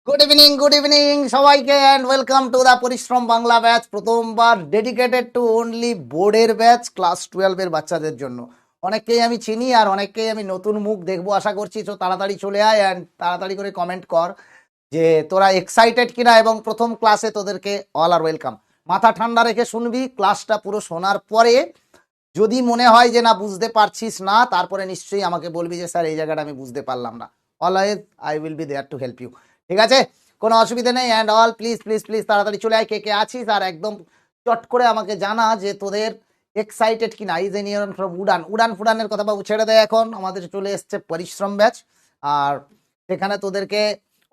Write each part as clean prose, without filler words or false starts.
Good evening সবাইকে and welcome to the পরিশ্রম Bangla batch. প্রথমবার ডেডিকেটেড টু অনলি বোর্ডের ব্যাচ, ক্লাস 12 এর বাচ্চাদের জন্য। অনেককেই আমি চিনি আর অনেককেই আমি নতুন মুখ দেখবো আশা করছি। তো তাড়াতাড়ি চলে আয় অ্যান্ড তাড়াতাড়ি করে কমেন্ট কর যে তোরা এক্সাইটেড কিনা, এবং প্রথম ক্লাসে তোদেরকে অল আর ওয়েলকাম। মাথা ঠান্ডা রেখে শুনবি, ক্লাসটা পুরো শোনার পরে যদি মনে হয় যে না বুঝতে পারছিস না, তারপরে নিশ্চয়ই আমাকে বলবি যে স্যার এই জায়গাটা আমি বুঝতে পারলাম না। Always I will be there to help you. ঠিক আছে, কোনো অসুবিধা নেই। And all please please please তাড়াতাড়ি চলে আয়, কে কে আছিস, আর একদম চট করে আমাকে জানা যে তোদের এক্সাইটেড কিনা। ইজ এনিওয়ান ফ্রম উড়ান? উড়ান ফুড়ানের কথা বাবু ছেড়ে দেয়, এখন আমাদের চলে এসছে পরিশ্রম ব্যাচ, আর সেখানে তোদেরকে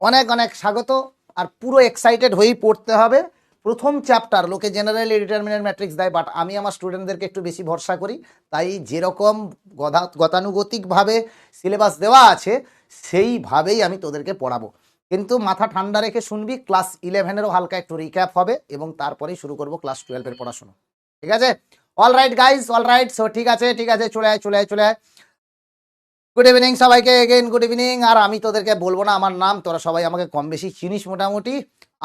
অনেক অনেক স্বাগত। আর পুরো এক্সাইটেড হয়েই পড়তে হবে। প্রথম চ্যাপ্টার লোকে জেনারেল ডিটারমিনেন্ট ম্যাট্রিক্স দেয়, বাট আমি আমার স্টুডেন্টদেরকে একটু বেশি ভরসা করি, তাই যেরকম গতানুগতিকভাবে সিলেবাস দেওয়া আছে সেইভাবেই আমি তোদেরকে পড়াবো। কিন্তু মাথা ঠান্ডা রেখে শুনবি, ক্লাস 11-এরও হালকা একটু রিক্যাপ হবে এবং তারপরেই শুরু করব ক্লাস 12-এর পড়াশোনা। ঠিক আছে, all right guys, all right. So ঠিক আছে ঠিক আছে, চলে আয় চলে আয় চলে আয়। গুড ইভিনিং সবাইকে, এগেইন গুড ইভিনিং। আর আমি তোদেরকে বলবো না আমার নাম, তোরা সবাই আমাকে কম বেশি চিনিস মোটামুটি।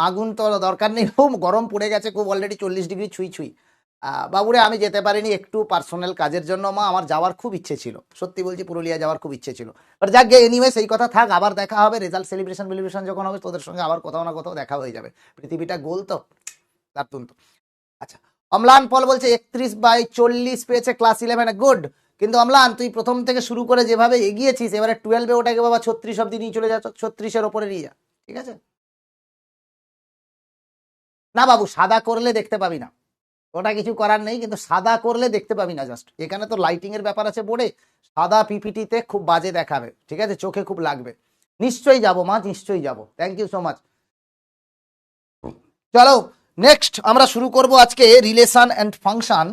আগুন তো দরকার নেই, খুব গরম পড়ে গেছে, খুব অলরেডি 40 ডিগ্রি ছুঁই ছুঁই। বাবুরে আমি যেতে পারিনি একটু পার্সোনাল কাজের জন্য। মা আমার যাওয়ার খুব ইচ্ছে ছিল, সত্যি বলছি, পুরুলিয়া যাওয়ার খুব ইচ্ছে ছিল। বাট যাক গে, এনিওয়ে সেই কথা থাক, আবার দেখা হবে। রেজাল্ট সেলিব্রেশন যখন হবে তোদের সঙ্গে আবার কোথাও না কোথাও দেখা হয়ে যাবে। পৃথিবীটা গোল তো, দারুণ তো। আচ্ছা, অম্লান পল বলছে 31/40 পেয়েছে ক্লাস 11-এ। গুড। কিন্তু অম্লান তুই প্রথম থেকে শুরু করে যেভাবে এগিয়েছিস, এবারে 12-এ ওটাকে বাবা 36 অব্দি নিয়ে চলে যা, 36-এর ওপরে নিয়ে যা। ঠিক আছে না বাবু, সাদা করলে দেখতে পাবি না, ওটা কিছু করার নেই, কিন্তু সাদা করলে দেখতে পাবি না। জাস্ট এখানে তো লাইটিং এর ব্যাপার আছে বোর্ডে, সাদা পিপিটিতে খুব বাজে দেখাবে, ঠিক আছে, চোখে খুব লাগবে। নিশ্চয়ই যাবো মা, নিশ্চয়ই যাবো, থ্যাংক ইউ সো মাচ। চলো নেক্সট আমরা শুরু করব আজকে রিলেশন অ্যান্ড ফাংশন।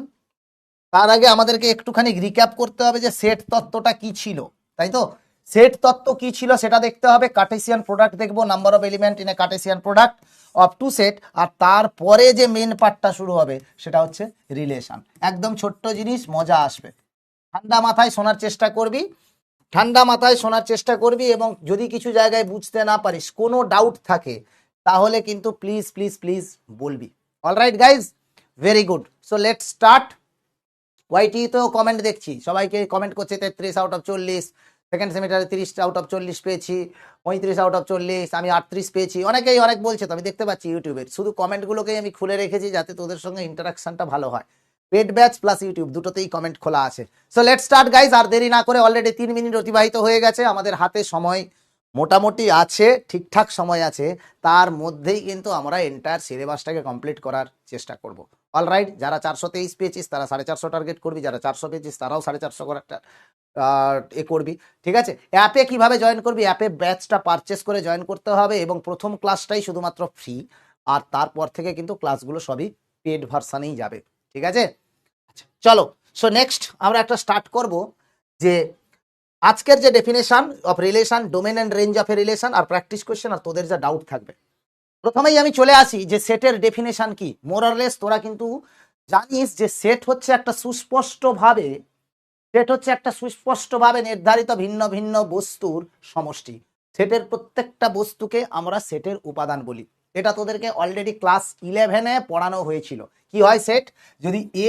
তার আগে আমাদেরকে একটুখানি রিক্যাপ করতে হবে যে সেট তত্ত্বটা কি ছিল, তাই তো? সেট তত্ত্ব কি ছিল সেটা দেখতে হবে। কার্টেসিয়ান প্রোডাক্ট দেখবো, number of element in a cartesian product of two set. আর তারপরে যে মেন পার্টটা শুরু হবে সেটা হচ্ছে রিলেশন। একদম ছোট্ট জিনিস, মজা আসবে। ঠান্ডা মাথায় শোনার চেষ্টা করবি, ঠান্ডা মাথায় শোনার চেষ্টা করবি, এবং যদি কিছু জায়গায় বুঝতে না পারিস, কোনো ডাউট থাকে, তাহলে কিন্তু প্লিজ প্লিজ প্লিজ বলবি। Alright guys, very good. So let's start. YT তো কমেন্ট দেখছি, সবাইকে কমেন্ট করছে 33/40। সেকেন্ড সেমিস্টারে 30/40 পেয়েছি, 35/40, আমি 38 পেয়েছি। অনেকেই অনেক বলছে, তো আমি দেখতে পাচ্ছি ইউটিউবের শুধু কমেন্টগুলোকেই আমি খুলে রেখেছি যাতে তোদের সঙ্গে ইন্টারাকশনটা ভালো হয়। পেড ব্যাচ প্লাস ইউটিউব দুটোতেই কমেন্ট খোলা আছে। So let's start guys. আর দেরি না করে, অলরেডি 3 মিনিট অতিবাহিত হয়ে গেছে, আমাদের হাতে সময় মোটামুটি আছে, ঠিকঠাক সময় আছে। তার মধ্যেই কিন্তু আমরা এন্টায়ার সিলেবাসটাকে কমপ্লিট করার চেষ্টা করব। অলরাইট, যারা 423 পেয়েছিস তারা 450 টার্গেট করবি, যারা 400 পেয়েছিস তারাও 450 করে একটা করবি। ঠিক আছে, অ্যাপে কিভাবে জয়েন করবি? অ্যাপে ব্যাচটা পারচেস করে জয়েন করতে হবে, এবং প্রথম ক্লাসটাই শুধুমাত্র ফ্রি, আর তারপর থেকে কিন্তু ক্লাসগুলো সবই পেড ভার্সানেই যাবে। ঠিক আছে, আচ্ছা চলো। সো নেক্সট আমরা একটা স্টার্ট করব যে আজকের যে definition of relation, domain and range of a relation, আর প্র্যাকটিস কোশ্চেন, আর তোদের যা ডাউট থাকবে। প্রথমেই আমি চলে আসি যে সেটের ডেফিনেশন কি। মোরারলেস তোরা কিন্তু জানিস যে সেট হচ্ছে একটা সুস্পষ্টভাবে নির্ধারিত ভিন্ন ভিন্ন বস্তুর সমষ্টি। সেটের প্রত্যেকটা বস্তুকে আমরা সেটের উপাদান বলি। এটা তোদেরকে অলরেডি ক্লাস 11-এ পড়ানো হয়েছিল। কি হয় সেট? যদি এ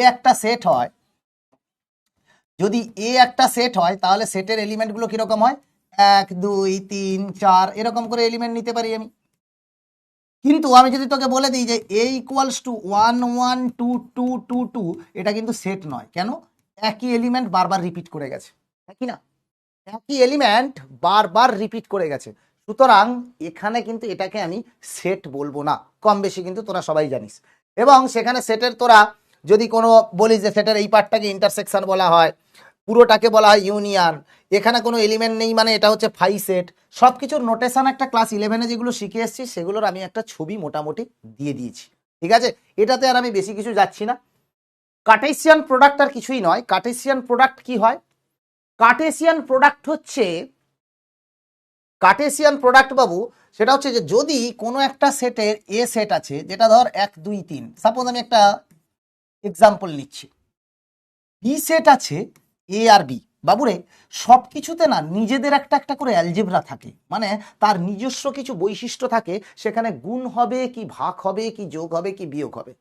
একটা সেট হয়, তাহলে সেটের এলিমেন্টগুলো কিরকম হয়? 1 2 3 4 এরকম করে এলিমেন্ট নিতে পারি আমি। কিন্তু আমি যদি তোকে বলে দিই যে a ইকুয়ালস টু 1 1 2 2 2 2, এটা কিন্তু সেট নয়। কেন? একই এলিমেন্ট বারবার রিপিট করে গেছে, একই না, একই এলিমেন্ট বারবার রিপিট করে গেছে। সুতরাং এখানে কিন্তু এটাকে আমি সেট বলবো না, কম বেশি কিন্তু তোরা সবাই জানিস। এবং সেখানে সেটের তোরা যদি কোনো বলিস যে সেটের এই পার্টটাকে ইন্টারসেকশন বলা হয়, পুরোটাকে বলা হয় ইউনিয়ন, এখানে কোনো এলিমেন্ট নেই মানে এটা হচ্ছে ফাই সেট। সব কিছুর নোটেশন একটা ক্লাস 11-এ যেগুলো শিখে এসেছি সেগুলোর আমি একটা ছবি মোটামুটি দিয়ে দিয়েছি। ঠিক আছে, এটাতে আর আমি বেশি কিছু যাচ্ছি না। কার্টেসিয়ান প্রোডাক্ট আর কিছুই নয়। কার্টেসিয়ান প্রোডাক্ট কি হয়? কার্টেসিয়ান প্রোডাক্ট বাবু, সেটা হচ্ছে যে যদি কোনো একটা সেটের এ সেট আছে, যেটা ধর 1 2 3, সাপোজ আমি একটা এক্সাম্পল নিচ্ছি, বি সেট আছে এ আর বি, বাবুরে সব কিছুতে না নিজেদের একটা একটা করে অ্যালজেব্রা থাকে, মানে তার নিজস্ব কিছু বৈশিষ্ট্য থাকে, সেখানে গুণ হবে কি ভাগ হবে কি যোগ হবে কি বিয়োগ হবে।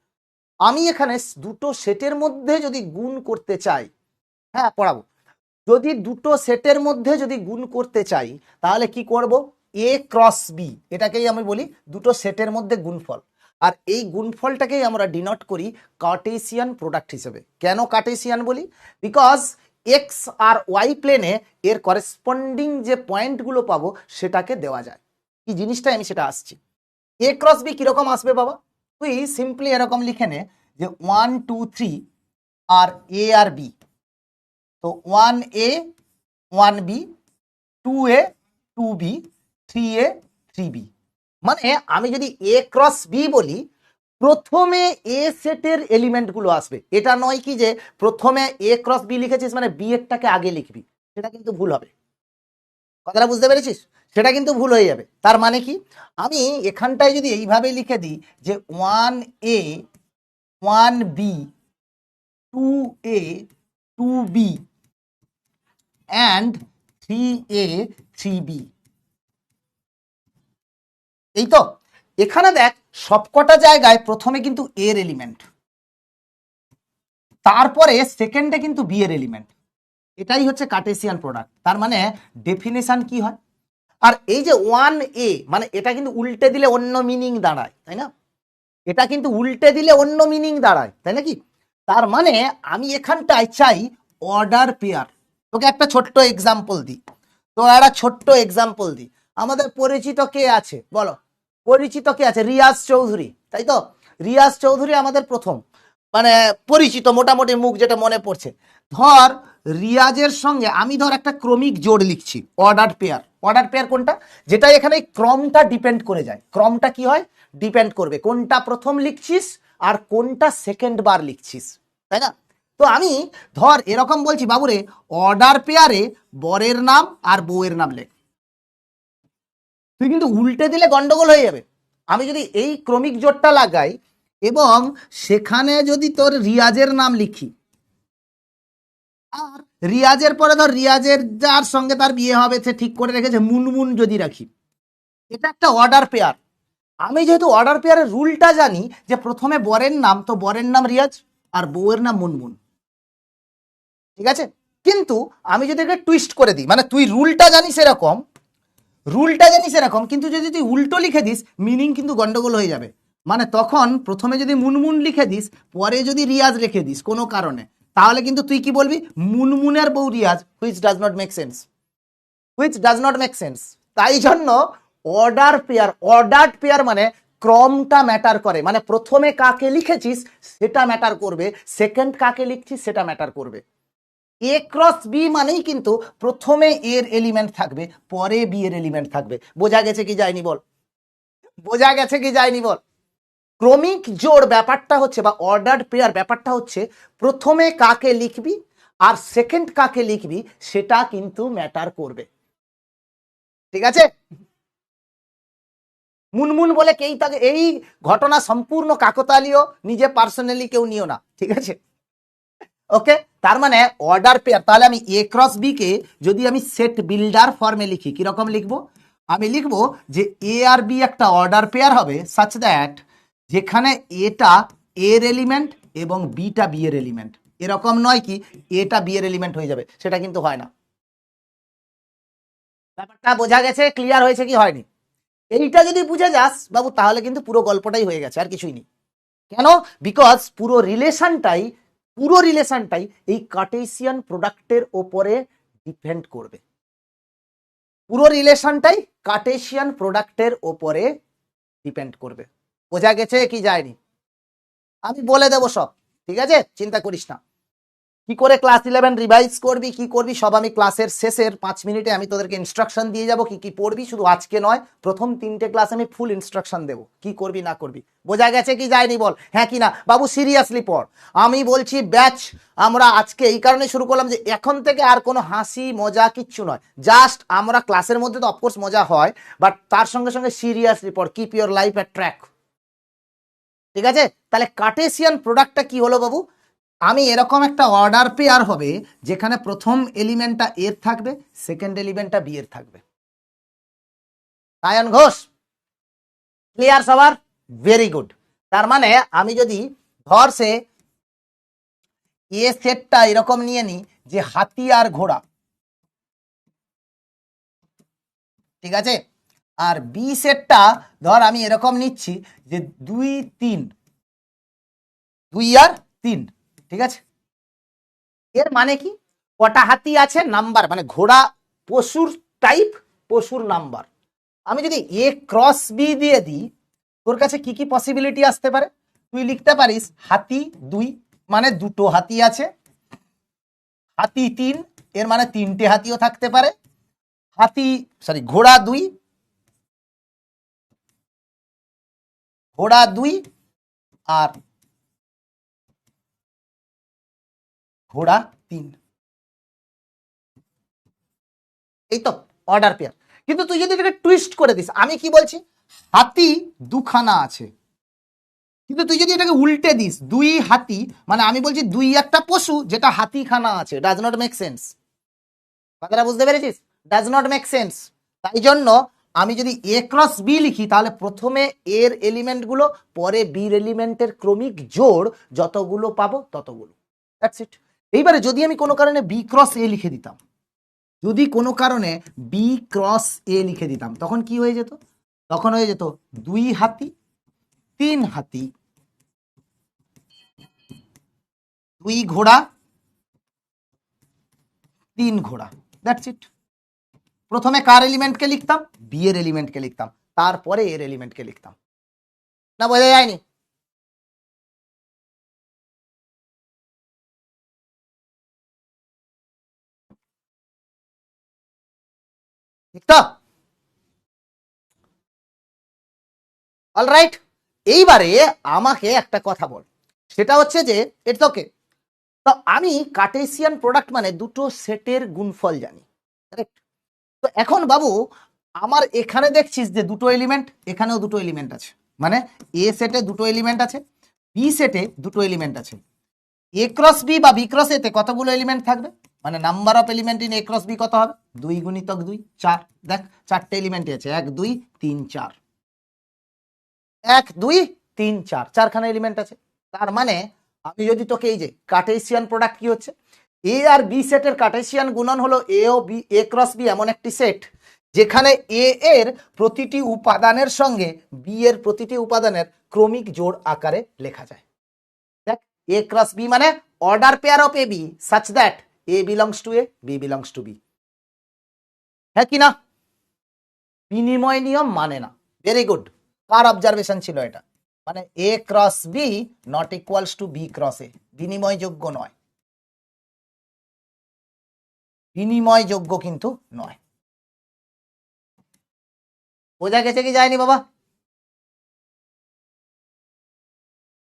আমি এখানে দুটো সেটের মধ্যে যদি গুণ করতে চাই, হ্যাঁ পড়াবো, যদি দুটো সেটের মধ্যে যদি গুণ করতে চাই তাহলে কি করব, এ ক্রস বি, এটাকেই আমি বলি দুটো সেটের মধ্যে গুণফল। আর এই গুণফলটাকেই আমরা ডিনোট করি কার্টেসিয়ান প্রোডাক্ট হিসেবে। কেন কার্টেসিয়ান বলি? বিকজ এক্স আর ওয়াই প্লেনে এর করেসপন্ডিং যে পয়েন্টগুলো পাবো সেটাকে দেওয়া যায়। কি জিনিসটা আমি সেটা আসছি। এ ক্রস বি কিরকম আসবে বাবা? তুই সিম্পলি এরকম লিখে নে যে 1 2 3 আর এ আর বি, তো 1A 1B 2A 2B 3A 3B। মানে আমি যদি এ ক্রস বি বলি, প্রথমে এ সেটের এলিমেন্টগুলো আসবে। এটা নয় কি যে প্রথমে এ ক্রস বি লিখেছিস মানে বি এরটাকে আগে লিখবি, সেটা কিন্তু ভুল হবে। কথাটা বুঝতে পেরেছিস? সেটা কিন্তু ভুল হয়ে যাবে। তার মানে কি, আমি এখানটায় যদি এইভাবে লিখে দিই যে 1A 1B 2A 2B and 3A 3B, এই তো। এখানে দেখ সবকটা জায়গায় প্রথমে কিন্তু এর এলিমেন্ট, তারপরে সেকেন্ডে কিন্তু বি এর এলিমেন্ট। এটাই হচ্ছে কার্টেসিয়ান প্রোডাক্ট। তার মানে ডেফিনেশন কি হয়, আর এই যে 1A মানে এটা কিন্তু উল্টে দিলে অন্য মিনিং দাঁড়ায়, তাই না? এটা কিন্তু উল্টে দিলে অন্য মিনিং দাঁড়ায়, তাই নাকি? তার মানে আমি এখানটায় চাই অর্ডার পেয়ার। তোকে একটা ছোট্ট এক্সাম্পল দিই, তো একটা ছোট্ট এক্সাম্পল দিই। আমাদের পরিচিত কে আছে বলো? পরিচিত কে আছে? রিয়াজ চৌধুরী, তাই তো? রিয়াজ চৌধুরী আমাদের প্রথম মানে পরিচিত মোটামুটি মুখ যেটা মনে পড়ছে। ধর রিয়াজের সঙ্গে আমি ধর একটা ক্রমিক জোড় লিখছি, অর্ডার পেয়ার। অর্ডার পেয়ার কোনটা? যেটা এখানে ক্রমটা ডিপেন্ড করে যায়। ক্রমটা কি হয়? ডিপেন্ড করবে কোনটা প্রথম লিখছিস আর কোনটা সেকেন্ড বার লিখছিস, তাই না? তো আমি ধর এরকম বলছি, বাবুরে অর্ডার পেয়ারে বরের নাম আর বউয়ের নাম লেখ। তুই কিন্তু উল্টে দিলে গন্ডগোল হয়ে যাবে। আমি যদি এই ক্রমিক জোটটা লাগাই এবং সেখানে যদি তোর রিয়াজের নাম লিখি, আর রিয়াজের পরে ধর রিয়াজের যার সঙ্গে তার বিয়ে হবে সে ঠিক করে রেখেছে মুনমুন যদি রাখি, এটা একটা অর্ডার পেয়ার। আমি যেহেতু অর্ডার পেয়ারের রুলটা জানি যে প্রথমে বরের নাম, তো বরের নাম রিয়াজ আর বউয়ের নাম মুনমুন, ঠিক আছে? কিন্তু আমি যদি এটা টুইস্ট করে দিই, মানে তুই রুলটা জানিস এরকম, রুলটা জানিস এরকম, কিন্তু যদি তুই উল্টো লিখে দিস মিনিং কিন্তু গন্ডগোল হয়ে যাবে। মানে তখন প্রথমে যদি মুনমুন লিখে দিস, পরে যদি রিয়াজ লিখে দিস কোনো কারণে, তাহলে কিন্তু তুই কি বলবি? মুনমুনের বউ Riyaz, which does not make sense, which does not make sense. তাই জন্য অর্ডার পেয়ার, অর্ডার্ড পেয়ার মানে ক্রমটা ম্যাটার করে, মানে প্রথমে কাকে লিখেছিস সেটা ম্যাটার করবে, সেকেন্ড কাকে লিখছিস সেটা ম্যাটার করবে। এ ক্রস বি মানেই কিন্তু প্রথমে এর এলিমেন্ট থাকবে, পরে বি এর এলিমেন্ট থাকবে। বোঝা গেছে কি যায়নি বল? বোঝা গেছে কি যায়নি বল? ক্রমিক জোড় ব্যাপারটা হচ্ছে, বা অর্ডার্ড পেয়ার ব্যাপারটা হচ্ছে, প্রথমে কাকে লিখবি আর সেকেন্ড কাকে লিখবি সেটা কিন্তু ম্যাটার করবে, ঠিক আছে? মুনমুন বলে কেই তাকে, এই ঘটনা সম্পূর্ণ কাকতালীয়, নিজে পার্সোনালি কেউ নিও না, ঠিক আছে? ওকে, তার মানে অর্ডার পেয়ার। তাহলে আমি এ ক্রস বি কে যদি আমি সেট বিল্ডার ফর্মে লিখি, কিরকম লিখবো? আমি লিখবো যে এ আর বি একটা অর্ডার পেয়ার হবে সাচ দ্যাট যেখানে এটা এর এলিমেন্ট এবং বিটা বি এর এলিমেন্ট। এরকম নয় কি এটা বি এর এলিমেন্ট হয়ে যাবে, সেটা কিন্তু হয় না। ব্যাপারটা বোঝা গেছে? ক্লিয়ার হয়েছে কি হয়নি? এইটা যদি বুঝে যাস বাবু, তাহলে কিন্তু পুরো গল্পটাই হয়ে গেছে, আর কিছুই নেই। কেন? বিকজ পুরো রিলেশনটাই এই কার্টেসিয়ান প্রোডাক্টের ওপরে ডিপেন্ড করবে। পুরো রিলেশনটাই কার্টেসিয়ান প্রোডাক্টের ওপরে ডিপেন্ড করবে। বোঝা গেছে কি যায়নি? আমি বলে দেবো সব, ঠিক আছে? চিন্তা করিস না। কি করে ক্লাস 11 রিভাইজ করবি, কি করবি, সব আমি ক্লাসের শেষের 5 মিনিটে আমি তোদেরকে ইনস্ট্রাকশন দিয়ে যাব, কি কি পড়বি। শুধু আজকে নয়, প্রথম 3টে ক্লাস আমি ফুল ইনস্ট্রাকশন দেবো কি করবি না করবি। বোঝা গেছে কি যায়নি বল? হ্যাঁ কি না? বাবু সিরিয়াসলি পড়। আমি বলছি ব্যাচ আমরা আজকে এই কারণে শুরু করলাম যে এখন থেকে আর কোনো হাসি মজা কিচ্ছু নয়, জাস্ট আমরা ক্লাসের মধ্যে তো অফকোর্স মজা হয়, বাট তার সঙ্গে সঙ্গে সিরিয়াসলি পড়, keep your life at track, ঠিক আছে? তাহলে কার্টেসিয়ান প্রোডাক্টটা কি হলো বাবু? আমি এরকম একটা অর্ডার পেয়ার হবে যেখানে প্রথম এলিমেন্টটা এর থাকবে, সেকেন্ড এলিমেন্টটা বি এর থাকবে। সায়ন ঘোষ, ক্লিয়ার সবার? Very good. তার মানে আমি যদি ধর সে এ সেটটা এরকম নিয়ে নিই যে হাতি আর ঘোড়া, ঠিক আছে, আর বি সেটটা ধর আমি এরকম নিচ্ছি যে 2 3, 2 আর 3, ঠিক আছে। এর মানে কি, কটা হাতি আছে নাম্বার, মানে ঘোড়া পশুর টাইপ, পশুর নাম্বার। আমি যদি এ ক্রস বি দিয়ে দিই, তোর কাছে কি কি পসিবিলিটি আসতে পারে? তুই লিখতে পারিস হাতি 2 মানে দুটো হাতি আছে, হাতি 3 এর মানে তিনটে হাতিও থাকতে পারে, হাতি ঘোড়া 2, ঘোড়া 2 আর ঘোড়া 3, এই তো অর্ডার পেয়ার। কিন্তু তুই যদি এটাকে টুইস্ট করে দিস, আমি কি বলছি হাতি দুখানা আছে, কিন্তু তুই যদি এটাকে উল্টে দিস 2 হাতি, মানে আমি বলছি 2 একটা পশু যেটা হাতিখানা আছে, ডাজ নট মেক সেন্স। কথাটা বুঝতে পেরেছিস? Does not make sense. তাই জন্য আমি যদি এ ক্রস বি লিখি তাহলে প্রথমে এর এলিমেন্ট গুলো, পরে বির এলিমেন্টের ক্রমিক জোড় যতগুলো পাবো ততগুলো, দ্যাটস ইট। এইবারে যদি আমি কোনো কারণে বি ক্রস এ লিখে দিতাম, যদি কোনো কারণে বি ক্রস এ লিখে দিতাম, তখন কি হয়ে যেত? তখন হয়ে যেত 2 হাতি 3 হাতি 2 ঘোড়া 3 ঘোড়া, দ্যাটস ইট। প্রথমে কার এলিমেন্টকে লিখতাম? বি এর এলিমেন্টকে লিখতাম, তারপরে এর এলিমেন্টকে লিখতাম। না বোঝা যায়নি? ঠিক তো? অলরাইট। এইবারে আমাকে একটা কথা বল, সেটা হচ্ছে যে ইটস ওকে, তো আমি কার্টেসিয়ান প্রোডাক্ট মানে দুটো সেটের গুণফল জানি, কারেক্ট? তো এখন বাবু আমার এখানে দেখছিস যে দুটো এলিমেন্ট, এখানেও দুটো এলিমেন্ট আছে, মানে এ সেটে দুটো এলিমেন্ট আছে, বি সেটে দুটো এলিমেন্ট আছে। এ ক্রস বি বা বি ক্রস এতে কতগুলো এলিমেন্ট থাকবে, মানে number of element in A cross B কত হবে? 2 গুণিতক 2 4। দেখ চারটে এলিমেন্টই আছে, 1 2 3 4, 1 2 3 4, চারখানা এলিমেন্ট আছে। তার মানে আমি যদি তোকে এই যে কার্টেসিয়ান প্রোডাক্ট কি হচ্ছে, এ আর বি সেটের কার্টেসিয়ান গুণন হলো এ ও বি, এ ক্রস বি এমন একটি সেট যেখানে এ এর প্রতিটি উপাদানের সঙ্গে বি এর প্রতিটি উপাদানের ক্রমিক জোড় আকারে লেখা যায়। দেখ এ ক্রস বি মানে order pair of A B such that A belongs to A, B belongs to B, হ্যাঁ কি না? বিনিময় নিয়ম মানে না। Very good. কার অবজারভেশন ছিল এটা? মানে A cross B not equals to B cross A, বিনিময়যোগ্য নয়, বিনিময়যোগ্য কিন্তু নয়। বোঝা গেছে কি যায়নি বাবা?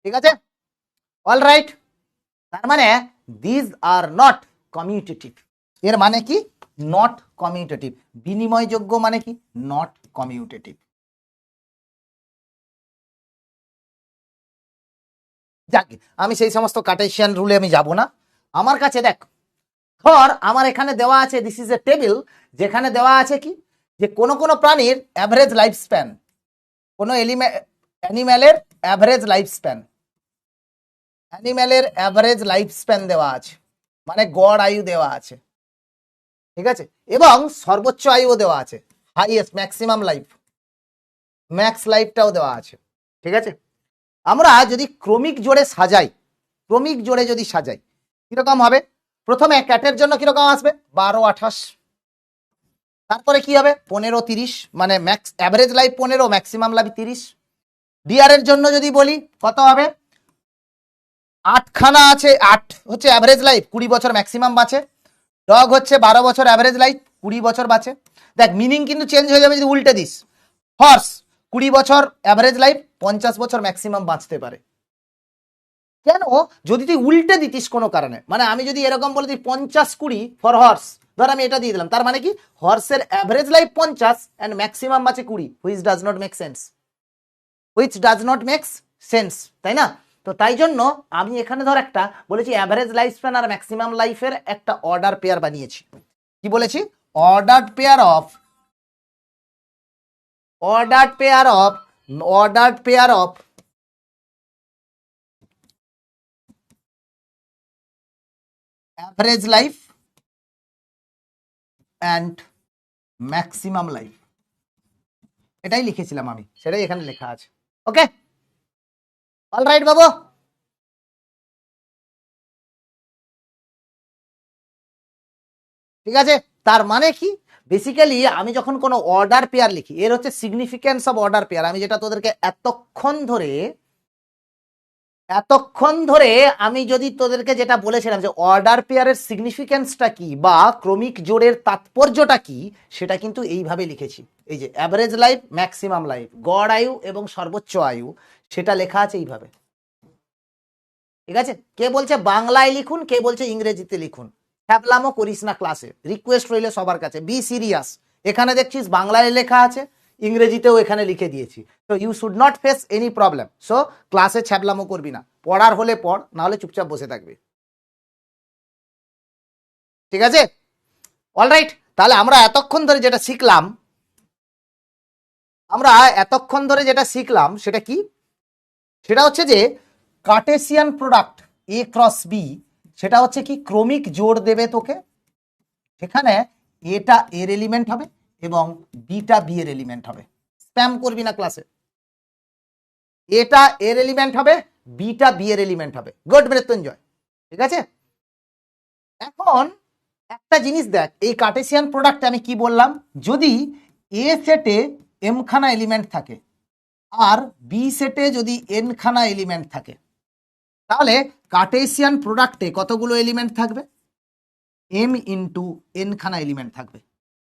ঠিক আছে, অল রাইট। তার মানে দিস আর নট কমিউটেটিভ। এর মানে কি? Not commutative. বিনিময়যোগ্য মানে কি? Not commutative. যাক, আমি সেই সমস্ত কার্টেসিয়ান রুলে আমি যাব না। আমার কাছে দেখ, ধর আমার এখানে দেওয়া আছে, দিস ইজ এ টেবিল, যেখানে দেওয়া আছে কি, যে কোন কোন প্রাণীর অ্যাভারেজ লাইফ স্প্যান, কোন অ্যানিম্যালের অ্যাভারেজ লাইফ স্প্যান, অ্যানিম্যালের অ্যাভারেজ লাইফ স্প্যান দেওয়া আছে, মানে গড় আয়ু দেওয়া আছে, ঠিক আছে, এবং সর্বোচ্চ আয়ুও দেওয়া আছে, হাইয়েস্ট ম্যাক্সিমাম লাইফ, ম্যাক্স লাইফটাও দেওয়া আছে, ঠিক আছে। আমরা যদি ক্রমিক জোড়ে সাজাই, ক্রমিক জোড়ে যদি সাজাই কিরকম হবে? প্রথমে ক্যাটের জন্য কিরকম আসবে? 12 28, তারপরে কি হবে? 15 30, মানে max average life 15, maximum life 30। ডিয়ারের জন্য যদি বলি কত হবে? 8 খানা আছে, 8 হচ্ছে অ্যাভারেজ লাইফ, 20 বছর ম্যাক্সিমাম বাঁচে। ডগ হচ্ছে 12 বছর অ্যাভারেজ লাইফ, 20 বছর বাঁচে। দেখ মিনিং কিন্তু চেঞ্জ হয়ে যাবে যদি উল্টে দিস। হর্স 20 বছর অ্যাভারেজ লাইফ, 50 বছর ম্যাক্সিমাম বাঁচতে পারে। কেন? যদি তুই উল্টে দিতিস কোনো কারণে, মানে আমি যদি এরকম বলে দিই 50 20 ফর হর্স, ধর আমি এটা দিয়ে দিলাম, তার মানে কি হর্সের অ্যাভারেজ লাইফ 50 এন্ড ম্যাক্সিমাম বাঁচে 20, which does not make sense, which does not make sense, তাই না? তো তাই জন্য আমি এখানে ধর একটা বলেছি অ্যাভারেজ লাইফ স্প্যান আর ম্যাক্সিমাম লাইফের একটা অর্ডার পেয়ার বানিয়েছি। কি বলেছি? Ordered pair of average life and maximum life, এটাই লিখেছিলাম আমি, সেটাই এখানে লেখা আছে। ওকে, অলরাইট বাবু। ঠিক আছে, তার মানে কি, বেসিক্যালি আমি যখন কোনো অর্ডার পেয়ার লিখি, এর হচ্ছে সিগনিফিকেন্স অফ অর্ডার পেয়ার। আমি যেটা তোদেরকে এতক্ষণ ধরে আমি যদি তোদেরকে যেটা বলেছিলাম যে অর্ডার পেয়ারের সিগনিফিকেন্সটা কি বা ক্রমিক জোড়ের তাৎপর্যটা কি, সেটা কিন্তু এইভাবে লিখেছি। এই যে অ্যাভারেজ লাইফ, ম্যাক্সিমাম লাইফ, গড় আয়ু এবং সর্বোচ্চ আয়ু, সেটা লেখা আছে এইভাবে। ঠিক আছে, কে বলছে বাংলায় লিখুন, কে বলছে ইংরেজিতে লিখুন, ছ্যাবলামো করিস না ক্লাসে, রিকোয়েস্ট রইলে সবার কাছে, বি সিরিয়াস। এখানে দেখছিস বাংলায় লেখা আছে, ইংরেজিতেও এখানে লিখে দিয়েছি, তো you should not face any problem. So ক্লাসে ছ্যাবলামো করবি না, পড়ার হলে পড়, না হলে চুপচাপ বসে থাকবি। ঠিক আছে, অলরাইট। তাহলে আমরা এতক্ষণ ধরে যেটা শিখলাম সেটা কি? সেটা হচ্ছে যে কার্টেসিয়ান প্রোডাক্ট এ ক্রস বি, সেটা হচ্ছে কি ক্রমিক জোড় দেবে তোকে, সেখানে এটা এর এলিমেন্ট হবে এবং বিটা বি এর এলিমেন্ট হবে। স্প্যাম করবি না ক্লাসে। এটা এর এলিমেন্ট হবে, বিটা বি এর এলিমেন্ট হবে। গুড মৃত্যুঞ্জয়। ঠিক আছে, এখন একটা জিনিস দেখ, এই কার্টেসিয়ান প্রোডাক্টে আমি কি বললাম, যদি এ সেটে এম খানা এলিমেন্ট থাকে আর বি সেটে যদি এন খানা এলিমেন্ট থাকে, তাহলে কার্টেসিয়ান প্রোডাক্টে কতগুলো এলিমেন্ট থাকবে? এম ইন্টু এন খানা এলিমেন্ট থাকবে।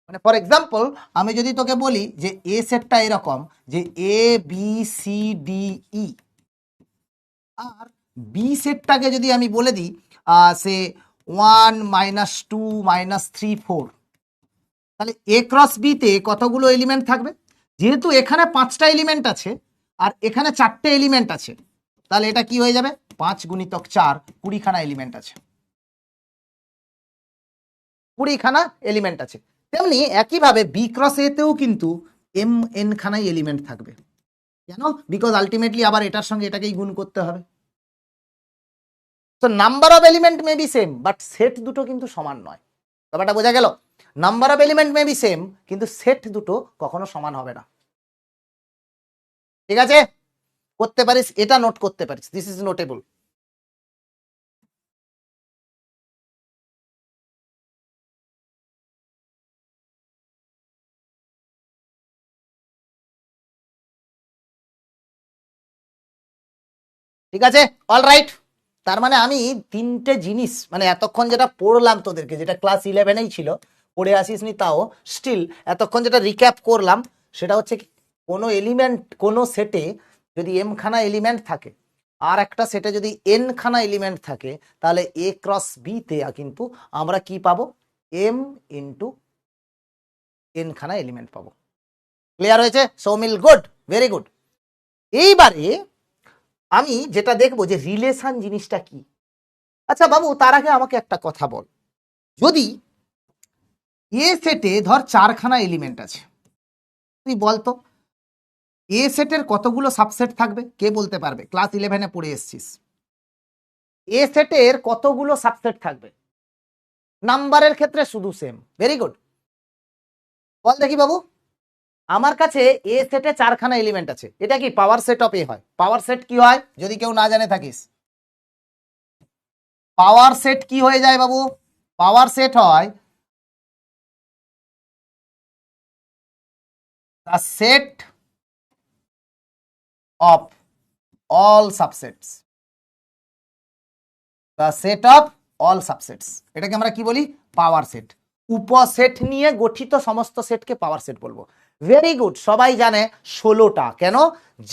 মানে ফর এক্সাম্পল আমি যদি তোকে বলি যে এ সেটটা এরকম যে A B C D E, R B সেটটাকে যদি আমি বলে দিই সে 1 -2 -3 4, তাহলে এ ক্রস বি তে কতগুলো এলিমেন্ট থাকবে? যেহেতু এখানে 5টা এলিমেন্ট আছে আর এখানে 4টে এলিমেন্ট আছে, তাহলে এটা কি হয়ে যাবে? 5 × 4 20 খানা এলিমেন্ট আছে, 20 খানা এলিমেন্ট আছে। তেমনি একইভাবে বি ক্রস এ তেও কিন্তু এম এন খানাই এলিমেন্ট থাকবে। কেন? বিকজ আলটিমেটলি আবার এটার সঙ্গে এটাকেই গুণ করতে হবে। তো number of element may be same, but set দুটো কিন্তু সমান নয়। ব্যাপারটা বোঝা গেল? Number of element may be same, কিন্তু সেট দুটো কখনো সমান হবে না। ঠিক আছে, করতে পারিস, এটা নোট করতে পারিস, দিস ইজ নোটেবল। ঠিক আছে, অলরাইট। তার মানে আমি 3টে জিনিস, মানে এতক্ষণ যেটা পড়লাম তোদেরকে, যেটা ক্লাস 11এই ছিল, পড়ে আসিসনি তাও স্টিল এতক্ষণ যেটা রিক্যাপ করলাম, সেটা হচ্ছে কোনো এলিমেন্ট, কোনো সেটে যদি এম খানা এলিমেন্ট থাকে আর একটা সেটে যদি এন খানা এলিমেন্ট থাকে, তাহলে এ ক্রস বি তে কিন্তু আমরা কি পাবো? এম ইন্টু এন খানা এলিমেন্ট পাবো। ক্লিয়ার হয়েছে সৌমিল? Good, very good. এইবারে আমি যেটা দেখবো যে রিলেশন জিনিসটা কি। আচ্ছা বাবু, তার আগে আমাকে একটা কথা বল, যদি এ সেটে ধর 4খানা এলিমেন্ট আছে, তুই বলতো এ সেটের কতগুলো সাবসেট থাকবে? কে বলতে পারবে? ক্লাস 11-এ পড়ে এসছিস। এ সেটের কতগুলো সাবসেট থাকবে? নাম্বারের ক্ষেত্রে শুধু সেম। ভেরি গুড, বল দেখি বাবু। আমার কাছে এ সেটে 4খানা এলিমেন্ট আছে, এটা কি পাওয়ার সেট অফ এ হয়? পাওয়ার সেট কি হয় যদি কেউ না জানে থাকিস? পাওয়ার সেট কি হয়ে যায় বাবু? পাওয়ার সেট হয় the set of all subsets, the set of all subsets, এটাকে আমরা কি বলি? Power set. উপসেট নিয়ে গঠিত সমস্ত সেটকে পাওয়ার সেট বলবো। ভেরি গুড, সবাই জানে 16টা। কেন?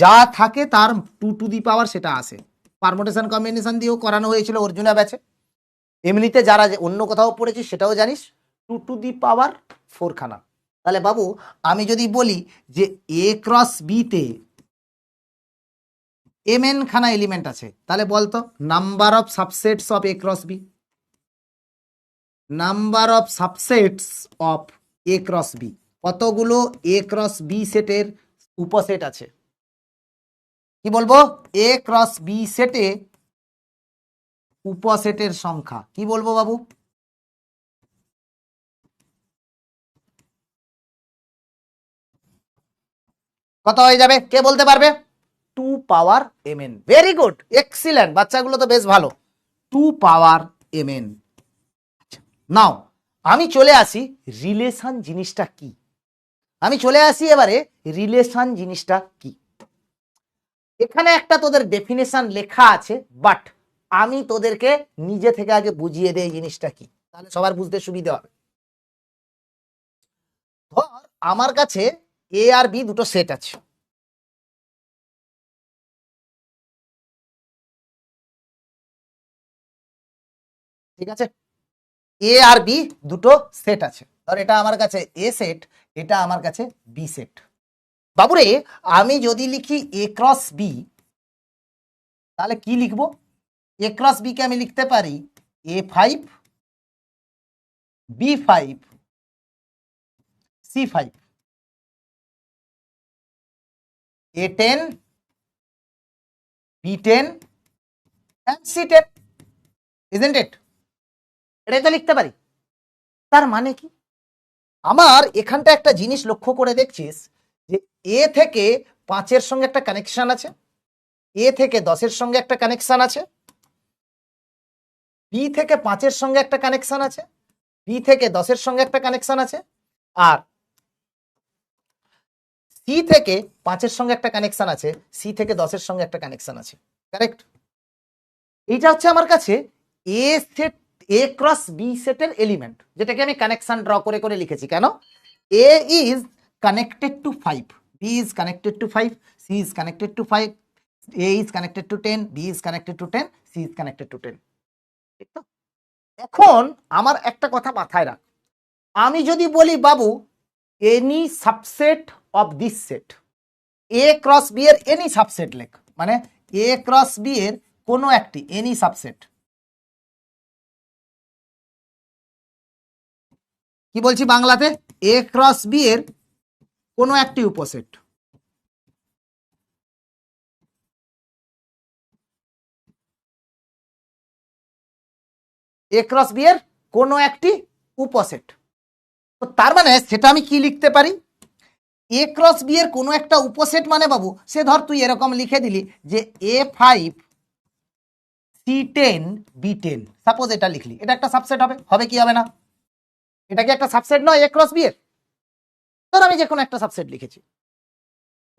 যা থাকে তার 2 টু দি পাওয়ার সেটা আসে। পারমুটেশন কম্বিনেশন দিয়েও করানো হয়েছিল অর্জুনা ব্যাচে। এমনিতে যারা অন্য কোথাও পড়েছিস সেটাও জানিস, 2 টু দি পাওয়ার 4 খানা। তাহলে বাবু আমি যদি বলি যে এ ক্রস বি তে mn খানা এলিমেন্ট আছে, তাহলে বলতো number of subsets of A cross B, number of subsets of A cross B, কতগুলো এ ক্রস বি সেটের উপসেট আছে। কি বলবো? এ ক্রস বি সেটে উপসেটের সংখ্যা কি বলবো বাবু? কত হয়ে যাবে কে বলতে পারবে? 2 পাওয়ার mn। ভেরি গুড, এক্সিলেন্ট, বাচ্চাগুলো তো বেশ ভালো। 2 পাওয়ার mn। নাও আমি চলে আসি রিলেশন জিনিসটা কি, আমি চলে আসি এবারে রিলেশন জিনিসটা কি। এখানে একটা তোদের ডেফিনেশন লেখা আছে, বাট আমি তোদেরকে নিজে থেকে আগে বুঝিয়ে দেই জিনিসটা কি, তাহলে সবার বুঝতে সুবিধা হবে। ধর আমার কাছে এ আর বি দুটো সেট আছে, ঠিক আছে? এ আর বি দুটো সেট আছে, ধর এটা আমার কাছে এ সেট, এটা আমার কাছে বি সেট। বাবুরে আমি যদি লিখি এ ক্রস বি, তাহলে কি লিখবো? এ ক্রস বি কে আমি লিখতে পারি A5 B5 C5 A10 B10 and C10, isn't it? এটাই তো লিখতে পারি। তার মানে কি? আমার এখানটা একটা জিনিস লক্ষ্য করে দেখছিস যে এ থেকে 5-এর সঙ্গে একটা কানেকশন আছে, এ থেকে 10-এর সঙ্গে একটা কানেকশন আছে, বি থেকে 5-এর সঙ্গে একটা কানেকশন আছে, বি থেকে 10-এর সঙ্গে একটা কানেকশন আছে, আর সি থেকে 5-এর সঙ্গে একটা কানেকশন আছে, সি থেকে 10-এর সঙ্গে একটা কানেকশন আছে, কারেক্ট? এইটা হচ্ছে আমার কাছে A set, A cross B সেটের এলিমেন্ট, যেটাকে আমি কানেকশন ড্র করে করে লিখেছি। কেন? A is connected to 5, B is connected to 5, C is connected to 5, A is connected to 10, B is connected to 10, C is connected to 10, ঠিক তো? এখন আমার একটা কথা মাথায় রাখ, আমি যদি বলি বাবু any subset of this set, A cross B এর এনি সাবসেট লেখ, মানে এ ক্রস বি এর কোনো একটি এনি সাবসেট। কি বলছি বাংলাতে? এ ক্রস বি এর কোনো একটি উপসেট। এ ক্রস বি এর কোনো একটি উপসেট। তো তার মানে সেটা আমি কি লিখতে পারি? এ ক্রস বি এর কোনো একটা উপসেট মানে বাবু, সে ধর তুই এরকম লিখে দিলি যে A5 C10 B10, সাপোজ এটা লিখলি, এটা একটা সাবসেট হবে, হবে কি হবে না? এটা কি একটা সাবসেট নয় এ ক্রস বি এর? ধর আমি যে কোনো একটা সাবসেট লিখেছি,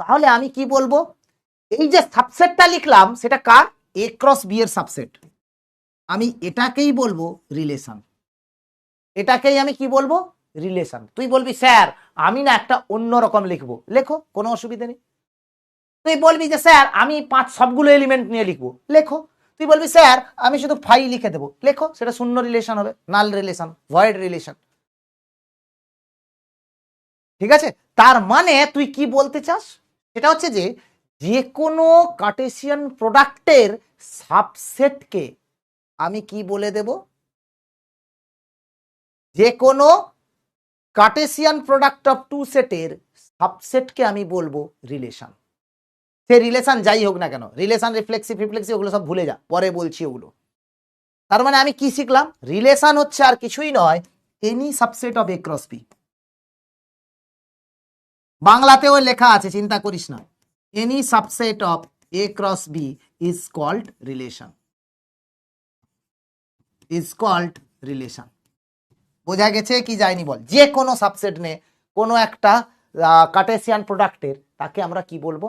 তাহলে আমি কি বলবো? এই যে সাবসেটটা লিখলাম সেটা কার? এ ক্রস বি এর সাবসেট। আমি এটাকেই বলবো রিলেশন, এটাকেই আমি কি বলবো? রিলেশন। তুই বলবি স্যার আমি না একটা অন্য রকম লিখবো, লেখো, কোনো অসুবিধা নেই। তুই বলবি যে স্যার আমি 5 সবগুলো এলিমেন্ট নিয়ে লিখবো, লেখো। তুই বলবি স্যার আমি শুধু 5 লিখে দেবো, লেখো, সেটা শূন্য রিলেশন হবে, নাল রিলেশন, ভয়েড রিলেশন, ঠিক আছে? তার মানে তুই কি বলতে চাস? সেটা হচ্ছে যে যে কোনো কার্টেসিয়ান প্রোডাক্টের সাবসেটকে আমি কি বলে দেব? যে কোনো কার্টেসিয়ান প্রোডাক্ট অফ টু সেটের সাবসেটকে আমি বলবো রিলেশন। সে রিলেশন যাই হোক না কেন, রিলেশন রিফ্লেক্সিভ রিফ্লেক্সিভ ওগুলো সব ভুলে যা, পরে বলছি ওগুলো। তার মানে আমি কি শিখলাম? রিলেশন হচ্ছে আর কিছুই নয় any subset of A cross B. বাংলাতেও লেখা আছে, চিন্তা করিস না, any subset of A cross B is called relation, is called relation. বোঝা গেছে কি যায়নি বল? যে কোনো সাবসেট নে, কোনো একটা কার্টেসিয়ান প্রোডাক্টের, তাকে আমরা কি বলবো?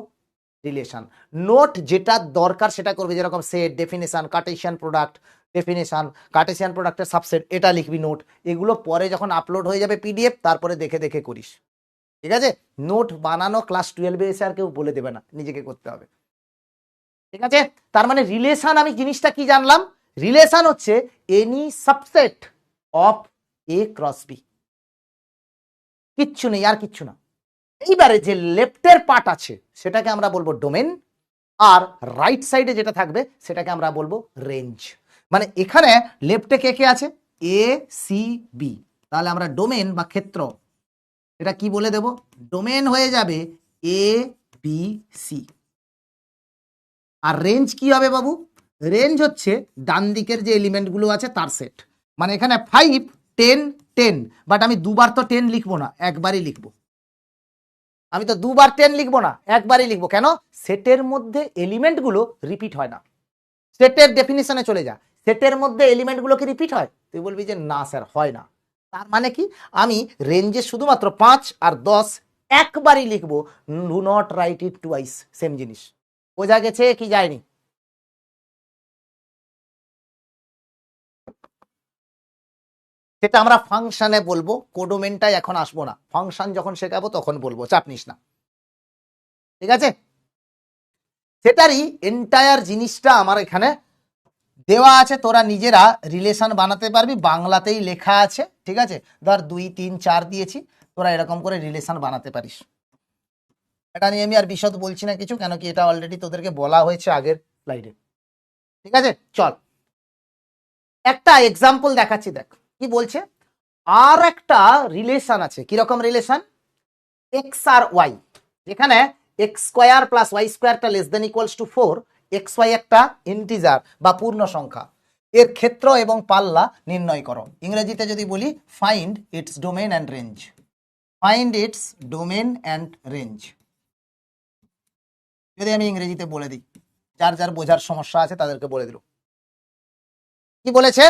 রিলেশন। নোট যেটা দরকার সেটা করবে, যেরকম set, definition, Cartesian product, definition, Cartesian প্রোডাক্টের সাবসেট, এটা লিখবি নোট। এগুলো পরে যখন আপলোড হয়ে যাবে পিডিএফ, তারপরে দেখে দেখে করিস, ঠিক আছে? নোট বানানো ক্লাস 12-এ এসে আর কেউ বলে দেবে না, নিজেকে করতে হবে, ঠিক আছে? তার মানে রিলেশন, আমি জিনিসটা কি জানলাম? রিলেশন হচ্ছে any subset of A cross B, কিচ্ছু নেই, আর কিচ্ছু না। এইবারে যে লেফটের পার্ট আছে সেটাকে আমরা বলবো ডোমেন, আর রাইট সাইডে যেটা থাকবে সেটাকে আমরা বলবো রেঞ্জ। মানে এখানে লেফটে কে কে আছে, এ সি বি, তাহলে আমরা ডোমেন বা ক্ষেত্র এটা কি বলে দেব, ডোমেন হয়ে যাবে A B C. R range কি হবে বাবু, রেঞ্জ হচ্ছে ডান দিকের যে এলিমেন্টগুলো আছে তার সেট। মানে এখানে 5 10 10, বাট আমি দুবার তো 10 লিখবো না, একবারই লিখবো। আমি তো দুবার 10 লিখবো না, একবারই লিখবো। কেন, সেটের মধ্যে এলিমেন্টগুলো রিপিট হয় না। সেটের ডেফিনিশনে চলে যা, সেটের মধ্যে এলিমেন্টগুলো কি রিপিট হয়, তুই বলবি যে না স্যার হয় না। তার মানে কি, আমি রেঞ্জে শুধুমাত্র 5 আর 10 একবারই লিখবো, do not right it twice, same জিনিস। বোঝা গেছে কি যায়নি? সেটা আমরা ফাংশনে বলবো, কোডোমেনটাই এখন আসবো না, ফাংশন যখন শেখাবো তখন বলবো, চাপ নিস না, ঠিক আছে? সেটারই এন্টায়ার জিনিসটা আমার এখানে দেওয়া আছে, তোরা নিজেরা রিলেশন বানাতে পারবি, বাংলাতেই লেখা আছে, ঠিক আছে? ধর 2 3 4 দিয়েছি, তোরা এরকম করে রিলেশন বানাতে পারিস। এটা নিয়ে আমি আর বিশদ বলছি না কিছু, কেন কি এটা অলরেডি তোদেরকে বলা হয়েছে আগের স্লাইডে, ঠিক আছে? চল একটা এক্সাম্পল দেখাচ্ছি, দেখ কি বলছে। আর একটা রিলেশন আছে, কিরকম রিলেশন, এক্স আর ওয়াই, যেখানে এক্স স্কোয়ার প্লাস ওয়াই স্কোয়ারটা less than equals to 4, x y একটা ইন্টিজার বা পূর্ণ সংখ্যা, এর ক্ষেত্র এবং পাল্লা নির্ণয় করো। ইংরেজিতে যদি বলি find it's domain and range, find it's domain and range, যদি আমি ইংরেজিতে বলে দিই, যার যার বোঝার সমস্যা আছে তাদেরকে বলে দিল। কি বলেছে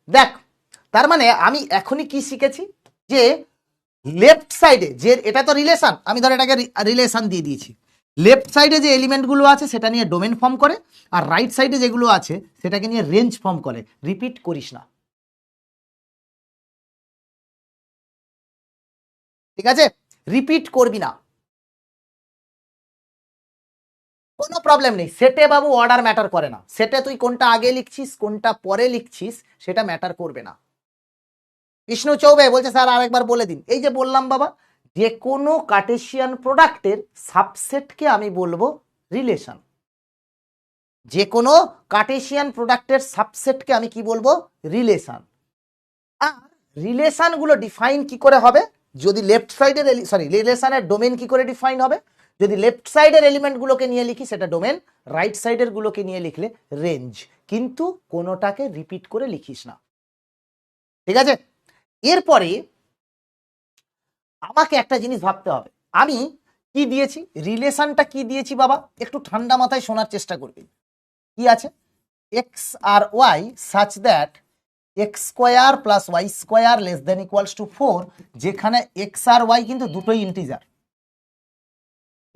দেখ, তার মানে আমি এখনই কি শিখেছি, যে লেফট সাইডে যে, এটা তো রিলেশন, আমি ধর এটাকে রিলেশন দিয়ে দিয়েছি, লেফট সাইডে যে এলিমেন্টগুলো আছে সেটা নিয়ে ডোমেন ফর্ম করে, আর রাইট সাইডে যেগুলো আছে সেটাকে নিয়ে রেঞ্জ ফর্ম করে। রিপিট করিস না, ঠিক আছে? রিপিট করবি না, কোনো প্রবলেম নেই। সেটে বাবু অর্ডার ম্যাটার করে না, সেটে তুই কোনটা আগে লিখছিস কোনটা পরে লিখছিস সেটা ম্যাটার করবে না। বিষ্ণু চৌবে বলছে স্যার আরেকবার বলে দিন। এই যে বললাম বাবা, যে কোনো কার্টেসিয়ান প্রোডাক্টের সাবসেটকে আমি বলবো রিলেশন, যে কোনো কার্টেসিয়ান প্রোডাক্টের সাবসেটকে আমি কি বলবো, রিলেশন। আর রিলেশনগুলো ডিফাইন কি করে হবে, যদি লেফট সাইডের রিলেশনের ডোমেন কি করে ডিফাইন হবে, যদি লেফট সাইডের এলিমেন্টগুলোকে নিয়ে লিখি সেটা ডোমেন, রাইট সাইডের গুলোকে নিয়ে লিখলে রেঞ্জ, কিন্তু কোনোটাকে রিপিট করে লিখিস না, ঠিক আছে? এরপরে আমাকে একটা জিনিস ভাবতে হবে, আমি কি দিয়েছি, রিলেশনটা কি দিয়েছি বাবা, একটু ঠান্ডা মাথায় শোনার চেষ্টা করবি। কি আছে, এক্স আর y such that x square plus y square less than equals to 4, যেখানে এক্স আর ওয়াই কিন্তু দুটোই ইন্টিজার,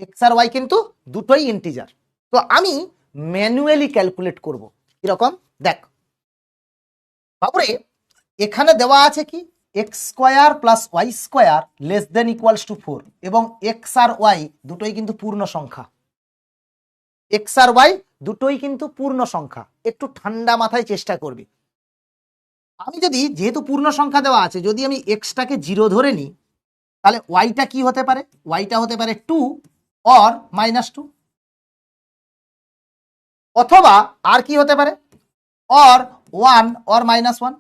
এক্স আর ওয়াই কিন্তু দুটোই ইন্টিজার। তো আমি ম্যানুয়ালি ক্যালকুলেট করব, কিরকম দেখ বাবুরে, এখানে দেওয়া আছে কি, x square plus y square less than equals to 4, এবং এক্স আর ওয়াই দুটোই কিন্তু পূর্ণ সংখ্যা, এক্স আর ওয়াই দুটোই কিন্তু পূর্ণ সংখ্যা। একটু ঠান্ডা মাথায় চেষ্টা করবি। আমি যদি, যেহেতু পূর্ণ সংখ্যা দেওয়া আছে, যদি আমি এক্সটাকে 0 ধরে নিই, তাহলে ওয়াইটা কি হতে পারে, ওয়াইটা হতে পারে 2 অর -2, অথবা আর কি হতে পারে, অর 1 অর -1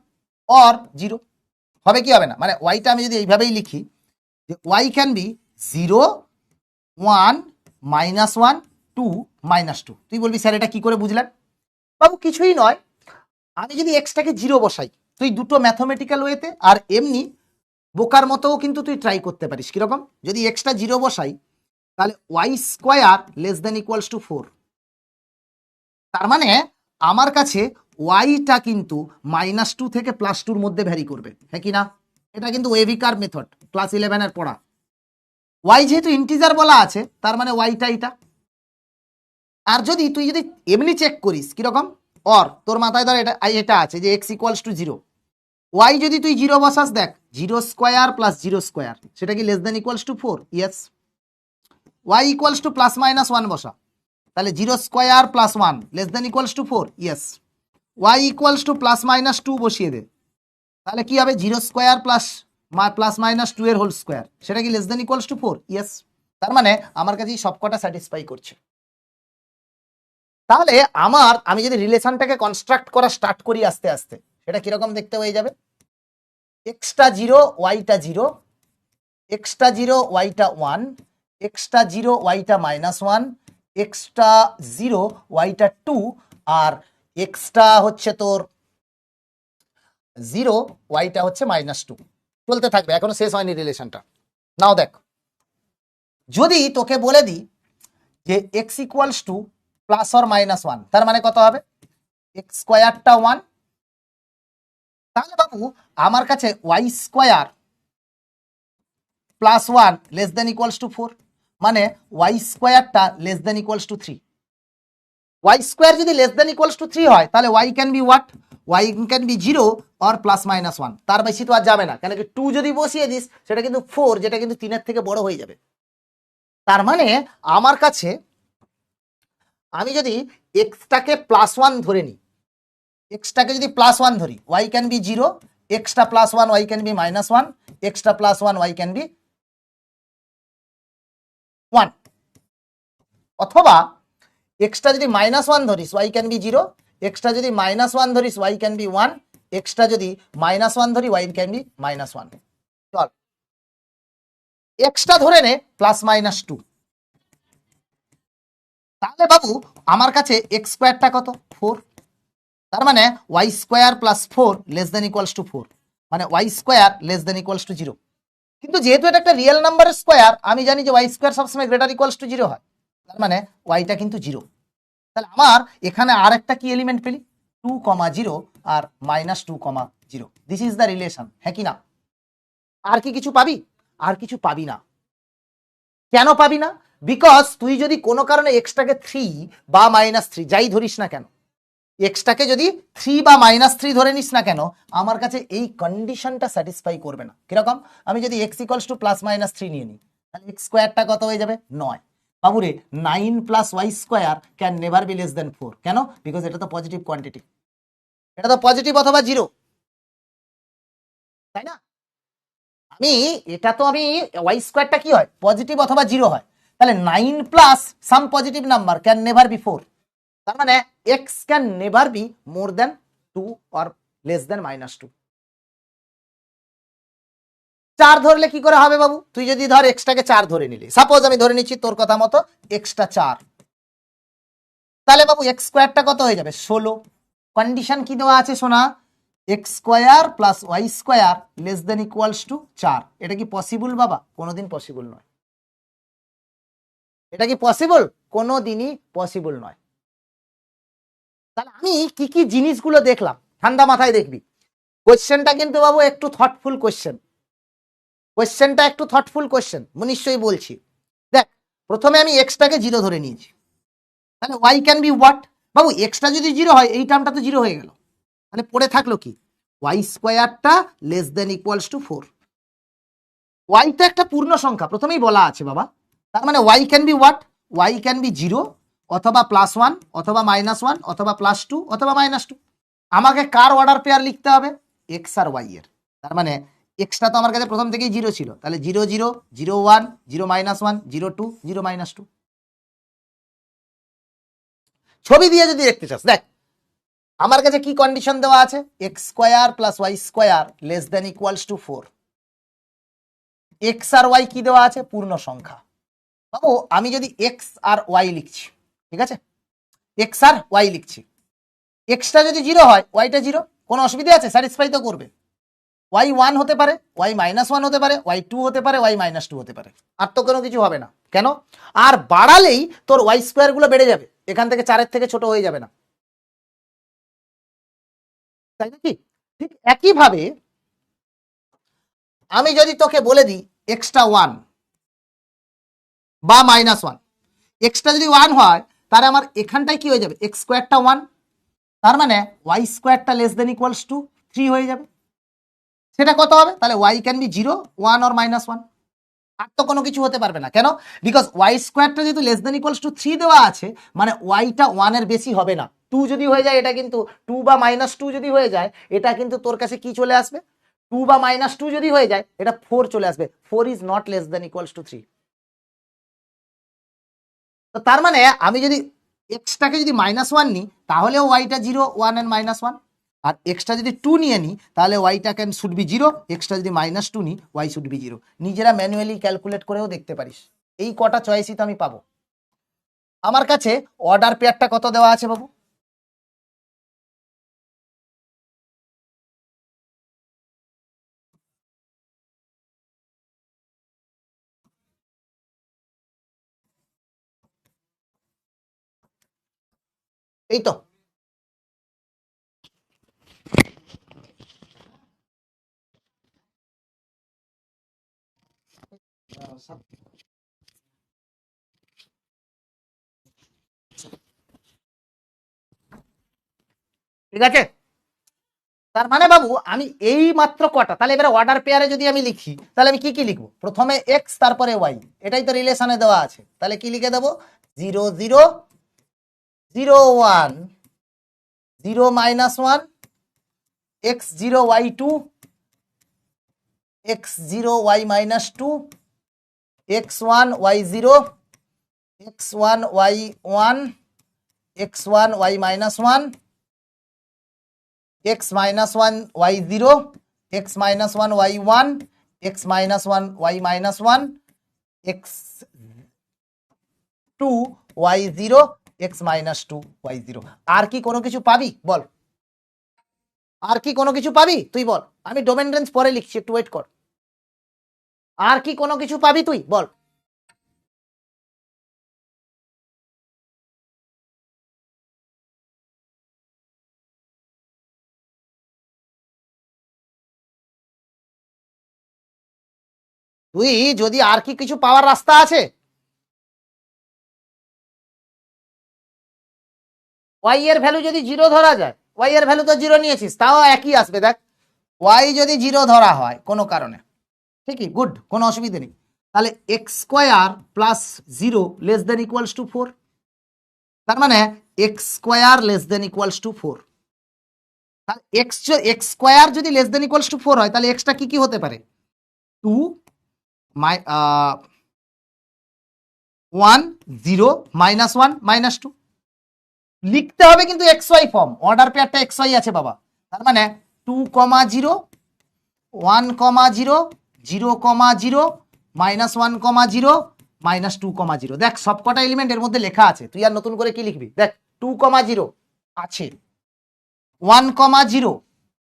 অর 0। হবে কি হবে না, মানে ওয়াইটা আমি যদি এইভাবেই লিখি, যে ওয়াই ক্যান বি 0 1 -1 2 -2, তুই বলবি স্যার এটা কি করে বুঝলেন? বাবু কিছুই নয়, আমি যদি এক্সটাকে 0 বসাই, তুই দুটো ম্যাথমেটিক্যাল ওয়েতে আর এমনি বোকার মতোও কিন্তু তুই ট্রাই করতে পারিস। কিরকম, যদি এক্সটা 0 বসাই, তাহলে y square less than equals to 4, তার মানে আমার কাছে ওয়াইটা কিন্তু -2 থেকে +2 মধ্যে ভ্যারি করবে, হ্যাঁ কি না? এটা কিন্তু ওয়েভিকার মেথড, ক্লাস 11 এর পড়া। ওয়াই যেহেতু ইন্টিজার বলা আছে, তার মানে ওয়াইটা এটা। আর যদি তুই যদি এমনি চেক করিস, কিরকম, অর তোর মাথায় ধর এটা এটা আছে যে এক্স ইকুয়ালস টু 0, ওয়াই যদি তুই 0 বসাস, দেখ 0 স্কোয়ার প্লাস 0 স্কোয়ার সেটা কি less than equals to 4, yes. Y equals to +-1 বসা, তাহলে 0 square plus 1 less than equals to 4, yes. Y equals to +-2 বসিয়ে দে, তাহলে কি হবে, 0 স্কোয়ার প্লাস +-2 এর হোল স্কোয়ার সেটা কি less than equals to 4, yes. তার মানে আমার কাছে সবকটা স্যাটিসফাই করছে। তাহলে আমি যদি রিলেশনটাকে কনস্ট্রাক্ট করা স্টার্ট করি আস্তে আস্তে, সেটা কিরকম দেখতে হয়ে যাবে, এক্সটা জিরো ওয়াইটা জিরো, এক্সটা জিরো ওয়াইটা ওয়ান, এক্সটা জিরো ওয়াইটা মাইনাস ওয়ান, এক্সটা জিরো ওয়াইটা টু, আর এক্সটা হচ্ছে তোর জিরো ওয়াইটা হচ্ছে মাইনাস টু। চলতে থাকবে, এখনো শেষ হয়নি রিলেশনটা। নাও দেখ, যদি তোকে বলে দিই যে x equals two plus or minus one, তার মানে কত হবে, এক্স স্কোয়ারটা ওয়ান, তাহলে বাবু আমার কাছে y square plus one less than equals to four, মানে ওয়াই স্কোয়ারটা less than equals to three. Y square যদি less than equals to three হয়, তাহলে y can be what, y can be zero or plus minus one, তার বেশি তো আর যাবে না, কেন কি টু যদি বসিয়ে দিস সেটা কিন্তু ফোর, যেটা কিন্তু তিনের থেকে বড় হয়ে যাবে। তার মানে আমার কাছে, আমি যদি এক্সটাকে প্লাস ওয়ান ধরে নিই, এক্সটাকে যদি প্লাস ওয়ান ধরি, ওয়াই ক্যান বি জিরো, এক্সটা plus one y can be minus one, এক্সটা plus one y can be one, অথবা এক্সটা যদি মাইনাস ওয়ান ধরিস ওয়াই ক্যান বি জিরো, এক্সটা যদি মাইনাস ওয়ান ধরিস ওয়াই ক্যান বি ওয়ান, এক্সটা যদি মাইনাস ওয়ান ধরি y can be minus one. চল এক্সটা ধরে নে প্লাস মাইনাস টু, তাহলে বাবু আমার কাছে এক্স স্কোয়ারটা কত, ফোর, তার মানে y square plus four less than equals to four, মানে y square less than equals to zero. কিন্তু যেহেতু এটা একটা রিয়েল নাম্বারের স্কোয়ার, আমি জানি যে ওয়াই স্কোয়ার সবসময় গ্রেটার ইকুয়ালস টু জিরো হয়, তার মানে ওয়াইটা কিন্তু জিরো। তাহলে আমার এখানে আর একটা কি এলিমেন্ট পেলি, টু কমা জিরো আর minus two comma zero, this is the relation, হ্যাঁ কি না? আর কি কিছু পাবি? আর কিছু পাবি না। কেন পাবি না? বিকজ তুই যদি কোনো কারণে এক্সটাকে থ্রি বা মাইনাস থ্রি যাই ধরিস না কেন, এক্সটাকে যদি থ্রি বা মাইনাস থ্রি ধরে নিস না কেন, আমার কাছে এই কন্ডিশনটা স্যাটিসফাই করবে না। কিরকম, আমি যদি x equals two plus minus three নিয়ে নিই, তাহলে এক্স স্কোয়ারটা কত হয়ে যাবে, নয়। বাবুরে, nine plus y square can never be less than four, কেন? বিকজ এটা তো পজিটিভ কোয়ান্টিটি, এটা তো পজিটিভ অথবা জিরো, তাই না? আমি এটা তো আমি ওয়াই স্কোয়ারটা কি হয়, পজিটিভ অথবা জিরো হয়, তাহলে nine plus some positive number can never be four, তার মানে x can never be more than two or less than minus two. চার ধরলে কি করে হবে বাবু, তুই যদি ধর এক্সটাকে চার ধরে নিলি, সাপোজ আমি ধরে নিচ্ছি তোর কথা মতো এক্সটা চার, তাহলে বাবু এক্স স্কোয়ারটা কত হয়ে যাবে, 16। কন্ডিশন কি দেওয়া আছে শোনা, x square plus y square less than equals to চার। এটা কি পসিবল বাবা? কোনোদিন পসিবল নয়। এটা কি পসিবল? কোনোদিনই পসিবল নয়। তাহলে আমি কি কি জিনিসগুলো দেখলাম, ঠান্ডা মাথায় দেখবি। কোয়েশ্চেনটা কিন্তু বাবু একটু থটফুল কোয়েশ্চেন, কোয়েশ্চেনটা একটু থটফুল কোয়েশ্চেন, নিশ্চয়ই বলছি। দেখ, প্রথমে আমি এক্সটাকে জিরো ধরে নিয়েছি, তাহলে y can be what, Babu extra যদি জিরো হয় এই টার্মটা তো জিরো হয়ে গেল, তাহলে পড়ে থাকলো কি, ওয়াই স্কোয়ারটা less than equals to four. Y তো একটা পূর্ণ সংখ্যা, প্রথমেই বলা আছে বাবা, তার মানে y can be what, y can be zero অথবা প্লাস ওয়ান অথবা মাইনাস ওয়ান অথবা প্লাস টু অথবা মাইনাস টু। আমাকে কার অর্ডার পেয়ার লিখতে হবে, এক্স আর ওয়াই এর। তার মানে এক্সটা তো আমার কাছে প্রথম থেকেই জিরো ছিল, তাহলে zero zero, zero one, zero minus one, zero two, zero minus two. ছবি দিয়ে যদি দেখতে চাস, দেখ আমার কাছে কি কন্ডিশন দেওয়া আছে, x square plus y square less than equals to four. X আর ওয়াই কি দেওয়া আছে, পূর্ণ সংখ্যা। বাবু আমি যদি এক্স আর ওয়াই লিখছি, ঠিক আছে, এক্স আর ওয়াই লিখছি, এক্সটা যদি জিরো হয় ওয়াইটা জিরো, কোনো অসুবিধা আছে? স্যাটিসফাই তো করবে। ওয়াই ওয়ান হতে পারে, ওয়াই মাইনাস ওয়ান হতে পারে, ওয়াই টু হতে পারে, ওয়াই মাইনাস টু হতে পারে, আর তো কোনো কিছু হবে না। কেন? আর বাড়ালেই তোর ওয়াই স্কোয়ার গুলো বেড়ে যাবে, এখান থেকে চারের থেকে ছোট হয়ে যাবে না, তাই নাকি? ঠিক একইভাবে আমি যদি তোকে বলে দিই এক্সটা ওয়ান বা মাইনাস ওয়ান, এক্সটা যদি ওয়ান হয় তাহলে আমার এখানটায় কি হয়ে যাবে, এক্স স্কোয়ারটা ওয়ান, তার মানে ওয়াই স্কোয়ারটা less than equals to three হয়ে যাবে। সেটা কত হবে, তাহলে y can be zero, one or minus one, আর তো কোনো কিছু হতে পারবে না। কেন? বিকজ ওয়াই স্কোয়ারটা যেহেতু less than equals to three দেওয়া আছে, মানে ওয়াইটা ওয়ানের বেশি হবে না। টু যদি হয়ে যায় এটা কিন্তু, টু বা মাইনাস টু যদি হয়ে যায় এটা কিন্তু তোর কাছে কি চলে আসবে, টু বা মাইনাস টু যদি হয়ে যায় এটা ফোর চলে আসবে। Four is not less than equals to three. তো তার মানে আমি যদি এক্সটাকে যদি -1 নিই তাহলেও ওয়াইটা 0 1 এন্ড -1, আর এক্সটা যদি 2 নিয়ে নিই তাহলে ওয়াইটা ক্যান শুড বি 0, এক্সটা যদি -2 নিই ওয়াই শুড বি 0। নিজেরা ম্যানুয়ালি ক্যালকুলেট করেও দেখতে পারিস। এই কটা চয়েসই তো আমি পাবো। আমার কাছে অর্ডার পেয়ারটা কত দেওয়া আছে বাবু? এই তো ঠিক আছে। তার মানে বাবু আমি এই মাত্র কটা, তাহলে এবারে অর্ডার পেয়ারে যদি আমি লিখি তাহলে আমি কি কি লিখবো? প্রথমে এক্স তারপরে ওয়াই, এটাই তো রিলেশনে দেওয়া আছে। তাহলে কি লিখে দেবো? 0 0 0 1 0 -1 x0 y2 x0 y -2 x1 y0 x1 y1 x1 y -1 x -1 y0 x -1 y1 x -1 y -1 x2 y0 x -2 y0। আর কি কোনো কিছু পাবি বল? আর কি কোনো কিছু পাবি তুই বল? আমি ডোমেন রেঞ্জ পরে লিখছি, একটু ওয়েট কর। আর কি কোনো কিছু পাবি তুই বল? তুই যদি আর কি কিছু পাওয়ার রাস্তা আছে? ওয়াই এর ভ্যালু যদি 0 ধরা যায়, ওয়াই এর ভ্যালু তো 0 নিয়েছিস, তাও একই আসবে। দেখ ওয়াই যদি 0 ধরা হয় কোনো কারণে, ঠিকই, গুড, কোনো অসুবিধা নেই। তাহলে x square plus 0 less than equals to 4। তার মানে x square less than equals to 4। তাহলে এক্স স্কোয়ার যদি লেস দেন ইকুয়ালস টু 4 হয় তাহলে এক্সটা কি কি হতে পারে? 2 1 0 -1 -2। লিখতে হবে কিন্তু এক্স ওয়াই ফর্ম, অর্ডার পেয়ারটা এক্স ওয়াই আছে বাবা। তার মানে 2 0 1 0 0 0 -1 0 -2 0। দেখ সবকটা এলিমেন্ট এর মধ্যে লেখা আছে, তুই আর নতুন করে কি লিখবি? দেখ 2 0 আছে, 1 0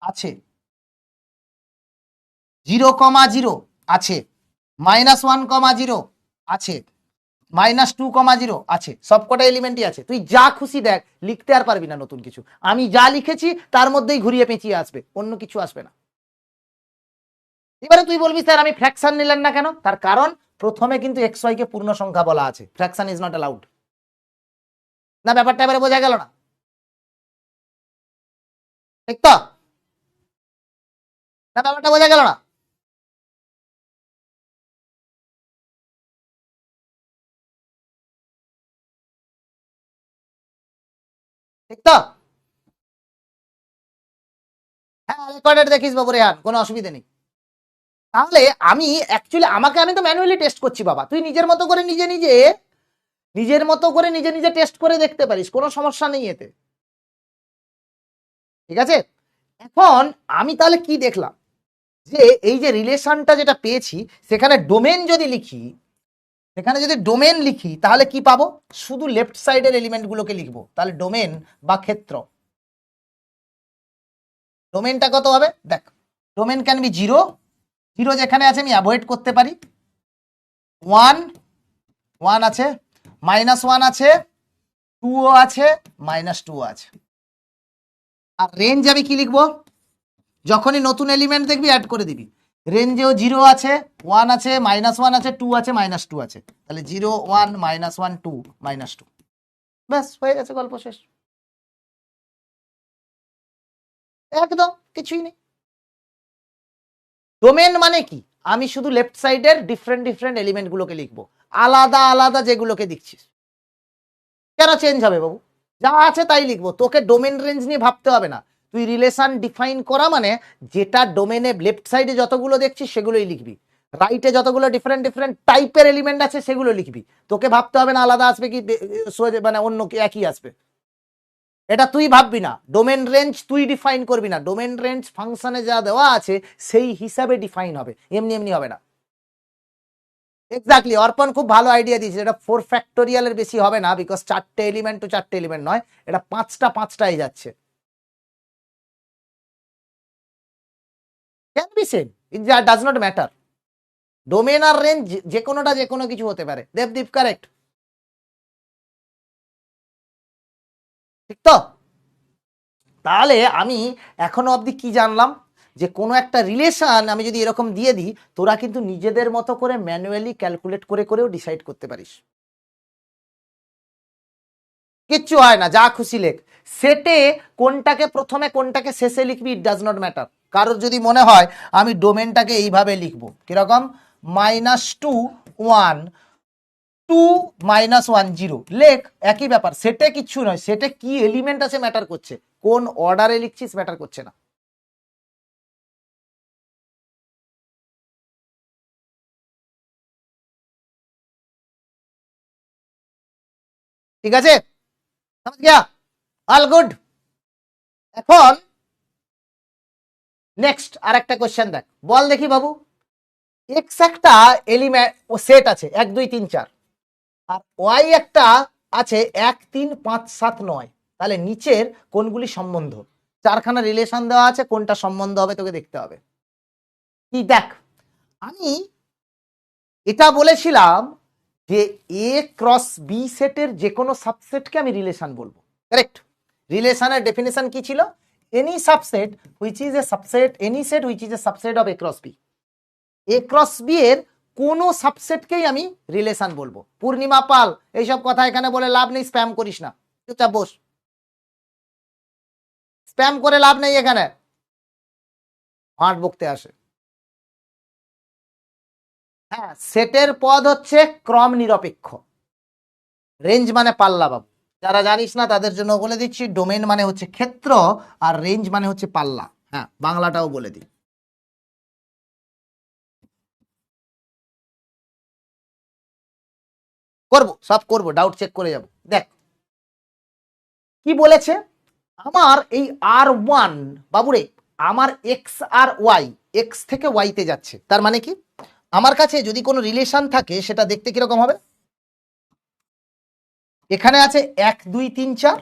আছে, 0 0 আছে, -1 0 আছে, -2 0 আছে, সবকটা এলিমেন্টই আছে। তুই যা খুশি দেখ, লিখতে আর পারবি না নতুন কিছু। আমি যা লিখেছি তার মধ্যেই ঘুরিয়ে পেঁচিয়ে আসবে, অন্য কিছু আসবে না। এবারে তুই বলবি স্যার আমি ফ্র্যাকশন নিলেন না কেন? তার কারণ প্রথমে কিন্তু এক্স ওয়াই কে পূর্ণ সংখ্যা বলা আছে, ফ্র্যাকশন ইজ নট অ্যালাউড। না ব্যাপারটা এবারে বোঝা গেল না? ঠিক তো? না ব্যাপারটা বোঝা গেল না? ঠিক তো? হ্যাঁ রেকর্ডেড দেখিস বাবু রেহান, কোনো অসুবিধা নেই। তাহলে আমি অ্যাকচুয়ালি আমি তো ম্যানুয়ালি টেস্ট করছি বাবা, তুই নিজের মতো করে নিজে নিজে টেস্ট করে দেখতে পারিস, কোনো সমস্যা নেই এতে। ঠিক আছে, এখন আমি তাহলে কি দেখলাম যে এই যে রিলেশনটা যেটা পেয়েছি সেখানে ডোমেন যদি লিখি, তাহলে কি পাবো? শুধু লেফট সাইডের এলিমেন্টগুলোকে লিখবো, তাহলে ডোমেন বা ক্ষেত্র। ডোমেনটা কত হবে? দেখ ডোমেন ক্যান বি 0, 0 যেখানে আছে আমি অ্যাভয়েড করতে পারি, 1 1 আছে, -1 আছে, 2 আছে, -2 আছে। আর রেঞ্জ আমি কি লিখবো? যখনই নতুন এলিমেন্ট দেখবি অ্যাড করে দিবি। রেঞ্জেও 0 আছে, 1 আছে, -1 আছে, 2 আছে, -2 আছে। তাহলে 0 1 -1 2 -2, ব্যাস হয়ে গেছে, গল্প শেষ। একদম কিছুই নেই। ডোমেন মানে কি? আমি শুধু লেফট সাইডের ডিফারেন্ট এলিমেন্ট গুলোকে লিখবো, আলাদা আলাদা যেগুলোকে দেখছিস। কেন চেঞ্জ হবে বাবু? যা আছে তাই লিখবো, তোকে ডোমেন রেঞ্জ নিয়ে ভাবতে হবে না। তুই রিলেশন ডিফাইন করা মানে যেটা ডোমেনে লেফট সাইডে যতগুলো দেখছিস সেগুলোই লিখবি। রাইটে যতগুলো ডিফারেন্ট ডিফারেন্ট টাইপের এলিমেন্ট আছে সেগুলো লিখবি, তোকে ভাবতে হবে না আলাদা আসবে কি মানে অন্য কি একই আসবে, এটা তুই ভাববি না। ডোমেন রেঞ্জ তুই ডিফাইন করবি না, ডোমেন রেঞ্জ ফাংশনে যা দেওয়া আছে সেই হিসাবে ডিফাইন হবে, এমনি এমনি হবে না। এক্স্যাক্টলি, অর্পণ খুব ভালো আইডিয়া দিয়েছে, এটা 4 ফ্যাক্টোরিয়ালের বেশি হবে না, বিকজ 4টে এলিমেন্ট টু 4টে এলিমেন্ট নয়, এটা 5টায় যাচ্ছে। Can be same, it does not matter, domain আর রেঞ্জ যে কোনোটা যে কোনো কিছু হতে পারে। দেবদীপ কারেক্ট, ঠিক তো? তাহলে আমি এখনো অবধি কি জানলাম, যে কোনো একটা রিলেশন আমি যদি এরকম দিয়ে দিই, তোরা কিন্তু নিজেদের মতো করে ম্যানুয়ালি ক্যালকুলেট করে করেও ডিসাইড করতে পারিস, কিচ্ছু হয় না, যা খুশি লেখ। সেটে কোনটাকে প্রথমে কোনটাকে শেষে লিখবি ইট ডাজ নট ম্যাটার। কারোর যদি মনে হয় আমি ডোমেনটাকে এইভাবে লিখবো, কিরকম, -2 1 2 -1 0, লেখ, একই ব্যাপার। সেটে কিচ্ছু নয়, সেটে কি এলিমেন্ট আছে ম্যাটার করছে, কোন অর্ডারে লিখছিস ম্যাটার করছে না। ঠিক আছে, समझ गया, অল গুড। এখন নেক্সট আর একটা কোশ্চেন দেখ, বল দেখি বাবু, এক্স একটা এলিমেন্ট ও সেট আছে 1 2 3 4, আর ওয়াই একটা আছে 1 3 5 7 9, তাহলে নিচের কোনগুলি সম্বন্ধ, চারখানা রিলেশন দেওয়া আছে, কোনটা সম্বন্ধ হবে তোকে দেখতে হবে। কি দেখ, আমি এটা বলেছিলাম যে এ ক্রস বি সেটের যে কোনো সাবসেটকে আমি রিলেশন বলবো, কারেক্ট? রিলেশনের ডেফিনেশন কি ছিল, any subset which is a subset, any set which is a subset of A cross B, A cross B এর কোন সাবসেটকেই আমি রিলেশন বলবো। পূর্ণিমা পাল, এইসব কথা এখানে বলে লাভ নেই, স্প্যাম করিস না, চুপচাপ বস, স্প্যাম করে লাভ নেই এখানে, হাঁট বকতে আসে। হ্যাঁ, সেটের পদ হচ্ছে ক্রম নিরপেক্ষ, রেঞ্জ মানে পাল্লা বাবু, যারা জানিস না তাদের জন্য বলে দিচ্ছি, ডোমেন মানে হচ্ছে ক্ষেত্র, আর রেঞ্জ মানে হচ্ছে পাল্লা। হ্যাঁ, বাংলাটাও বলে দিই, করবো, সব করবো, ডাউট চেক করে যাব। দেখ কি বলেছে, আমার এই R1 বাবুরে, আমার এক্স আর ওয়াই, এক্স থেকে ওয়াইতে যাচ্ছে, তার মানে কি, আমার কাছে যদি কোনো রিলেশন থাকে সেটা দেখতে কিরকম হবে, এখানে আছে 1 2 3 4,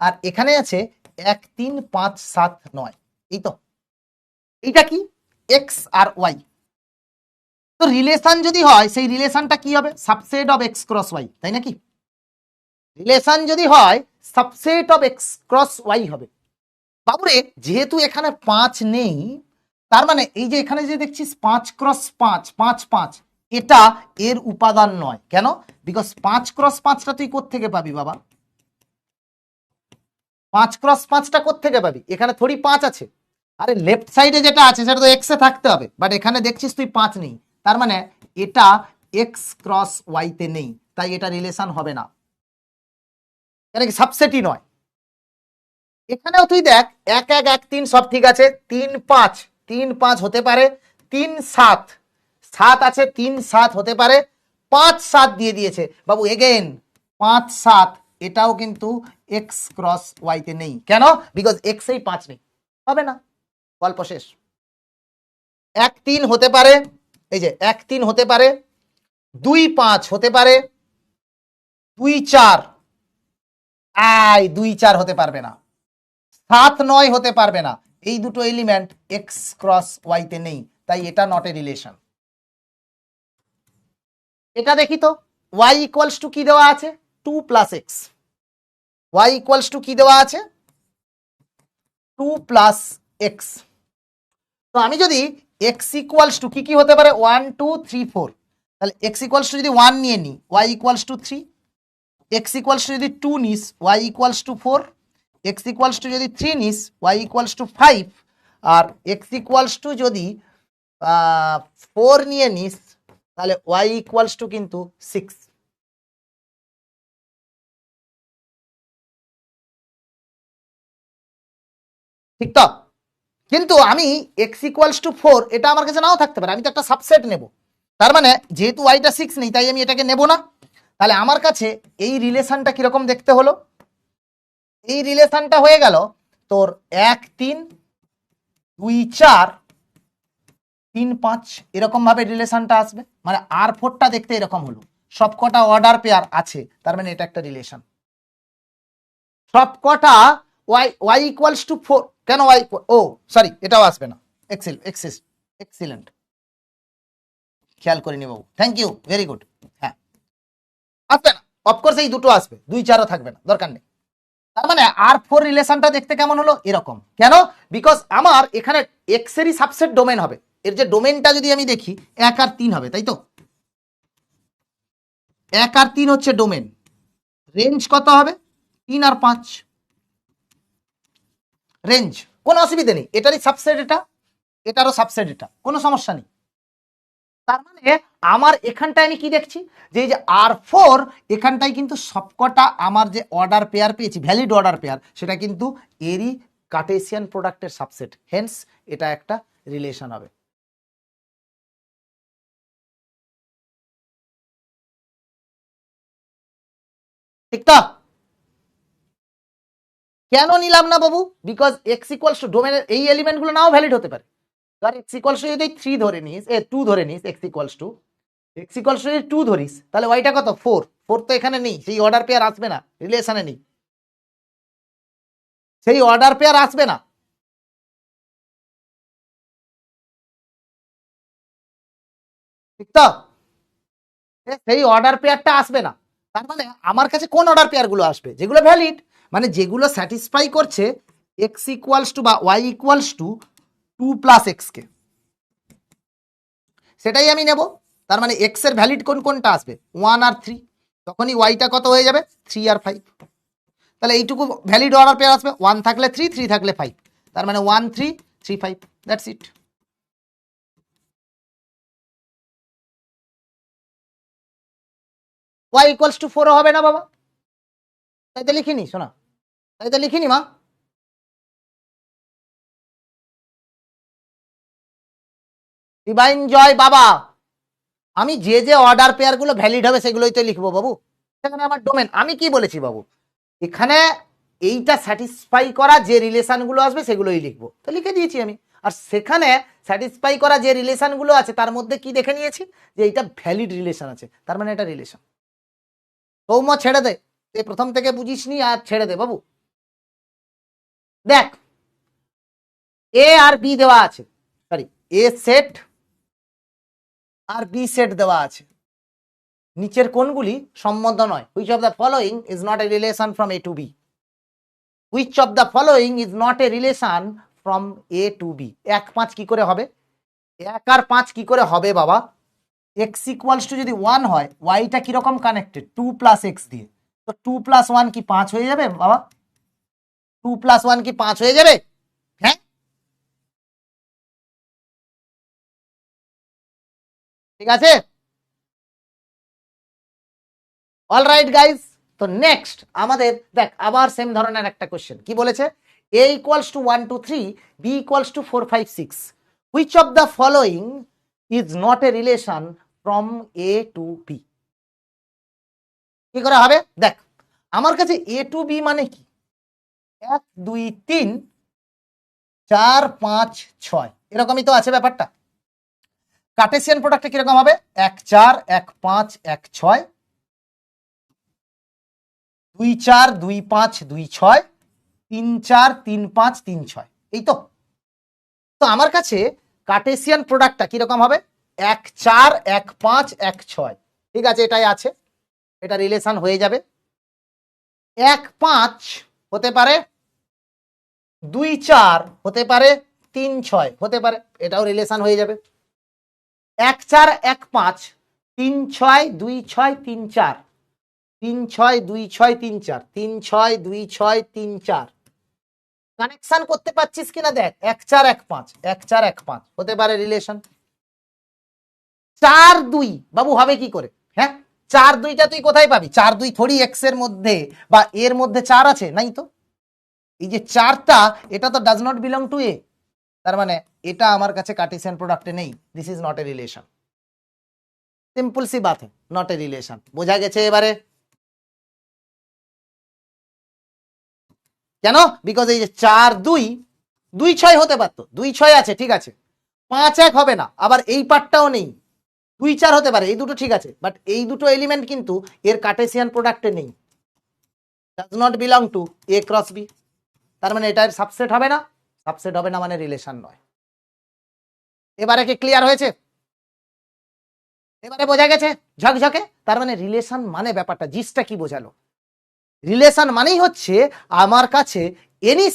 আর এখানে আছে 1 3 5 7 9, এই তো, এইটা কি, এক্স আর ওয়াই। তো রিলেশন যদি হয় সেই রিলেশনটা কি হবে, subset of x cross y, তাই নাকি? রিলেশন যদি হয় subset of x cross y হবে। বাবুরে, যেহেতু এখানে 5 নেই, তার মানে এই যে এখানে যে দেখছিস 5 ক্রস 5 5 5, এটা এর উপাদান নয়, কেন, বিকজ 5 ক্রস 5টা তুই কোত্থেকে পাবি বাবা, 5 ক্রস 5টা কোত্থেকে পাবি, এখানে থোড়ি 5 আছে, আরে লেফট সাইডে যেটা আছে সেটা তো এক্স এ থাকতে হবে, বাট এখানে দেখছিস তুই 5 নেই, তার মানে এটা এক্স ক্রস ওয়াই তে নেই, তাই এটা রিলেশন হবে না, এটা কি সাবসেটই নয়। এখানেও তুই দেখ 1 1 1 3 সব ঠিক আছে, 3 5 3 5 হতে পারে, 3 7 7 আছে, 3 7 হতে পারে, 5 7 দিয়ে দিয়েছে বাবু, এগেন 5 7, এটাও কিন্তু এক্স ক্রস ওয়াই তে নেই, কেন, বিকজ এক্স এই 5 নেই, হবে না, গল্প শেষ। 1 3 হতে পারে, এই যে 1 3 হতে পারে, 2 5 হতে পারে, 2 4, 2 4 হতে পারবে না, 7 9 হতে পারবে না, এই দুটো এলিমেন্ট এক্স ক্রস ওয়াই তে নেই, তাই এটা নট এ রিলেশন। এটা দেখি তো, y ইকুয়ালস টু কি দেওয়া আছে, 2 plus x, y equals two কি দেওয়া আছে, 2 প্লাস এক্স। তো আমি যদি x ইকুয়ালস টু কি কি হতে পারে, 1 2 3 4, তাহলে x ইকুয়ালস টু যদি 1 নিয়ে নি, y equals to 3, x equals to যদি 2 নিস, y equals to 4, x equals to যদি 3 নিস, y ইকুয়ালস টু 5, আর x ইকুয়ালস টু যদি 4 নিয়ে নিস, তাহলে y ইকুয়ালস টু কিন্তু 6। ঠিক তো? কিন্তু আমি এক্স ইকুয়ালস টু 4 এটা আমার কাছে নাও থাকতে পারে, আমি তো একটা সাবসেট নেব। তার মানে যেহেতু ওয়াইটা 6 নেই তাই আমি এটাকে নেব না। তাহলে আমার কাছে এই রিলেশনটা কিরকম দেখতে হলো, এই রিলেশনটা হয়ে গেল তোর 1 3 2 4 3 5 এরকম ভাবে রিলেশনটা আসবে। মানে R4টা দেখতে এরকম হলো, সবকটা অর্ডার পেয়ার আছে, তার মানে এটা একটা রিলেশন। সবকটা y ইকুয়ালস টু 4, কেন y, ও সরি এটাও আসবে না, এক্সিলেন্ট, খেয়াল করিনি বাবু, থ্যাংক ইউ, ভেরি গুড। হ্যাঁ আসবে না, অফকোর্স এই দুটো আসবে, 2 4ও থাকবে না, দরকার নেই। তার মানে R4 রিলেশনটা দেখতে কেমন হলো, এরকম। কেন? বিকজ আমার এখানে এক্স এরই সাবসেট ডোমেন হবে, এর যে ডোমেনটা যদি আমি দেখি 1 আর 3 হবে, তাই তো 1 আর 3 হচ্ছে ডোমেন, রেঞ্জ কত হবে 3 আর 5, রেঞ্জ কোনো অসুবিধা নেই, এটারই সাবসেট এটা, এটারও সাবসেট এটা, কোনো সমস্যা নেই। তার মানে আমার এখানটায় আমি কি দেখছি, যে এই যে R4 এখানটায় কিন্তু সবকটা আমার যে অর্ডার পেয়ার পেয়েছি, ভ্যালিড অর্ডার পেয়ার, সেটা কিন্তু এরই কার্টেসিয়ান প্রোডাক্টের সাবসেট, হেন্স এটা একটা রিলেশন হবে। ঠিক তো? কেন নিলাম না বাবু, বিকজ এক্স ইকুয়ালস টু ডোমেনের এই এলিমেন্ট গুলো নাও ভ্যালিড হতে পারে। ধর এক্স ইকুয়ালস টু যদি 3 ধরে নিস, 2 ধরে নিস, এক্স ইকুয়ালস টু যদি 2 ধরিস, তাহলে ওয়াইটা কত 4, 4 তো এখানে নেই, সেই অর্ডার পেয়ার আসবে না, রিলেশনে নেই, সেই অর্ডার পেয়ার আসবে না। ঠিক তো? সেই অর্ডার পেয়ারটা আসবে না। তার মানে আমার কাছে কোন অর্ডার পেয়ার গুলো আসবে, যেগুলো ভ্যালিড, মানে যেগুলো স্যাটিসফাই করছে এক্স ইকুয়ালস টু বা y equals to 2 plus x কে, সেটাই আমি নেব। তার মানে এক্স এর ভ্যালিড কোন কোনটা আসবে 1 আর 3, তখনই ওয়াইটা কত হয়ে যাবে 3 আর 5। তাহলে এইটুকু ভ্যালিড অর্ডার পেয়ার আসবে, 1 থাকলে 3, 3 থাকলে 5, তার মানে 1 3 3 5, that's it. Y equals to 4 হবে না বাবা, তাই তো লিখিনি, শোনা, তাই তো লিখিনি মা। ডিভাইন জয় বাবা, আমি যে যে অর্ডার পেয়ার গুলো ভ্যালিড হবে সেগুলোই তো লিখবো বাবু, সেখানে আমার ডোমেন। আমি কি বলেছি বাবু, এখানে এইটা স্যাটিসফাই করা যে রিলেশন গুলো আসবে সেগুলোই লিখবো, তো লিখে দিয়েছি আমি। আর সেখানে স্যাটিসফাই করা যে রিলেশন গুলো আছে তার মধ্যে কি দেখে নিয়েছি, যে এইটা ভ্যালিড রিলেশন আছে, তার মানে এটা রিলেশন। সৌম্য ছেড়ে দে, তুই প্রথম থেকে বুঝিসনি, আর ছেড়ে দে বাবু। দেখ এ আর বি দেওয়া আছে, সরি এ সেট আর বি সেট দেওয়া আছে, নিচের কোনগুলি সম্বন্ধ নয়, which of the following is not a relation from A to B, which of the following is not a relation from A to B. 1 5 কি করে হবে, 1 আর 5 কি করে হবে বাবা, এক্স ইকুয়ালস টু যদি 1 হয়, ওয়াইটা কিরকম কানেক্টেড 2 প্লাস এক্স দিয়ে, তো 2 প্লাস 1 কি 5 হয়ে যাবে বাবা, 2 প্লাস 1 কি 5 হয়ে যাবে, হ্যাঁ ঠিক আছে, অলরাইট গাইস। তো নেক্সট আমাদের দেখ আবার সেম ধরনের একটা কোশ্চেন, কি বলেছে, a equals to 1 2 3, b equals to 4 5 6, which of the following is not a relation from a to b। কি করে হবে, দেখ আমার কাছে a টু b মানে কি 1 2 3 4 5 6, এরকমই তো আছে ব্যাপারটা। কার্টেসিয়ান প্রোডাক্টে কিরকম হবে 1 4 1 5 1 6, 2 4 2 5 2 6, 3 4 3 5 3 6, এই তো। তো আমার কাছে কার্টেসিয়ান প্রোডাক্টটা কিরকম হবে 1 4 1 5 1 6, ঠিক আছে এটাই আছে, এটা রিলেশন হয়ে যাবে। 1 5 হতে পারে, 2 4 হতে পারে, 3 6 হতে পারে, এটাও রিলেশন হয়ে যাবে। 1 4 1 5 3 6 2 6 3 4, 3 6 2 6 3 4, 3 6 2 6 3 4, কানেকশন করতে পারছিস কিনা দেখ, 1 4 1 5 1 4 1 5 হতে পারে রিলেশন। 4 2 বাবু হবে কি করে, হ্যাঁ 4 2টা তুই কোথায় পাবি, 4 2 থোড়ি এক্স এর মধ্যে বা এর মধ্যে 4 আছে, নাই তো। এই যে 4টা এটা তো does not belong to A, তার মানে এটা আমার কাছে কার্টেসিয়ান প্রোডাক্টে নেই, this is not a relation. Simple সি বাত है, নট এ রিলেশন। বোঝা গেছে এবারে? কেন? বিকজ এই যে 4 2 2 6 হতে পারতো, 2 6 আছে ঠিক আছে, 5 1 হবে না, আবার এই পার্টটাও নেই, 2 4 হতে পারে, এই দুটো ঠিক আছে, বাট এই দুটো এলিমেন্ট কিন্তু এর কার্টেসিয়ান প্রোডাক্টে নেই, does not belong to A cross B. তার মানে এটার সাবসেট হবে না, সাবসেট হবে না মানে রিলেশন নয়। এবারে কি ক্লিয়ার হয়েছে? এবারে বোঝা গেছে ঝকঝকে? তার মানে রিলেশন মানে ব্যাপারটা, জিসটা কি বোঝালো? রিলেশন মানেই হচ্ছে আমার কাছে any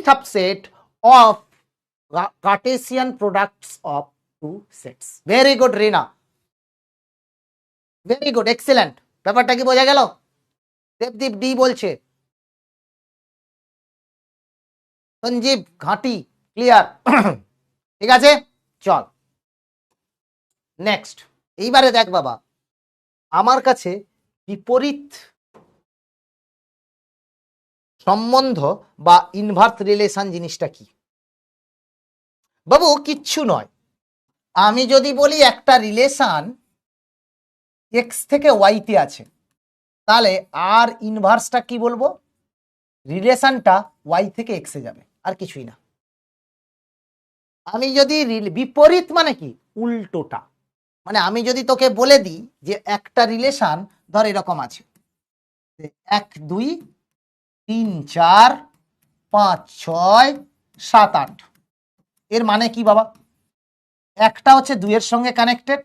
subset of Cartesian products of two sets. Very good Rina, very good, excellent. ব্যাপারটা কি বোঝা গেল? দেবদীপ ডি বলছে, সঞ্জীব ঘাটি ক্লিয়ার। ঠিক আছে, চল নেক্সট। এইবারে দেখ বাবা, আমার কাছে বিপরীত সম্বন্ধ বা ইনভার্স রিলেশন জিনিসটা কি? বাবু কিচ্ছু নয়, আমি যদি বলি একটা রিলেশন এক্স থেকে ওয়াইতে আছে, তাহলে আর ইনভার্সটা কি বলবো? রিলেশনটা ওয়াই থেকে এক্সে যাবে, আর কিছুই না। আমি যদি বিপরীত মানে কি? উল্টোটা। মানে আমি যদি তোকে বলে দিই যে একটা রিলেশন ধর এরকম আছে, 1 2 3 4 5 6 7 8, এর মানে কি বাবা? একটা হচ্ছে 2 এর সঙ্গে কানেক্টেড,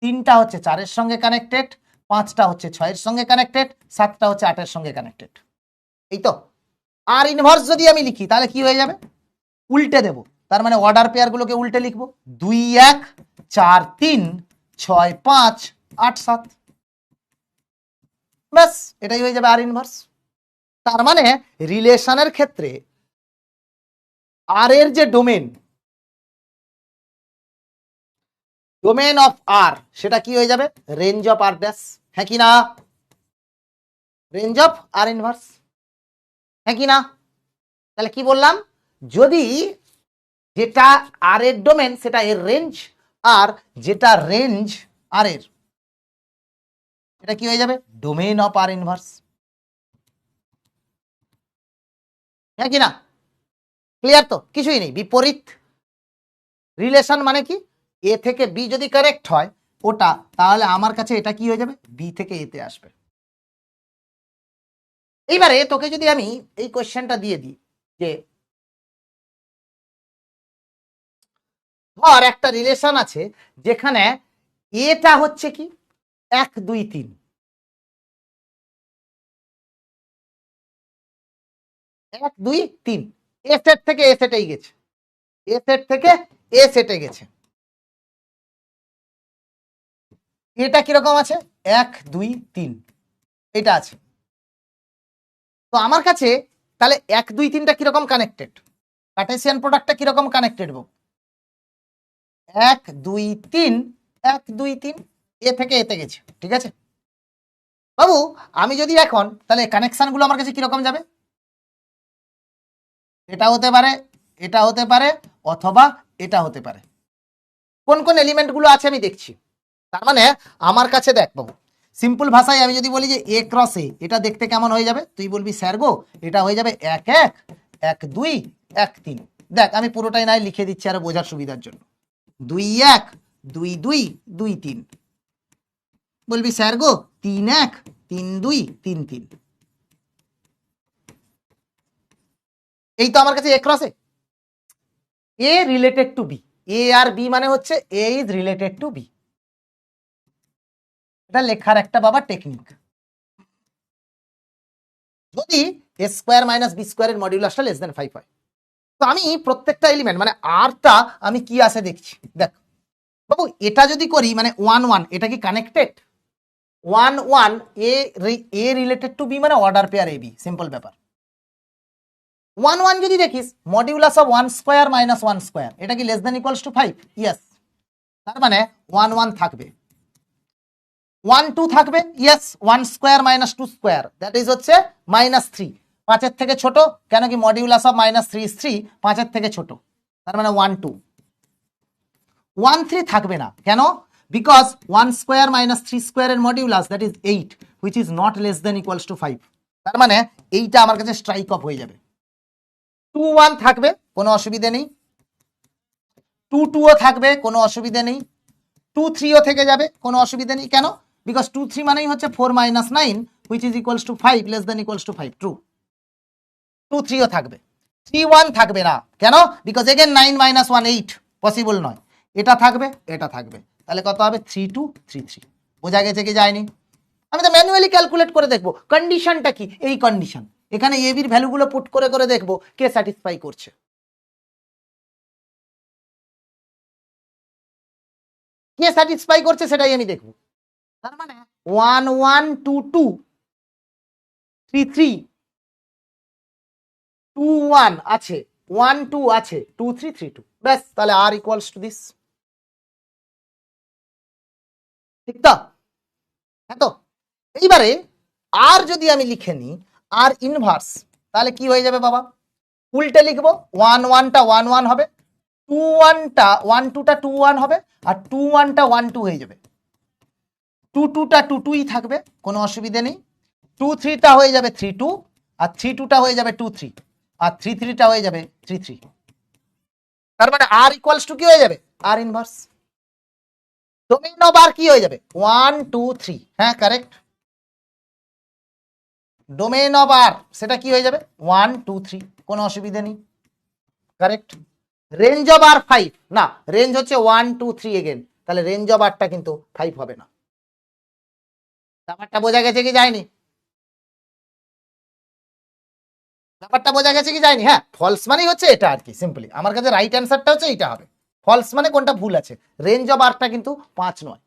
3টা হচ্ছে 4 এর সঙ্গে কানেক্টেড, 5টা হচ্ছে 6 এর সঙ্গে কানেক্টেড, 7টা হচ্ছে 8 এর সঙ্গে কানেক্টেড। এই তো। আর ইনভার্স যদি আমি লিখি তাহলে কি হয়ে যাবে? উল্টে দেব। তার মানে অর্ডার পেয়ার গুলোকে উল্টে লিখবো, 2 1 4 3 6 5 8 7, ব্যাস এটাই হয়ে যাবে আর ইনভার্স। তার মানে রিলেশনের ক্ষেত্রে আর এর যে ডোমেন অফ আর, সেটা কি হয়ে যাবে? রেঞ্জ অফ আর ড্যাশ, হ্যাঁ কি না? রেঞ্জ অফ আর ইনভার্স, হ্যাঁ কি না? তাহলে কি বললাম? যদি যেটা আর এর ডোমেন সেটা এর রেঞ্জ, আর যেটা রেঞ্জ আর এর, এটা কি হয়ে যাবে? ডোমেন অফ আর ইনভার্স, হ্যাঁ কি না? ক্লিয়ার তো? কিছুই নেই। বিপরীত রিলেশন মানে কি? এ থেকে বি যদি কারেক্ট হয় ওটা, তাহলে আমার কাছে এটা কি হয়ে যাবে? বি থেকে এতে আসবে। এইবারে তোকে যদি আমি এই কোশ্চেনটা দিয়ে দিই যে ধর একটা রিলেশন আছে যেখানে এটা হচ্ছে কি 1 2 3, 1 2 3, এ সেট থেকে এ সেটেই গেছে, এ সেট থেকে এ সেটে গেছে। এটা কিরকম আছে? 1 2 3, এটা আছে। তো আমার কাছে তাহলে 1 2 3টা কিরকম কানেক্টেড? কার্টেসিয়ান প্রোডাক্টটা কিরকম কানেক্টেড? 1 2 3 1 2 3, এ থেকে এতে গেছে, ঠিক আছে বাবু? আমি যদি এখন তাহলে কানেকশন গুলো আমার কাছে কিরকম যাবে? এটা হতে পারে, এটা হতে পারে, অথবা এটা হতে পারে। কোন কোন এলিমেন্ট গুলো আছে আমি দেখছি। তার মানে আমার কাছে দেখ বাবু, সিম্পল ভাষায় আমি যদি বলি যে এ ক্রস এ, এটা দেখতে কেমন হয়ে যাবে? তুই বলবি স্যার গো এটা হয়ে যাবে 1 1 1 2 1 3। দেখ আমি পুরোটাই নাই লিখে দিচ্ছি আরো বোঝার সুবিধার জন্য। 2 1 2 2 2 3, বলবি স্যার গো 3 1 3 2 3 3। এই তো আমার কাছে A cross A related to B, A আর বি মানে হচ্ছে A is related to B. এটা লেখার একটা বাবা টেকনিক। যদি এ স্কোয়ার মাইনাস বি স্কোয়ারের মডিউলাসটা লেস দেন 5 হয়, তো আমি প্রত্যেকটা এলিমেন্ট মানে আরটা আমি কি আসে দেখছি। দেখ বাবু এটা যদি করি মানে 1 1, এটা কি connected? 1 1 A related to B মানে order pair A B, simple ব্যাপার। 1 1 যদি দেখিস modulus of 1 square minus 1 square, এটা কি less than equals to 5? Yes. তার মানে 1 1 থাকবে, 1 2 থাকবে, yes. 1 square minus 2 square that is হচ্ছে -3, 5 থেকে ছোট, কেন কি মডিউলাস অফ -3 is 3, 5 থেকে ছোট, তার মানে 1 2। 1 3 থাকবে না, কেন? বিকজ 1 স্কোয়ার -3 স্কোয়ারের modulus that is 8 which is not less than equals to 5, তার মানে এইটা আমার কাছে স্ট্রাইক অফ হয়ে যাবে। 2 1 থাকবে, কোনো অসুবিধা নেই। 2 2 ও থাকবে, কোনো অসুবিধা নেই। 2 3 ও থেকে যাবে, কোনো অসুবিধা নেই, কেন? বিকজ 2 3 মানেই হচ্ছে 4 - 9 which is equals to 5 less than equals to 5, true. 2 3 ও থাকবে। 3 1 থাকবে না, কেন? বিকজ এগেন 9 - 1 8, পসিবল নয়। এটা থাকবে, এটা থাকবে, তাহলে কত হবে? 3 2 3 3। বোঝা গেছে কি যায়নি? আমি তো ম্যানুয়ালি ক্যালকুলেট করে দেখবো কন্ডিশনটা কি, এই কন্ডিশন। এখানে এ বির ভ্যালুগুলো পুট করে করে দেখবো কে স্যাটিসফাই করছে। কে স্যাটিসফাই করছে সেটাই আমি দেখবো। তার মানে 1 1 2 2 3 3 2 1 আছে, 1 2 আছে, 2 3 3 2, ব্যাস, তাহলে আর ইকুয়ালস টু দিস। ঠিক তো? হ্যাঁ তো, এইবারে আর যদি আমি লিখে নিই আর ইনভার্স, তাহলে কি হয়ে যাবে বাবা? উল্টে লিখবো, 1 1টা 1 1 হবে, 2 1টা 1 2টা 2 1 হবে, আর 2 1টা 1 2 হয়ে যাবে। 2 2টা 2 2ই থাকবে, কোনো অসুবিধা নেই। 2 3টা হয়ে যাবে 3 2, আর 3 2টা হয়ে যাবে 2 3, আর 3 3টা হয়ে যাবে 3 3। তার মানে আর ইকুয়ালস টু কি হয়ে যাবে? আর ইনভার্স। ডোমেইন অফ আর কি হয়ে যাবে? 1 2 3, হ্যাঁ কারেক্ট। ডোমেইন অফ আর সেটা কি হয়ে যাবে? 1 2 3, কোনো অসুবিধা নেই, কারেক্ট। রেঞ্জ অফ আর 5, না রেঞ্জ হচ্ছে 1 2 3 এগেন, তাহলে রেঞ্জ অফ আরটা কিন্তু 5 হবে না। ব্যাপারটা বোঝা গেছে কি যায়নি? ব্যাপারটা বোঝা গেছে কি যায়নি? হ্যাঁ, ফলস মানেই হচ্ছে এটা আর কি, সিম্পলি আমার কাছে রাইট অ্যান্সারটা হচ্ছে এইটা হবে। ফলস মানে কোনটা ভুল আছে, রেঞ্জ অফ আরটা কিন্তু 5 নয়।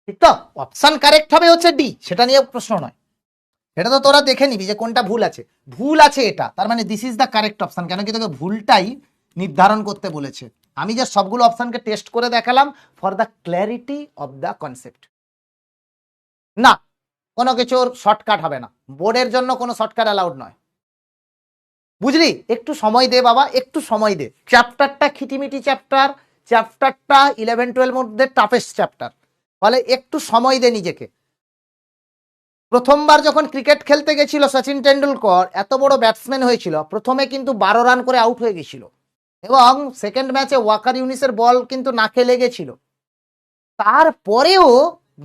ঠিক তো? অপশন কারেক্ট হবে হচ্ছে ডি, সেটা নিয়ে প্রশ্ন নয়। এটা তো তোরা দেখে নিবি যে কোনটা ভুল আছে। ভুল আছে এটা, তার মানে this is the correct option, কেন কি তোকে ভুলটাই নির্ধারণ করতে বলেছে। আমি যে সবগুলো অপশনকে টেস্ট করে দেখালাম for the clarity of the concept. না, কোনো কিছুর শর্টকাট হবে না, বোর্ডের জন্য কোনো শর্টকাট অ্যালাউড নয়, বুঝলি? একটু সময় দে বাবা, একটু সময় দে। চ্যাপ্টারটা খিটিমিটি চ্যাপ্টার, চ্যাপ্টারটা 11 12 মধ্যে টাফেস্ট চ্যাপ্টার, ফলে একটু সময় দে নিজেকে। প্রথমবার যখন ক্রিকেট খেলতে গেছিল সচিন টেন্ডুলকর, এত বড় ব্যাটসম্যান হয়েছিল, প্রথমে কিন্তু 12 রান করে আউট হয়ে গেছিল, এবং সেকেন্ড ম্যাচে ওয়াকার ইউনিসের বল কিন্তু নাকে লেগেছিল, তারপরেও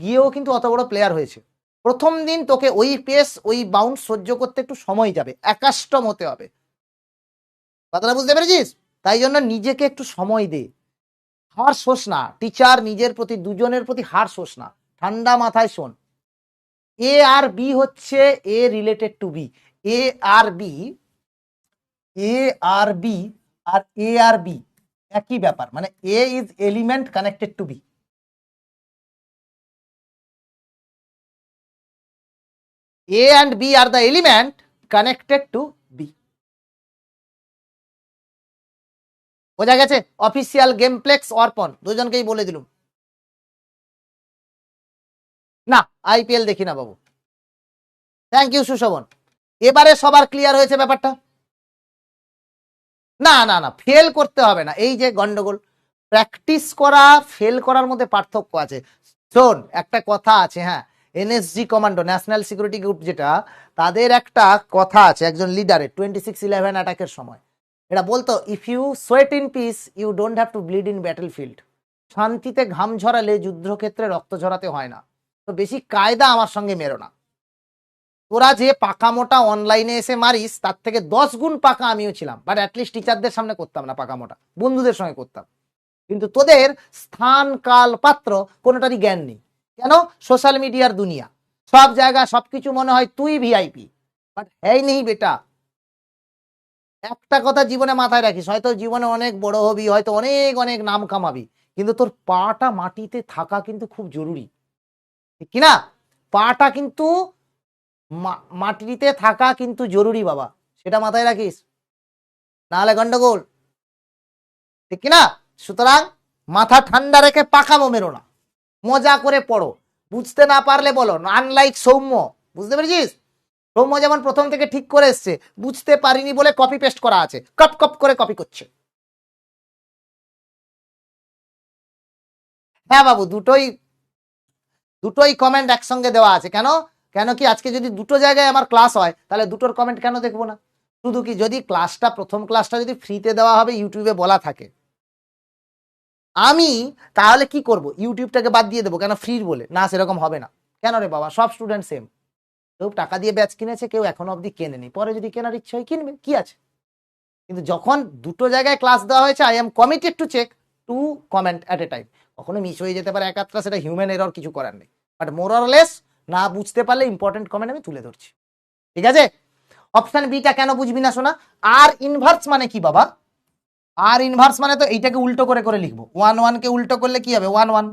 গিয়েও কিন্তু অত বড় প্লেয়ার হয়েছে। প্রথম দিন তোকে ওই পেস ওই বাউন্স সহ্য করতে একটু সময় যাবে, একাস্টম হতে হবে, কথাটা বুঝতে পেরেছিস? তাই জন্য নিজেকে একটু সময় দে, হার শোস না, টিচার নিজের প্রতি, দুজনের প্রতি হার শোস না, ঠান্ডা মাথায় শোন। এ আর বি হচ্ছে A related to B, A আর বি, এ আর বি আর এ আর বি একই ব্যাপার, মানে A is element connected to B. A and B are the element connected to B. বোঝা গেছে? অফিসিয়াল গেমপ্লেক্স অর্পণ দুজনকেই বলে দিলুম। না, আইপিএল দেখি না বাবু। Thank you Sushovan. এবারে সবার ক্লিয়ার হয়েছে ব্যাপারটা? না না না, ফেল করতে হবে না, এই যে গন্ডগোল। প্র্যাকটিস করা ফেল করার মধ্যে পার্থক্য আছে। শোন, একটা কথা আছে, হ্যাঁ, NSG commando, national security group যেটা, তাদের একটা কথা আছে একজন লিডারের 26/11 অ্যাটাকের সময়, এটা বলতো, if you sweat in peace you don't have to bleed in battle field. শান্তিতে ঘাম ঝরালে যুদ্ধক্ষেত্রে রক্ত ঝরাতে হয় না। তো বেশি কায়দা আমার সঙ্গে মেরো না। তোরা যে পাকা মোটা অনলাইনে এসে মারিস, তার থেকে 10 গুণ পাকা আমিও ছিলাম, বাট অ্যাটলিস্ট টিচারদের সামনে করতাম না পাকা মোটা, বন্ধুদের সঙ্গে করতাম। কিন্তু তোদের স্থান কাল পাত্র কোনোটারই জ্ঞান নেই। কেন? সোশ্যাল মিডিয়ার দুনিয়া, সব জায়গা সবকিছু মনে হয় তুই ভিআইপি, বাট হ্যাঁ নেই বেটা। একটা কথা জীবনে মাথায় রাখিস, হয়তো জীবনে অনেক বড় হবি, হয়তো অনেক অনেক নাম কামাবি, কিন্তু তোর পাটা মাটিতে থাকা কিন্তু খুব জরুরি, ঠিক কিনা? পাটা কিন্তু মাটিতে থাকা কিন্তু জরুরি বাবা, সেটা মাথায় রাখিস, নাহলে গন্ডগোল, ঠিক কিনা? সুতরাং মাথা ঠান্ডা রেখে পাকামো মেরো না, মজা করে পড়ো, বুঝতে না পারলে বলো, আনলাইক সৌম্য, বুঝতে পেরেছিস? সৌম্য যেমন প্রথম থেকে ঠিক করে এসছে, বুঝতে পারিনি বলে কপি পেস্ট করা আছে, কপ কপ করে কপি করছে। হ্যাঁ বাবু, দুটোই কমেন্ট একসঙ্গে দেওয়া আছে। কেন কেন কি আজকে যদি দুটো জায়গায় আমার ক্লাস হয় তাহলে দুটোর কমেন্ট কেন দেখবো না? শুধু কি যদি ক্লাসটা, প্রথম ক্লাসটা যদি ফ্রিতে দেওয়া হবে, ইউটিউবে বলা থাকে, আমি তাহলে কি করব? ইউটিউবটাকে বাদ দিয়ে দেবো কেন? ফ্রি বলে না, সেরকম হবে না। কেন রে বাবা, সব স্টুডেন্ট সেম। কেউ টাকা দিয়ে ব্যাচ কিনেছে, কেউ এখনো অবধি কেনেনি, পরে যদি কেনার ইচ্ছা হয় কিনবে, কি আছে? কিন্তু যখন দুটো জায়গায় ক্লাস দেওয়া হয়েছে, I am committed to check 2 comment at a time. কখনো মিস হয়ে যেতে পারে একাত্রা, সেটা হিউম্যান এরর, কিছু করার নেই। বাট মোর অর লেস না বুঝতে পারলে ইম্পর্টেন্ট কমেন্ট আমি তুলে ধরছি। ঠিক আছে? অপশন বিটা কেন বুঝবি না শোনা? আর ইনভার্স মানে কি বাবা? আর ইনভার্স মানে তো এইটাকে উল্টো করে করে লিখবো। 1 1 কে উল্টো করলে কি হবে? 1 1।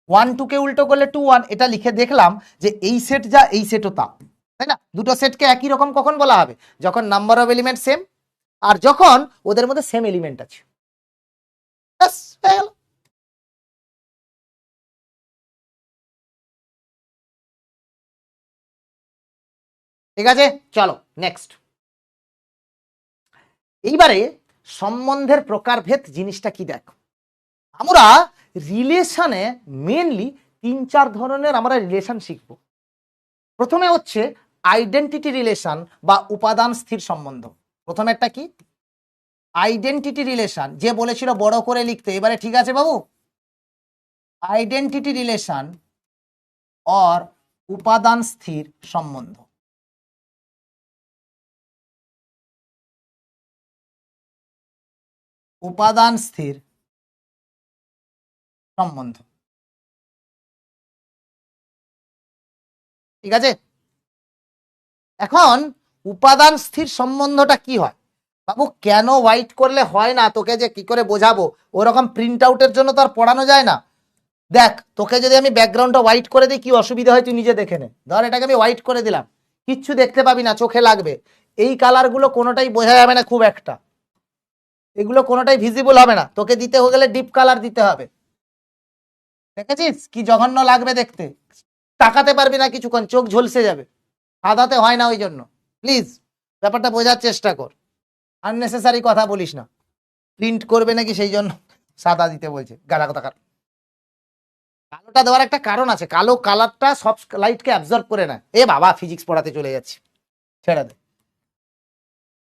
1 2 কে উল্টো করলে 2 1। এটা লিখে দেখলাম যে এই সেট যা, এই সেটও তা, তাই না? দুটো সেটকে একই রকম কখন বলা হবে? যখন নাম্বার অফ এলিমেন্ট সেম, আর যখন ওদের মধ্যে সেম এলিমেন্ট আছে। ব্যাস, হয়ে গেল। ঠিক আছে, চলো নেক্সট। এইবারে সম্বন্ধের প্রকারভেদ জিনিসটা কি দেখো। আমরা রিলেশনে মেনলি 3-4 ধরনের আমরা রিলেশন শিখব। প্রথমে হচ্ছে আইডেন্টিটি রিলেশন বা উপাদান স্থির সম্বন্ধ। প্রথমেরটা কি? Identity relation. যে বলেছিল বড় করে লিখতে, এবারে ঠিক আছে বাবু? আইডেন্টিটি রিলেশন অর উপাদান স্থির সম্বন্ধ। উপাদান স্থির সম্বন্ধ। ঠিক আছে? এখন উপাদান স্থির সম্বন্ধটা কি হয় বাবু? কেন হোয়াইট করলে হয় না তোকে যে কি করে বোঝাবো, ওরকম প্রিন্ট আউটের জন্য তো আর পড়ানো যায় না। দেখ, তোকে যদি আমি ব্যাকগ্রাউন্ডটা হোয়াইট করে দিই, কি অসুবিধা হয় তুই নিজে দেখে নে। ধর এটাকে আমি হোয়াইট করে দিলাম, কিচ্ছু দেখতে পাবি না, চোখে লাগবে। এই কালারগুলো কোনোটাই বোঝা যাবে না খুব একটা, এগুলো কোনোটাই ভিজিবল হবে না। তোকে দিতে গেলে ডিপ কালার দিতে হবে। দেখেছিস কি জঘন্য লাগবে দেখতে, তাকাতে পারবি না কিছুক্ষণ, চোখ ঝলসে যাবে। সাদাতে হয় না, ওই জন্য প্লিজ ব্যাপারটা বোঝার চেষ্টা কর। আননেসেসারি কথা বলিস না। প্রিন্ট করবে নাকি সেই জন্য সাদা দিতে বলছে, গালা কথা। কালোটা দেওয়ার একটা কারণ আছে, কালো কালারটা সব লাইটকে অ্যাবজর্ব করে না। এ বাবা, ফিজিক্স পড়াতে চলে যাচ্ছি, ছেড়ে দে।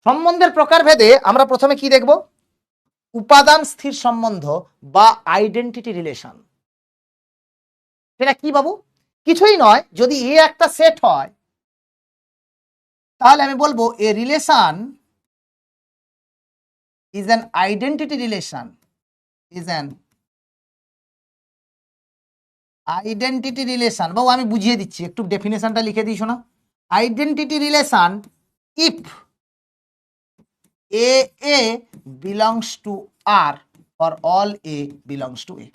সম্বন্ধের প্রকারভেদে আমরা প্রথমে কি দেখব? উপাদান স্থির সম্বন্ধ বা আইডেন্টিটি রিলেশন। সেটা কি বাবু? কিছুই নয়, যদি এ একটা সেট হয় তাহলে আমি বলবো a relation is an identity relation, is an identity relation. বাবু আমি বুঝিয়ে দিচ্ছি, একটু ডেফিনেশনটা লিখে দিই শোনা। Identity relation if A belongs to R or all A belongs to A।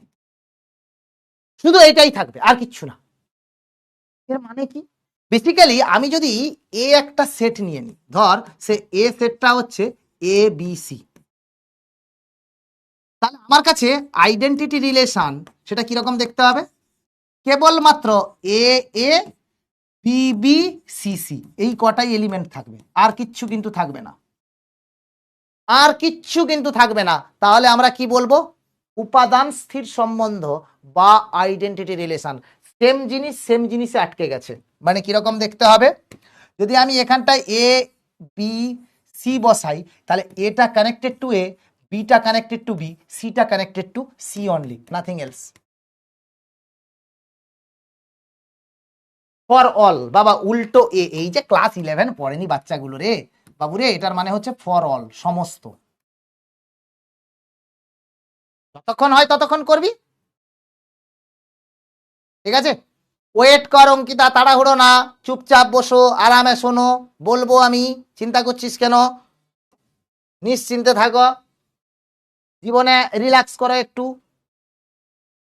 শুধু এটাই থাকবে, আর কিচ্ছু না। এর মানে কি? বেসিক্যালি আমি যদি এ একটা সেট নিয়ে নিই, ধর সে এ সেটটা হচ্ছে এ বি সি, তাহলে আমার কাছে আইডেন্টিটি রিলেশন সেটা কিরকম দেখতে হবে? কেবলমাত্র এ A B B C C, এই কটাই এলিমেন্ট থাকবে, আর কিচ্ছু কিন্তু থাকবে না, আর কিচ্ছু কিন্তু থাকবে না। তাহলে আমরা কি বলবো? উপাদান স্থির সম্বন্ধ বা আইডেন্টিটি রিলেশন। সেম জিনিস সেম জিনিসে আটকে গেছে। মানে কিরকম দেখতে হবে? যদি আমি এখানটায় এ বি সি বসাই, তাহলে এটা কানেক্টেড টু এ, বিটা কানেক্টেড টু বি, সিটা connected to C only, nothing else. For all বাবা, উল্টো এ। এই যে ক্লাস 11 পড়েনি বাচ্চাগুলো রে বাবু রে, এটার মানে হচ্ছে ফর অল, সমস্ত। যতক্ষণ হয় ততক্ষণ করবি, ঠিক আছে? ওয়েট কর অঙ্কিতা, তাড়াহুড়ো না, চুপচাপ বসো, আরামে শোনো, বলবো আমি। চিন্তা করছিস কেন? নিশ্চিন্তে থাকো, জীবনে রিল্যাক্স করো একটু।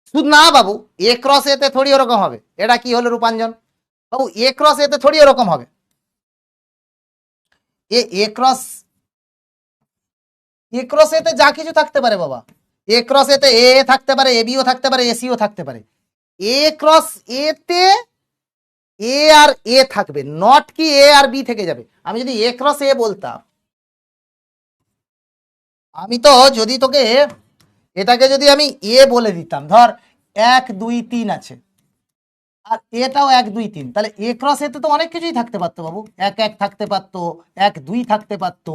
শুধু না বাবু, এ ক্রস এতে থোড়ি ওরকম হবে। এটা কি হলো রূপাঞ্জন বাবু? এ ক্রস এতে থোড়ি ওরকম হবে। এ ক্রস, এ ক্রস এতে যা কিছু থাকতে পারে বাবা। এ ক্রস এতে এ থাকতে পারে, এ বিও থাকতে পারে, এসিও থাকতে পারে। এ ক্রস এতে এ আর এ থাকবে, নট কি এ আর বি থেকে যাবে। আমি যদি এ ক্রস এ বলতাম, আমি তো যদি তোকে এটাকে যদি আমি এ বলে দিতাম, ধর 1 2 3 আছে, আর এটাও 1 2 3, তাহলে এ ক্রস এতে তো অনেক কিছুই থাকতে পারতো বাবু। 1 1 থাকতে পারতো, 1 2 থাকতে পারতো,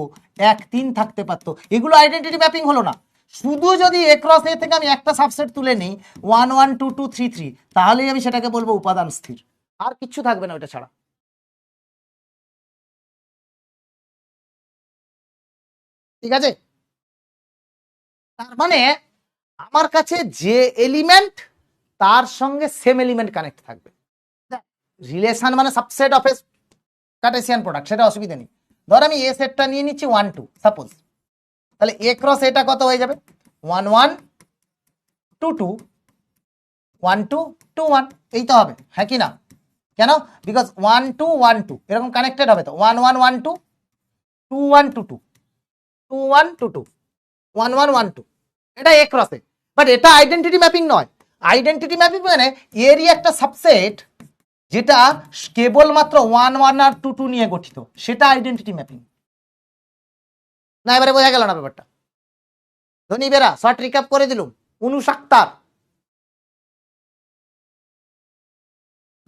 1 3 থাকতে পারতো। এগুলো আইডেন্টিটি ম্যাপিং হলো না। শুধু যদি এ ক্রস এ থেকে আমি একটা সাবসেট তুলে নিই 1 1 2 2 3 3, তাহলেই আমি সেটাকে বলবো উপাদান স্থির। আর কিচ্ছু থাকবে না ওটা ছাড়া। ঠিক আছে, তার মানে আমার কাছে যে এলিমেন্ট তার সঙ্গে সেম এলিমেন্ট কানেক্ট থাকবে। রিলেশন মানে subset of A cartesian product, সেটা অসুবিধা নেই। ধর আমি এ সেটটা নিয়ে নিচ্ছি 1 2 সাপোজ, তাহলে এ ক্রস এটা কত হয়ে যাবে 1 1 2 2 1 2 2 1, এই তো হবে, হ্যাঁ কি না? কেন? বিকজ 1 2 1 2 এরকম কানেক্টেড হবে তো, 1 1 1 2 2 1 2 2 2 1 2 2 1 1 1 2, এটা এ ক্রসে। বাট এটা আইডেন্টিটি ম্যাপিং নয়। আইডেন্টিটি ম্যাপিং মানে এরই একটা সাবসেট যেটা কেবলমাত্র 1 1 আর 2 2 নিয়ে গঠিত, সেটা আইডেন্টিটি ম্যাপিং। না এবারে বোঝা গেল না ব্যাপারটা? ধনী বেরা শর্ট রিক্যাপ করে দিলুম। উনুস আক্তার,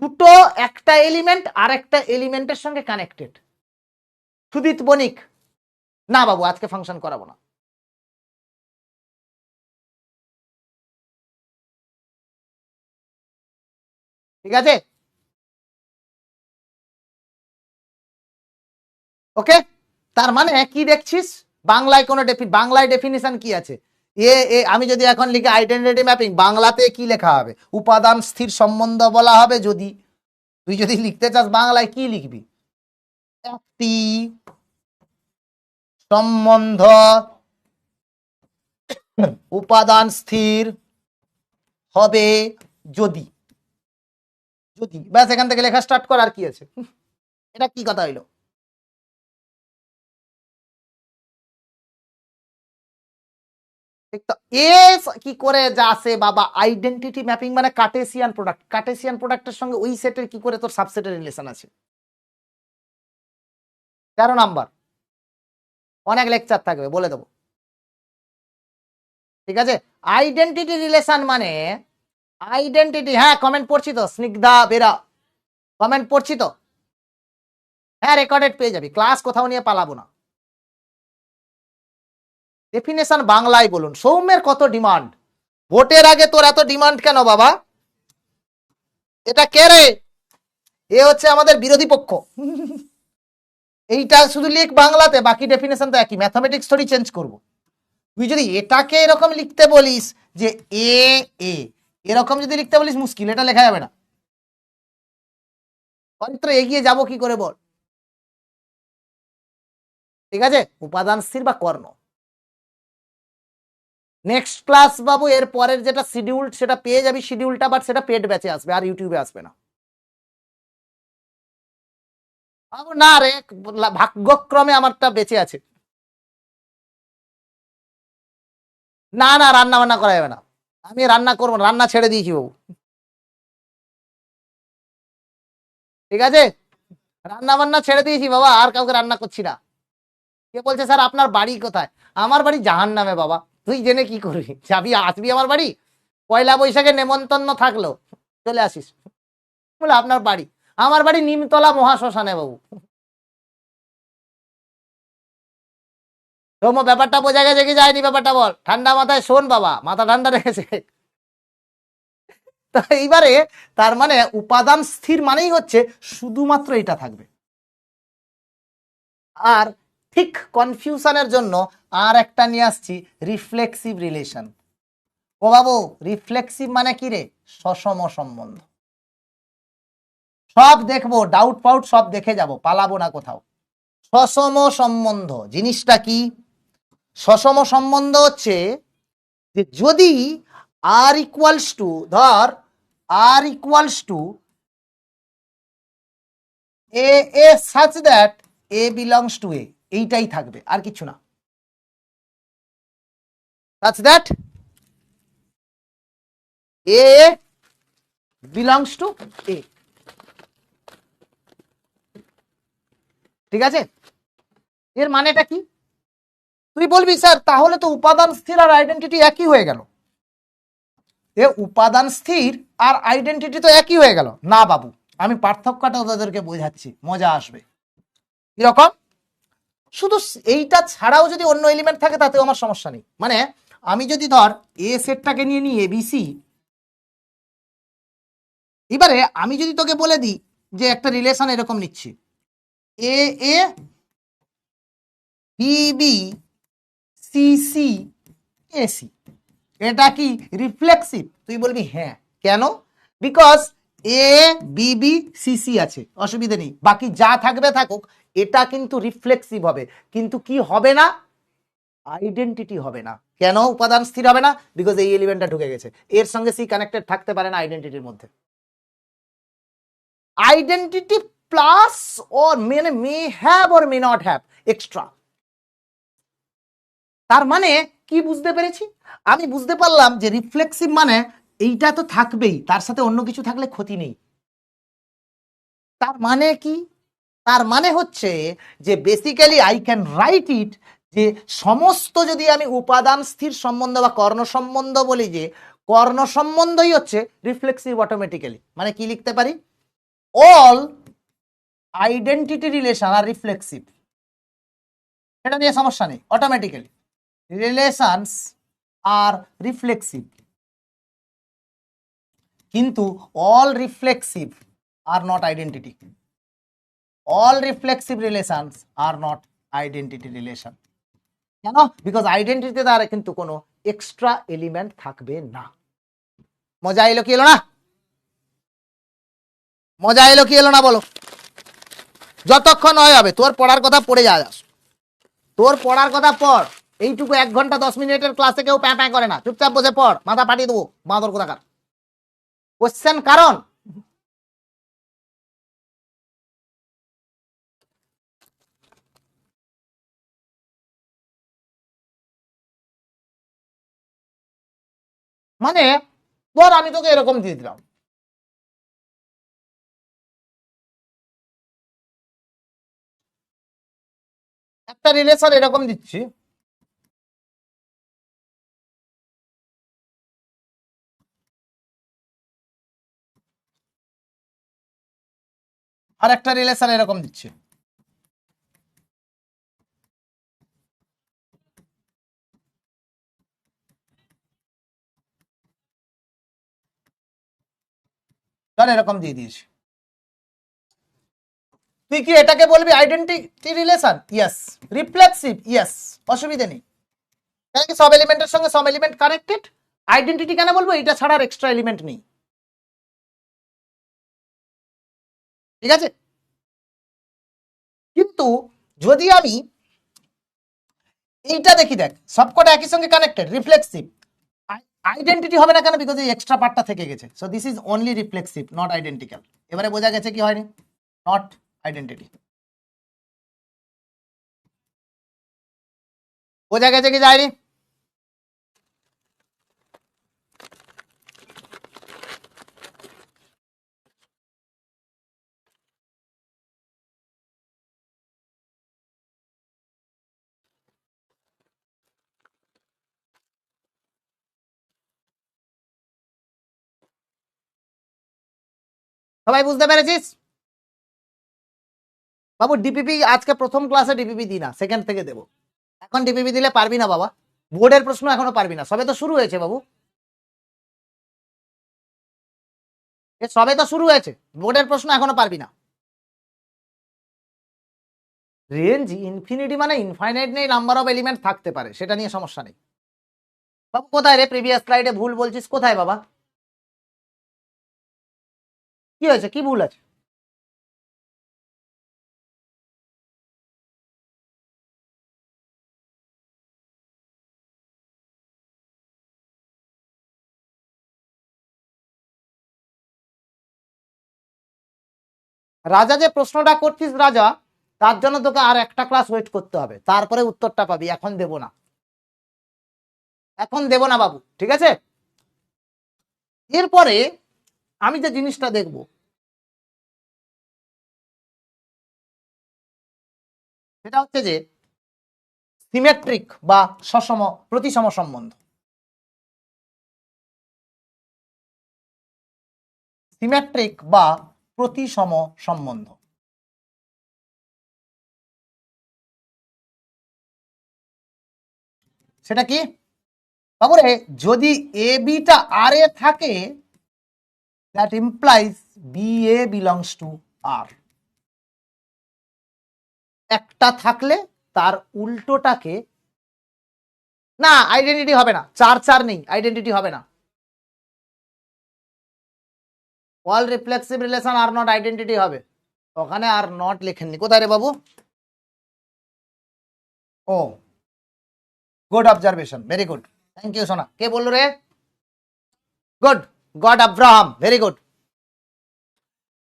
দুটো একটা এলিমেন্ট আর একটা এলিমেন্টের সঙ্গে কানেক্টেড। সুদীপ বণিক, না বাবু আজকে ফাংশন করাবো না। ঠিক আছে, ওকে। তার মানে কি দেখছিস, বাংলায় কোনো বাংলায় ডেফিনিশন কি আছে? আমি যদি এখন লিখি আইডেন্টিটি ম্যাপিং, বাংলাতে কি লেখা হবে? উপাদান স্থির সম্বন্ধ বলা হবে। যদি তুই যদি লিখতে চাস বাংলায় কি লিখবি? একটি সম্বন্ধ উপাদান স্থির হবে যদি, যদি ব্যাস এখান থেকে লেখা স্টার্ট কর, আর কি আছে? এটা কি কথা হইলো? এ কি করে যা আছে বাবা, আইডেন্টিটি ম্যাপিং মানে কার্টেসিয়ান প্রোডাক্ট। কার্টেসিয়ান প্রোডাক্টের সঙ্গে ওই সেটের কি করে তোর সাবসেটের রিলেশন আছে? 13 নাম্বার, অনেক লেকচার থাকবে, বলে দেবো। ঠিক আছে, আইডেন্টিটি রিলেশন মানে আইডেন্টিটি, হ্যাঁ কমেন্ট পড়ছি তো, স্নিগ্ধা বেরা কমেন্ট পড়ছি তো, হ্যাঁ রেকর্ডেড পেয়ে যাবি, ক্লাস কোথাও নিয়ে পালাবো না। ডেফিনেশন বাংলায় বলুন। সৌম্যের কত ডিমান্ড, ভোটের আগে তোর এত ডিমান্ড কেন বাবা? এটা কে রে? এ হচ্ছে আমাদের বিরোধী পক্ষ। এইটা শুধু লিখ বাংলাতে, বাকি ডেফিনেশন তো একই, ম্যাথমেটিক্স থোড়ি চেঞ্জ করব। তুই যদি এটাকে এরকম লিখতে বলিস যে এ এ এরকম যদি লিখতে বলিস মুশকিল, এটা লেখা যাবে না। অন্তত এগিয়ে যাব কি করে বল? ঠিক আছে, উপাদান স্থির বা কর্ণ। নেক্সট ক্লাস বাবু এর পরের যেটা শিডিউল সেটা পেয়ে যাবি, শিডিউলটা, বাট সেটা পেড ব্যাচে আসবে, আর ইউটিউবে আসবে না। না রে, ভাগ্যক্রমে আমারটা বেঁচে আছে। না না, রান্না বান্না করা যাবে না, আমি রান্না করবো না, রান্না ছেড়ে দিয়েছি বাবু। ঠিক আছে, রান্না বান্না ছেড়ে দিয়েছি বাবা, আর কাউকে রান্না করছি না। কে বলছে স্যার আপনার বাড়ি কোথায়? আমার বাড়ি জাহান্নামে বাবা, তুই জেনে কি করবি? যাবি, আসবি আমার বাড়ি, পয়লা বৈশাখে নেমন্তন্ন থাকলো, চলে আসিস। বলে আপনার বাড়ি? আমার বাড়ি নিমতলা মহাশ্মশানে বাবু। তোমো ব্যাপারটা বোঝা গেছে কি যায়নি? ব্যাপারটা বল, ঠান্ডা মাথায় শোন বাবা, মাথা ঠান্ডা রেখেছে। তা এইবারে তার মানে উপাদান স্থির মানেই হচ্ছে শুধুমাত্র এটা থাকবে। আর ঠিক কনফিউশনের জন্য আর একটা নিয়ে আসছি, রিফ্লেক্সিভ রিলেশন। ও বাবু, রিফ্লেক্সিভ মানে কি রে? সসম সম্বন্ধ। সব দেখবো, ডাউট ফাউট সব দেখে যাব, পালাবো না কোথাও। সসম সম্বন্ধ জিনিসটা কি? সসম সম্বন্ধ হচ্ছে যে যদি আর ইকুয়ালস টু, ধর R equals to A such that A belongs to A, এইটাই থাকবে, আর কিছু না। Such that A belongs to A, ঠিক আছে, এর মানেটা কি? তুই বলবি স্যার তাহলে তো উপাদান স্থির আর আইডেন্টিটি একই হয়ে গেল। এ উপাদান স্থির আর আইডেন্টিটি তো একই হয়ে গেল। না বাবু, আমি পার্থক্যটা ওদেরকে বোঝাচ্ছি, মজা আসবে। কিরকম? শুধু এইটা ছাড়াও যদি অন্য এলিমেন্ট থাকে তাতেও আমার সমস্যা নেই। মানে আমি যদি ধর এ সেটটাকে নিয়ে নিই এবিসি, এবারে আমি যদি তোকে বলে দিই যে একটা রিলেশন এরকম নিচ্ছি, A A B B C C AC, এটা কি রিফ্লেক্সিভ? তুই বলবি হ্যাঁ। কেন? Because A B B C C আছে, অসুবিধা নেই, বাকি যা থাকবে থাকুক, এটা কিন্তু রিফ্লেক্সিভ হবে, কিন্তু কি হবে না? আইডেন্টিটি হবে না। কেন উপাদান স্থির হবে না? বিকজ এই এলিমেন্টটা ঢুকে গেছে, এর সঙ্গে সি কানেক্টেড থাকতে পারে না আইডেন্টিটির মধ্যে। Identity plus or may have or may not have extra. তার মানে কি বুঝতে পেরেছি? আমি বুঝতে পারলাম যে রিফ্লেক্সিভ মানে এইটা তো থাকবেই, তার সাথে অন্য কিছু থাকলে ক্ষতি নেই। তার মানে কি? তার মানে হচ্ছে যে বেসিক্যালি আই ক্যান রাইট ইট, যে সমস্ত যদি আমি উপাদান স্থির সম্বন্ধ বা কর্ণ সম্বন্ধ বলি, যে কর্ণ সম্বন্ধই হচ্ছে রিফ্লেক্সিভ অটোমেটিক্যালি। মানে কি লিখতে পারি? অল আইডেন্টিটি রিলেশন আর রিফ্লেক্সিভ, এটা নিয়ে সমস্যা নেই। অটোমেটিক্যালি রিলেশনস আর রিফ্লেক্সিভ, কিন্তু all reflexive R not identity. All reflexive relations R not identity relation. কেন? বিকজ আইডেন্টিটি দ্বারা কিন্তু কোনো এক্সট্রা এলিমেন্ট থাকবে না। মজা এলো কি এলো না? মজা এলো কি এলো না বলো? যতক্ষণ হয় হবে, তোর পড়ার কথা পড়ে যাস, তোর পড়ার কথা পড়। এইটুকু 1 ঘন্টা 10 মিনিটের ক্লাসে কেউ প্যাঁ প্যাঁ করে না, চুপচাপ বসে পড়, মাথা পাঠিয়ে দেবো বাঁদর কোথাকার। কোশ্চেন কারণ মানে ধর আমি তোকে এরকম দিয়ে দিলাম, একটা রিলেশন এরকম দিচ্ছি, আর একটা রিলেশন এরকম দিচ্ছি। ধর এরকম দিয়ে দিয়েছি, তুই কি এটাকে বলবি identity relation? Yes. Reflexive? Yes. অসুবিধা নেই, কেন কি সব এলিমেন্টের সঙ্গে সব এলিমেন্ট কানেক্টেড। আইডেন্টিটি কেন বলবো? এটা ছাড়া আর এক্সট্রা এলিমেন্ট নেই। ঠিক আছে, কিন্তু যদি আমি এইটা দেখি, দেখ সবকটা একই সঙ্গে কানেক্টেড, রিফ্লেক্সিভ, আইডেন্টিটি হবে না কেন? বিকজ এই এক্সট্রা পার্টটা থেকে গেছে। So this is only reflexive, not identical. এবারে বোঝা গেছে কি হয়নি? Not identity. বোঝা গেছে কি যায়নি? সবাই বুঝতে পেরেছিস? বাবু ডিপিপি আজকে প্রথম ক্লাসে ডিপিপি দিই না, সেকেন্ড থেকে দেবো। এখন ডিপিপি দিলে পারবি না বাবা, বোর্ডের প্রশ্ন এখনো পারবি না, সবে তো শুরু হয়েছে বাবু, সবে তো শুরু হয়েছে, বোর্ডের প্রশ্ন এখনো পারবি না। রেঞ্জ ইনফিনিটি মানে ইনফাইনাইট নেই, নাম্বার অফ এলিমেন্ট থাকতে পারে, সেটা নিয়ে সমস্যা নেই। বাবু কোথায় রে? প্রিভিয়াস স্লাইডে ভুল বলছিস কোথায় বাবা? কি হয়েছে? কি ভুল আছে? রাজা যে প্রশ্নটা করছিস রাজা, তার জন্য তোকে আর একটা ক্লাস ওয়েট করতে হবে, তারপরে উত্তরটা পাবি। এখন দেব না, এখন দেব না বাবু, ঠিক আছে? এরপরে আমি যে জিনিসটা দেখব, সেটা হচ্ছে যে সিমেট্রিক বা প্রতিসম সম্বন্ধ। সিমেট্রিক বা প্রতিসম সম্বন্ধ। সেটা কি বাবুরে? যদি এ বিটা আর এ থাকে, that implies B A belongs to R. একটা থাকলে তার উল্টোটাকে, না আইডেন্টিটি হবে না, চার চার নেই, আইডেন্টিটি হবে না। All reflexive relation are not identity হবে, ওখানে আর নট লেখেননি। কোথায় রে বাবু? ও, good observation, very good, thank you সোনা। কে বললো রে? Good, God Abraham, very good.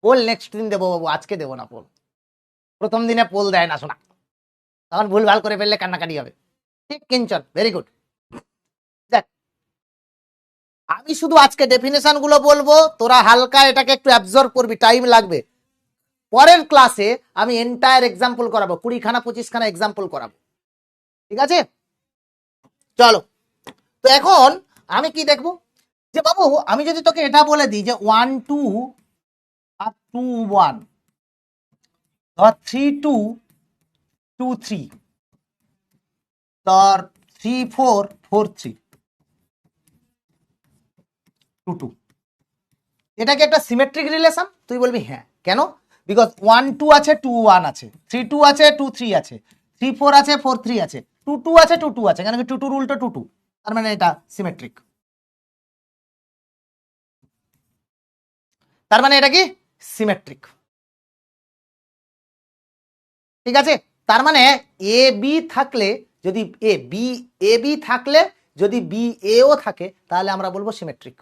Poll next দিন দেবো বাবু, আজকে দেবো না পোল। প্রথম দিনে পোল দেয় না শোনা, তখন ভুলভাল করে ফেললে কান্নাকাটি হবে। ঠিক কিঞ্চন, ভেরি গুড। দেখ, আমি শুধু আজকে ডেফিনেশন গুলো বলবো, তোরা হালকা এটাকে একটু অ্যাবজর্ব করবি, টাইম লাগবে। পরের ক্লাসে আমি এন্টায়ার এক্সাম্পল করাবো, 20খানা 25খানা এক্সাম্পল করাবো, ঠিক আছে? চলো, তো এখন আমি কি দেখবো যে বাবু, আমি যদি তোকে এটা বলে দিই যে 1 2 আর 2 1, ধর 3 2 2 3, ধর 3 4 4 3 2 2, এটা কি একটা সিমেট্রিক রিলেশন? তুই বলবি হ্যাঁ। কেন? বিকজ 1 2 আছে, 2 1 আছে, 3 2 আছে, 2 3 আছে, 3 4 আছে, 4 3 আছে, 2 2 আছে, 2 2 আছে, কেন কি 2 2 উল্টো 2 2, তার মানে এটা সিমেট্রিক। তার মানে এটা কি সিমেট্রিক, ঠিক আছে? তার মানে এ বি থাকলে, যদি এ বি থাকলে যদি বি এও থাকে, তাহলে আমরা বলবো সিমেট্রিক।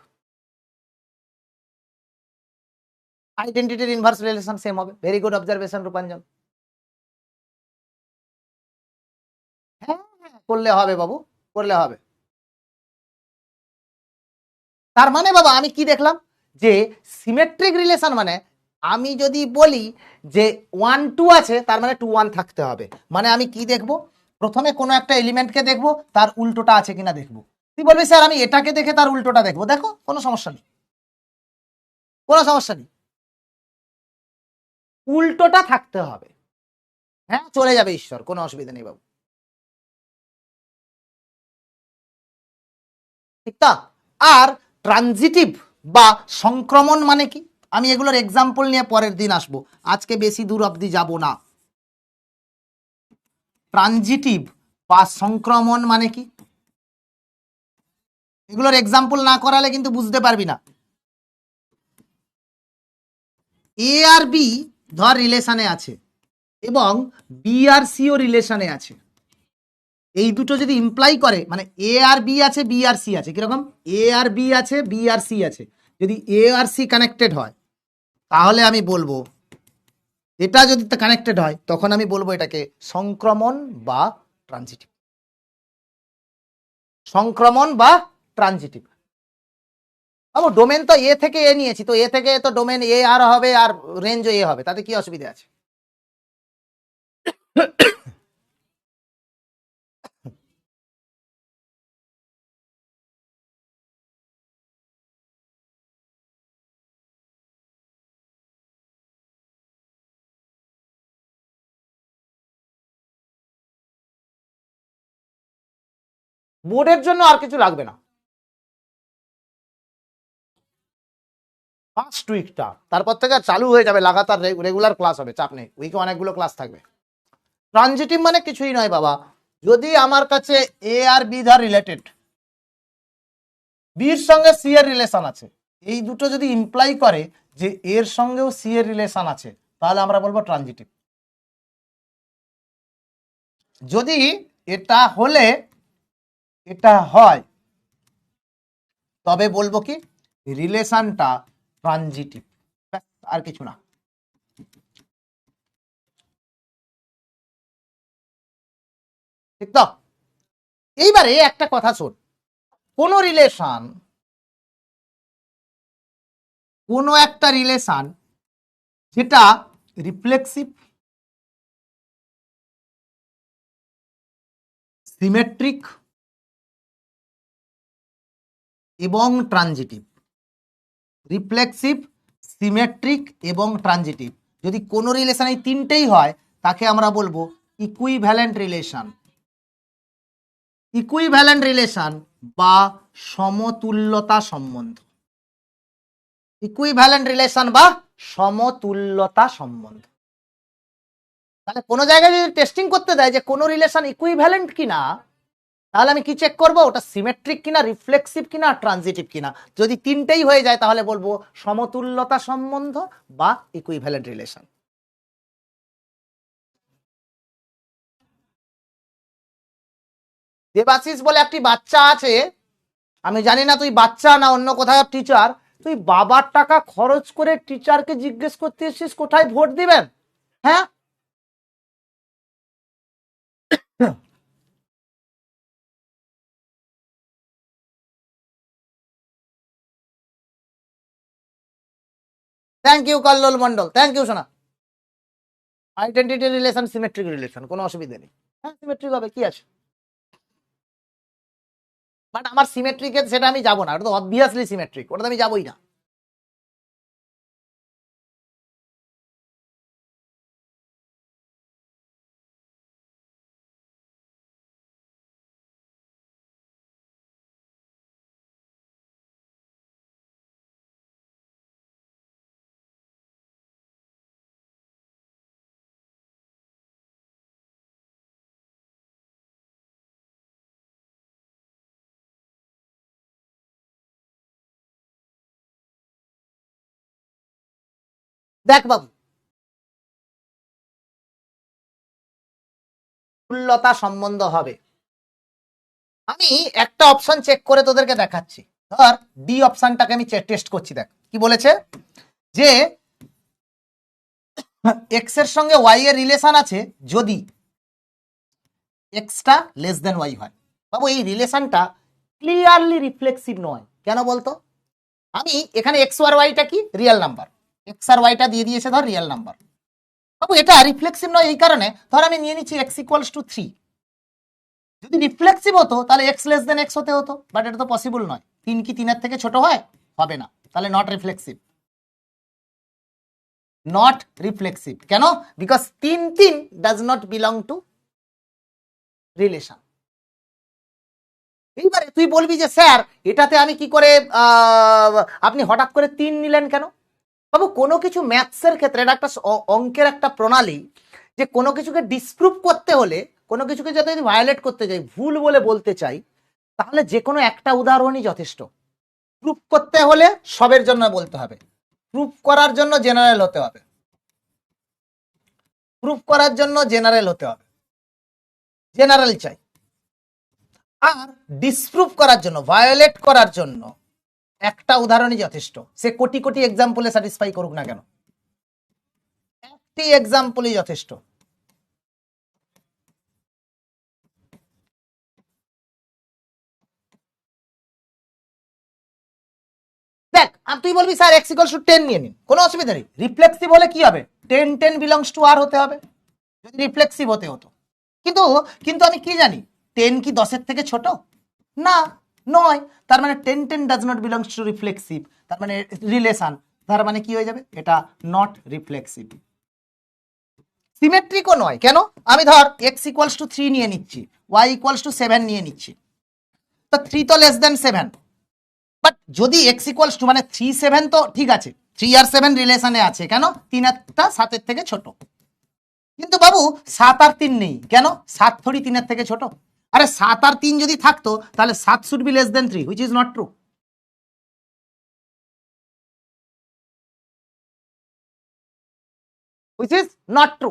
আইডেন্টিটির ইনভার্স রিলেশন সেম হবে। Very good observation Rupanjan. হ্যাঁ হ্যাঁ, করলে হবে বাবু, করলে হবে। তার মানে বাবা আমি কি দেখলাম যে সিমেট্রিক রিলেশন মানে, আমি যদি বলি যে 1 2 আছে, তার মানে 2 1 থাকতে হবে। মানে আমি কি দেখব? প্রথমে কোনো একটা এলিমেন্টকে দেখবো, তার উল্টোটা আছে কিনা দেখবো। তুই বলবি স্যার আমি এটাকে দেখে তার উল্টোটা দেখবো, দেখো কোনো সমস্যা নেই, কোনো সমস্যা নেই, উল্টোটা থাকতে হবে। হ্যাঁ, চলে যাবে ঈশ্বর, কোনো অসুবিধা নেই বাবু, ঠিক তো? আর ট্রানজিটিভ বা সংক্রমণ মানে কি, আমি এগুলোর এক্সাম্পল নিয়ে পরের দিন আসবো, আজকে বেশি দূর অব্দি যাব না। ট্রানজিটিভ বা সংক্রমণ মানে কি, এগুলোর এক্সাম্পল না করালে কিন্তু বুঝতে পারবি না। এ আর বি ধর রিলেশনে আছে, এবং বি আর সিও রিলেশনে আছে। এই দুটো যদি ইমপ্লাই করে, মানে এ আর বি আছে, বি আর সি আছে, কিরকম? এ আর বি আছে, বি আর সি আছে, যদি এ আর সি কানেক্টেড হয়, তাহলে আমি বলবো, এটা যদি কানেক্টেড হয়, তখন আমি বলবো এটাকে সংক্রমণ বা ট্রানজিটিভ। সংক্রমণ বা ট্রানজিটিভ। বাবু ডোমেন তো এ থেকে এ নিয়েছি, তো এ থেকে তো ডোমেন এ আর হবে, আর রেঞ্জও এ হবে, তাতে কি অসুবিধা আছে? বোর্ডের জন্য আর কিছু লাগবে না, ফার্স্ট উইকটা, তারপর থেকে চালু হয়ে যাবে, লাগাতার রেগুলার ক্লাস হবে, চাপ নেই, উইকে অনেকগুলো ক্লাস থাকবে। ট্রানজিটিভ মানে কিছুই নয় বাবা, যদি আমার কাছে এ আর বি ধর রিলেটেড, বির সঙ্গে সি এর রিলেশন আছে, এই দুটো যদি ইমপ্লাই করে যে এর সঙ্গেও সি এর রিলেশন আছে, তাহলে আমরা বলবো ট্রানজিটিভ। যদি এটা হলে এটা হয়, তবে বলবো কি রিলেশনটা ট্রানজিটিভ, আর কিছু না। ঠিক তো? এইবারে একটা কথা শোন, কোন রিলেশন, কোন একটা রিলেশন যেটা রিফ্লেক্সিভ সিমেট্রিক এবং ট্রানজিটিভ, রিফ্লেক্সিভ, সিমেট্রিক এবং ট্রানজিটিভ। যদি কোনো রিলেশন এই তিনটেই হয় তাকে আমরা বলবো ইকুইভ্যালেন্ট রিলেশন, ইকুইভ্যালেন্ট রিলেশন বা সমতুল্যতা সম্বন্ধ, ইকুইভ্যালেন্ট রিলেশন বা সমতুল্যতা সম্বন্ধ। তাহলে কোনো জায়গায় যদি টেস্টিং করতে দেয় যে কোনো রিলেশন ইকুইভ্যালেন্ট কিনা, তাহলে আমি কি চেক করব, ওটা সিমেট্রিক কিনা, রিফ্লেক্সিভ কিনা, ট্রানজিটিভ কিনা। যদি তিনটেই হয়ে যায় তাহলে বলবো সমতুল্যতা সম্বন্ধ বা ইকুইভ্যালেন্ট রিলেশন। দেবাশিস বলে একটি বাচ্চা আছে, আমি জানি না তুই বাচ্চা না অন্য কোথাও টিচার, তুই বাবার টাকা খরচ করে টিচারকে জিজ্ঞেস করতে এসেছিস কোথায় ভোট দিবেন। হ্যাঁ, thank you Kallol Mondal, thank you সোনা। আইডেন্টিটি রিলেশন সিমেট্রিক রিলেশন, কোনো অসুবিধা নেই। হ্যাঁ সিমেট্রিক হবে, কি আছে। বাট আমার সিমেট্রিকে সেটা আমি যাবো না, ওটা তো অবভিয়াসলি সিমেট্রিক, ওটা তো আমি যাবোই না। দেখ বাবু, তুল্যতা সম্বন্ধ হবে। আমি একটা অপশন চেক করে তোদেরকে দেখাচ্ছি। ধর ডি অপশনটাকে আমি টেস্ট করছি, দেখ কি বলেছে, যে এক্স এর সঙ্গে ওয়াই এর রিলেশন আছে যদি এক্সটা লেস দেন ওয়াই হয়। বাবু এই রিলেশনটা ক্লিয়ারলি রিফ্লেক্সিভ নয়, কেন বলতো। আমি এখানে এক্স আর ওয়াইটা কি রিয়েল নাম্বার, এক্স আর ওয়াইটা দিয়ে দিয়েছে ধর রিয়েল নাম্বার। বাবু এটা রিফ্লেক্সিভ নয় এই কারণে, ধর আমি নিয়ে নিচ্ছি এক্স ইকুয়ালস টু 3। যদি রিফ্লেক্সিভ হতো তাহলে এক্স লেস দেন এক্স হতে হতো, বাট এটা তো পসিবল নয়। 3 কি 3 এর থেকে ছোট হয়, হবে না, তাহলে নট রিফ্লেক্সিভ। নট রিফ্লেক্সিভ কেন, because 3 3 does not belong two relation. এইবারে তুই বলবি যে স্যার এটাতে আমি কি করে, আপনি হঠাৎ করে 3 নিলেন কেন। বাবু কোনো কিছু ম্যাথসের ক্ষেত্রে এটা একটা অঙ্কের একটা প্রণালী, যে কোনো কিছুকে ডিসপ্রুভ করতে হলে, কোনো কিছুকে যদি ভায়োলেট করতে চাই, ভুল বলে বলতে চাই, তাহলে যে কোনো একটা উদাহরণই যথেষ্ট। প্রুফ করতে হলে সবের জন্য বলতে হবে, প্রুফ করার জন্য জেনারেল হতে হবে, প্রুফ করার জন্য জেনারেল হতে হবে, জেনারেল চাই। আর ডিসপ্রুভ করার জন্য, ভায়োলেট করার জন্য একটা উদাহরণই যথেষ্ট, সে কোটি কোটি এক্সাম্পলে স্যাটিসফাই করুক না কেন, একটি এক্সাম্পলই যথেষ্ট। দেখ তুই বলবি স্যার এক্স ইকুয়ালস টু 10 নিয়ে নিন, কোনো অসুবিধা নেই। রিফ্লেক্সিভ হলে কি হবে, 10 10 বিলংস টু আর হতে হবে, যদি রিফ্লেক্সিভ হতে হতো। কিন্তু কিন্তু আমি কি জানি 10 কি 10 এর থেকে ছোট না, নয়। তার মানে 10 10 does not belongs to reflexive, তার মানে রিলেশন, তার মানে কি হয়ে যাবে, এটা নট রিফ্লেক্সিভ। সিমেট্রিকও নয়, কেন, আমি ধর এক্স ইকুয়ালস টু 3 নিয়ে নিচ্ছি, ওয়াই ইকুয়ালস টু 7 নিয়ে নিচ্ছি, তো 3 তো লেস দেন 7। বাট যদি এক্স ইকুয়ালস টু মানে 3 7 তো ঠিক আছে, 3 আর 7 রিলেশনে আছে, কেন 3 একটা 7 এর থেকে ছোট। কিন্তু বাবু 7 আর 3 নেই, কেন 7 থোড়ি 3 এর থেকে ছোট। আরে 7 আর 3 যদি থাকতো তাহলে 7 should be less then 3, which is not true. Which is not true.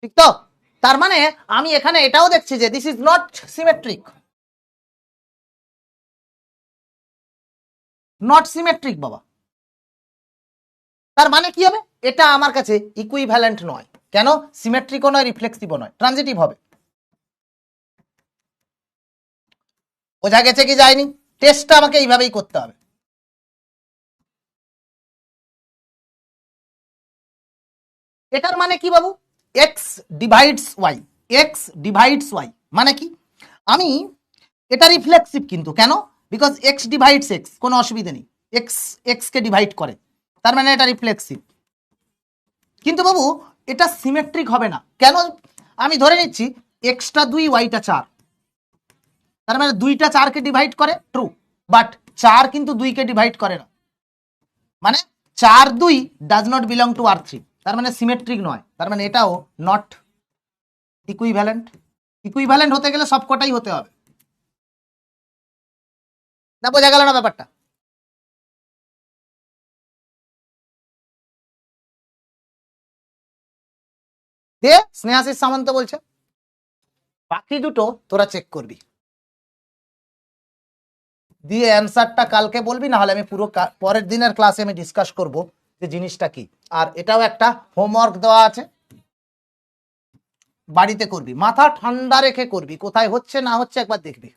ঠিক তো, তার মানে আমি এখানে এটাও দেখছি যে this is not symmetric, not symmetric বাবা। তার মানে কি হবে, এটা আমার কাছে ইকুইভ্যালেন্ট নয়, কেন সিমেট্রিকও নয়, রিফ্লেক্সিভও নয়, ট্রানজিটিভ হবে। বোঝা গেছে কি যায়নি? টেস্টটা আমাকে এইভাবেই করতে হবে। এটার মানে কি বাবু? X divides y. X divides y মানে কি? আমি এটা রিফ্লেক্সিভ কিন্তু কেন? বিকজ এক্স ডিভাইডস এক্স, কোনো অসুবিধা নেই, এক্স এক্স কে ডিভাইড করে, তার মানে এটা রিফ্লেক্সিভ। কিন্তু বাবু এটা সিমেট্রিক হবে না কেন? আমি ধরে নিচ্ছি এক্সটা 2 ওয়াইটা 4, তার মানে 2টা 4কে ডিভাইড করে, ট্রু, বাট 4 কিন্তু 2কে ডিভাইড করে না, মানে 4 2 does not belong two R3, তার মানে সিমেট্রিক নয়, তার মানে এটাও নট ইকুইভ্যালেন্ট। ইকুইভ্যালেন্ট হতে গেলে সবকটাই হতে হবে। না বোঝা গেল না ব্যাপারটা? দিয়ে স্নেহাশিস সামন্ত বলছে বাকি দুটো তোরা চেক করবি, দিয়ে অ্যান্সারটা কালকে বলবি, না হলে আমি পুরো পরের দিনের ক্লাসে আমি ডিসকাস করব যে জিনিসটা কি। আর এটাও একটা হোমওয়ার্ক দেওয়া আছে, বাড়িতে করবি, মাথা ঠান্ডা রেখে করবি, কোথায় হচ্ছে না হচ্ছে একবার দেখবি।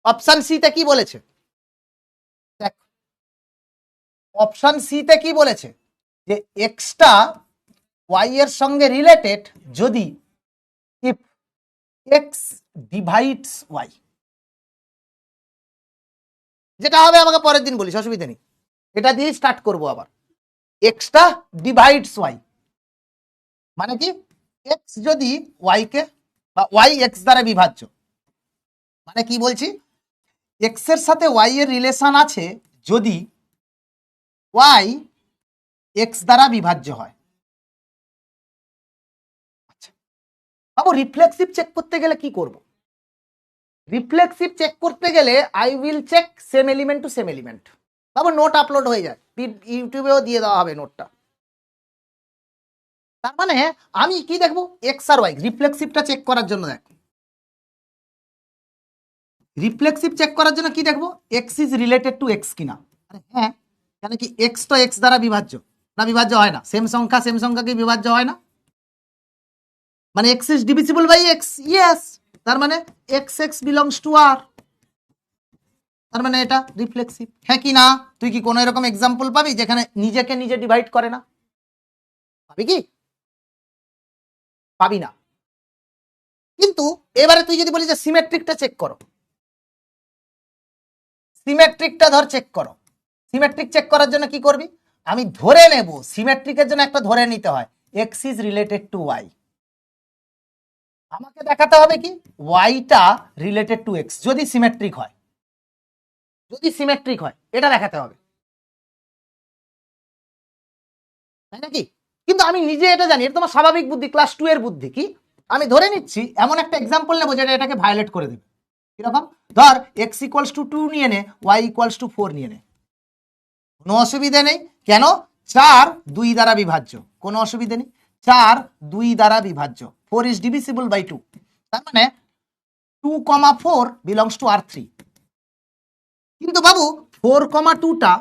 অপশন সিতে কি বলেছে দেখ, অপশন সিতে কি বলেছে যে এক্সটা ওয়াই এর সঙ্গে রিলেটেড যদি ইফ এক্স ডিভাইডস ওয়াই, যেটা হবে আমাকে পরের দিন বলিস, অসুবিধা নেই, এটা দিয়ে স্টার্ট করব আবার। এক্সটা ডিভাইডস ওয়াই মানে কি? এক্স যদি ওয়াই কে, বা ওয়াই এক্স দ্বারা বিভাজ্য, মানে কি বলছি, এক্স এর সাথে ওয়াই এর রিলেশন আছে যদি ওয়াই এক্স দ্বারা বিভাজ্য হয়। আচ্ছা বাবু রিফ্লেক্সিভ চেক করতে গেলে কি করব? রিফ্লেক্সিভ চেক করতে গেলে I will check same element to same element. বাবু নোট আপলোড হয়ে যায়, ইউটিউবেও দিয়ে দেওয়া হবে নোটটা। তার মানে আমি কি দেখবো, এক্স আর ওয়াই, রিফ্লেক্সিভটা চেক করার জন্য দেখ, রিফ্লেক্সিভ চেক করার জন্য কি দেখবো, x is related to x কিনা। হ্যাঁ, কেন কি এক্স তো এক্স দ্বারা বিভাজ্য, না বিভাজ্য হয় না? সেম সংখ্যা কি বিভাজ্য হয় না? মানে x is divisible by x, yes, তার মানে x x belongs to R, তার মানে এটা রিফ্লেক্সিভ। হ্যাঁ কি না? তুই কি কোনো এরকম এক্সাম্পল পাবি যেখানে নিজেকে নিজে ডিভাইড করে না? পাবি কি? পাবি না। কিন্তু এবারে তুই যদি বলিস যে সিমেট্রিকটা চেক করো, সিমেট্রিকটা ধর চেক করো, সিমেট্রিক চেক করার জন্য কি করবি, আমি ধরে নেব সিমেট্রিকের জন্য একটা ধরে নিতে হয় x is related to y, আমাকে দেখাতে হবে কি ওয়াইটা রিলেটেড টু এক্স যদি সিমেট্রিক হয়, যদি সিমেট্রিক হয় এটা দেখাতে হবে, তাই নাকি? কিন্তু আমি নিজে এটা জানি, এটা তোমার স্বাভাবিক বুদ্ধি, ক্লাস 2 এর বুদ্ধি। কি আমি ধরে নিচ্ছি এমন একটা এক্সাম্পল নেবো যেটা এটাকে ভায়োলেট করে দেবে। কিরকম? ধর এক্স ইকুয়ালস টু 2 নিয়ে নে, ওয়াই ইকুয়ালস টু 4 নিয়ে নে, কোনো অসুবিধা নেই। কেন? 4 2 দ্বারা বিভাজ্য, কোনো অসুবিধা নেই, 4 2 দ্বারা বিভাজ্য, 4 ইজ ডিভিজিবল বাই 2, তার মানে 2, 4 বিলংস টু R3। কিন্তু বাবু 4, 2টা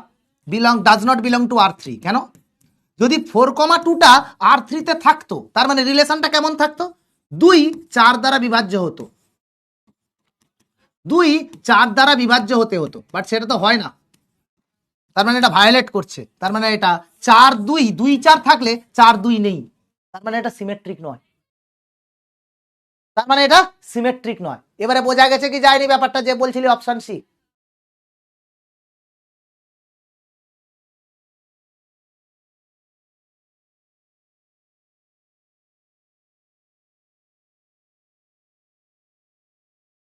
does not belong two R3, কেন? যদি 4, 2টা R3 তে থাকতো তার মানে রিলেশনটা কেমন থাকতো, 2 4 দ্বারা বিভাজ্য হতো, 2 4 দ্বারা বিভাজ্য হতে হতো, বাট সেটা তো হয় না, তার মানে এটা ভায়োলেট করছে, তার মানে এটা 4 2 2 4 থাকলে 4 2 নেই, তার মানে এটা সিমেট্রিক নয়, তার মানে এটা সিমেট্রিক নয়। এবারে বোঝা গেছে কি যায়নি ব্যাপারটা যে বলছিলি অপশন সি?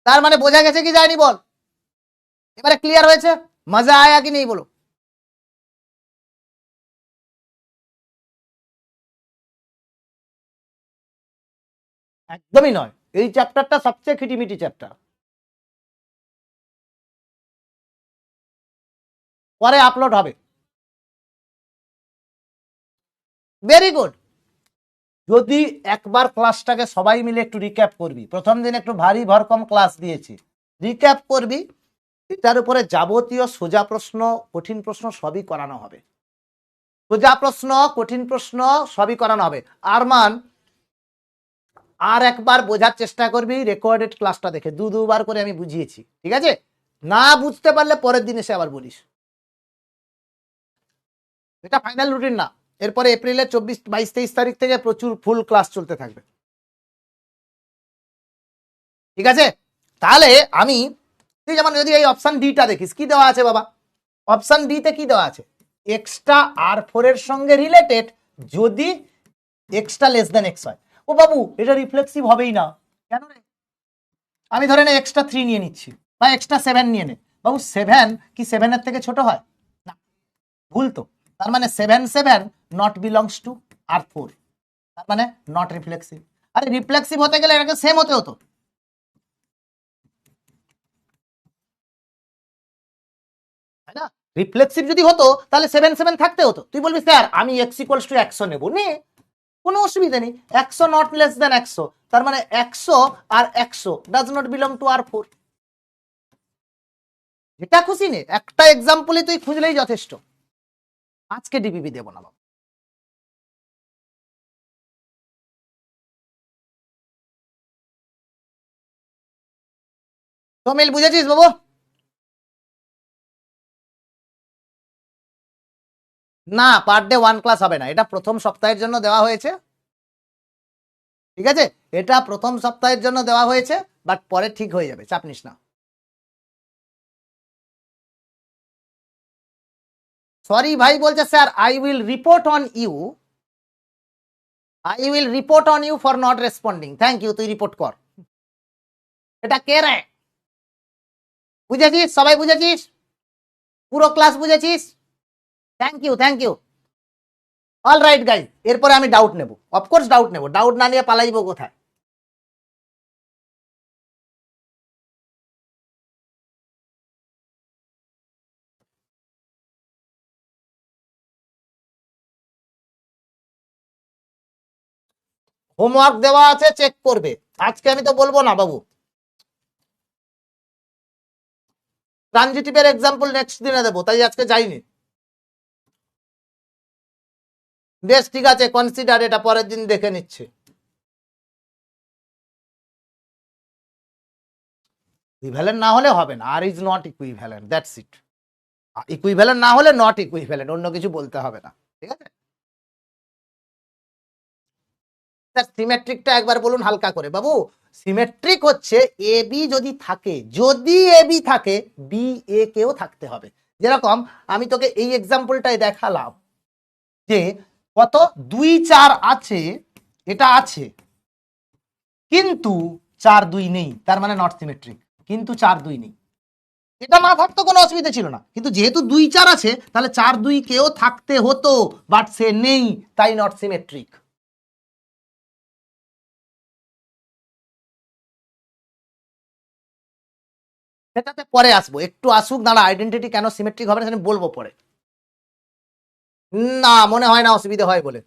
তার মানে বোঝা গেছে কি যায়নি বল? এবারে ক্লিয়ার হয়েছে? মজা আয়া কি নেই বলো? একদমই নয়, এই চ্যাপ্টারটা সবচেয়ে খিটিমিটি চ্যাপ্টার, পরে আপলোড হবে। Very good. যদি একবার ক্লাসটাকে সবাই মিলে একটু রিক্যাপ করবি, প্রথম দিন একটু ভারী ভরকম ক্লাস দিয়েছি, রিক্যাপ করবি, এটার উপরে যাবতীয় সোজা প্রশ্ন কঠিন প্রশ্ন সবই করানো হবে। সোজা প্রশ্ন, কঠিন প্রশ্ন সবই করানো হবে। আরমান, আর একবার বোঝার চেষ্টা করবি রেকর্ডেড ক্লাসটা দেখে, দুবার করে আমি বুঝিয়েছি, ঠিক আছে? না বুঝতে পারলে পরের দিন এসে আবার বলিস। এটা ফাইনাল রুটিন না, এরপরে এপ্রিলের 24, 22, 23 তারিখ থেকে প্রচুর ফুল ক্লাস চলতে থাকবে, ঠিক আছে? তাহলে আমি, তুই যেমন যদি এই অপশন ডিটা দেখিস, কি দেওয়া আছে বাবা? অপশন ডি তে কি দেওয়া আছে? এক্সটা R4 এর সঙ্গে রিলেটেড যদি এক্সটা লেস দেন এক্স হয়। ও বাবু, এটা রিফ্লেক্সিভ হবেই না, কেন রে? আমি ধরে নে এক্সটা 3 নিয়ে নিচ্ছি, বা এক্সটা 7 নিয়ে নে। বাবু 7 কি 7 এর থেকে ছোট হয় না? ভুল তো। তার মানে 7 নট বিলংস টু R4, তার মানে নট রিফ্লেক্সিভ। আরে রিফ্লেক্সিভ হতে গেলে এটাকে সেম হতে হতো, তাই না? রিফ্লেক্সিভ যদি হতো তাহলে 7 থাকতে হতো। তুই বলবি স্যার আমি x ইকুয়ালস টু 100 নেবো, নে, কোনো অসুবিধা নেই। 100 নট লেস দেন 100, তার মানে 100 আর 100 does not belong two R4। যেটা খুশি নে, একটা এক্সাম্পলে তুই খুঁজলেই যথেষ্ট। আজকে ডিপিপি দেবো না বাবা। তোমিল বুঝেছিস বাবু? না, পার ডে 1 ক্লাস হবে না, এটা প্রথম সপ্তাহের জন্য দেওয়া হয়েছে, ঠিক আছে? এটা প্রথম সপ্তাহের জন্য দেওয়া হয়েছে, বাট পরে ঠিক হয়ে যাবে, চাপ নিস না। সরি ভাই বলছে sir I will report on you, I will report on you for not responding. Thank you, তুই রিপোর্ট কর। এটা কে রে? বুঝেছিস? সবাই বুঝেছিস? পুরো ক্লাস বুঝেছিস? Thank you, thank you. All right guys, এরপরে আমি ডাউট নেব, অফকোর্স ডাউট নেব, ডাউট না নিয়ে পালাইব কোথায়? হোমওয়ার্ক দেওয়া আছে, চেক করবে। আজকে আমি তো বলবো না বাবু, ট্রানজিটিভের এক্সাম্পল নেক্সট দিনে দেবো, তাই আজকে যাইনি। বেশ, ঠিক আছে, কনসিডার, এটা পরের দিন দেখে নিচ্ছে। ইকুইভ্যালেন্ট না হলে হবে না, R is not equivalent, that's it. Equivalent না হলে নট ইকুইভ্যালেন্ট, অন্য কিছু বলতে হবে না, ঠিক আছে? সিমেট্রিকটা একবার বলুন হালকা করে বাবু। সিমেট্রিক হচ্ছে এ বি যদি থাকে, যদি এ বি থাকে বি এ কেও থাকতে হবে। যেরকম আমি তোকে এই এক্সাম্পলটাই দেখালাম যে কত 2 4 আছে, এটা আছে, কিন্তু 4 2 নেই, তার মানে নট সিমেট্রিক। কিন্তু 4 2 নেই, এটা না থাকতো কোনো অসুবিধা ছিল না, কিন্তু যেহেতু 2 4 আছে তাহলে 4 2 কেও থাকতে হতো, বাট সে নেই, তাই নট সিমেট্রিক। সেটাতে পরে আসবো, একটু আসুক, দাঁড়া। আইডেন্টিটি কেন সিমেট্রিক হবে না সেটা বলবো পরে। না, মনে হয় না অসুবিধা হয় বলে।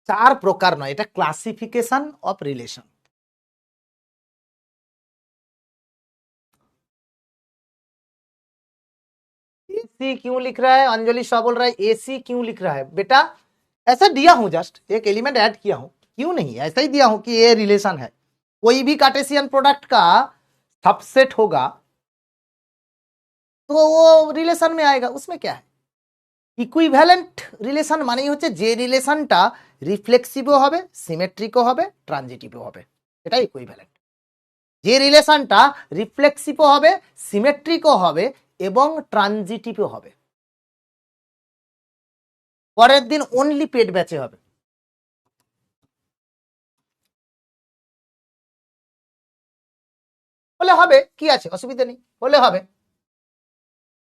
চার প্রকার নয়, এটা ক্লাসিফিকেশন অফ রিলেশন। एसी क्यों लिख रहा है? अंजलि शाह बोल रहा है एसी क्यों लिख रहा है? बेटा ऐसा दिया हूं, जस्ट एक एलिमेंट ऐड किया हूं, क्यों नहीं, ऐसा ही दिया हूं कि ये रिलेशन है। कोई भी कार्टेशियन प्रोडक्ट का सबसेट होगा तो वो रिलेशन में आएगा, उसमें क्या है? ইকুইভ্যালেন্ট রিলেশন মানেই হচ্ছে যে রিলেশনটা রিফ্লেক্সিভও হবে, সিমেট্রিকও হবে, ট্রানজিটিভও হবে, এটাই ইকুইভ্যালেন্ট। যে রিলেশনটা রিফ্লেক্সিভও হবে, সিমেট্রিকও হবে এবং ট্রানজিটিভও হবে। পরের দিন অনলি পেড ব্যাচে হবে। হলে হবে, কি আছে, অসুবিধা নেই, হলে হবে।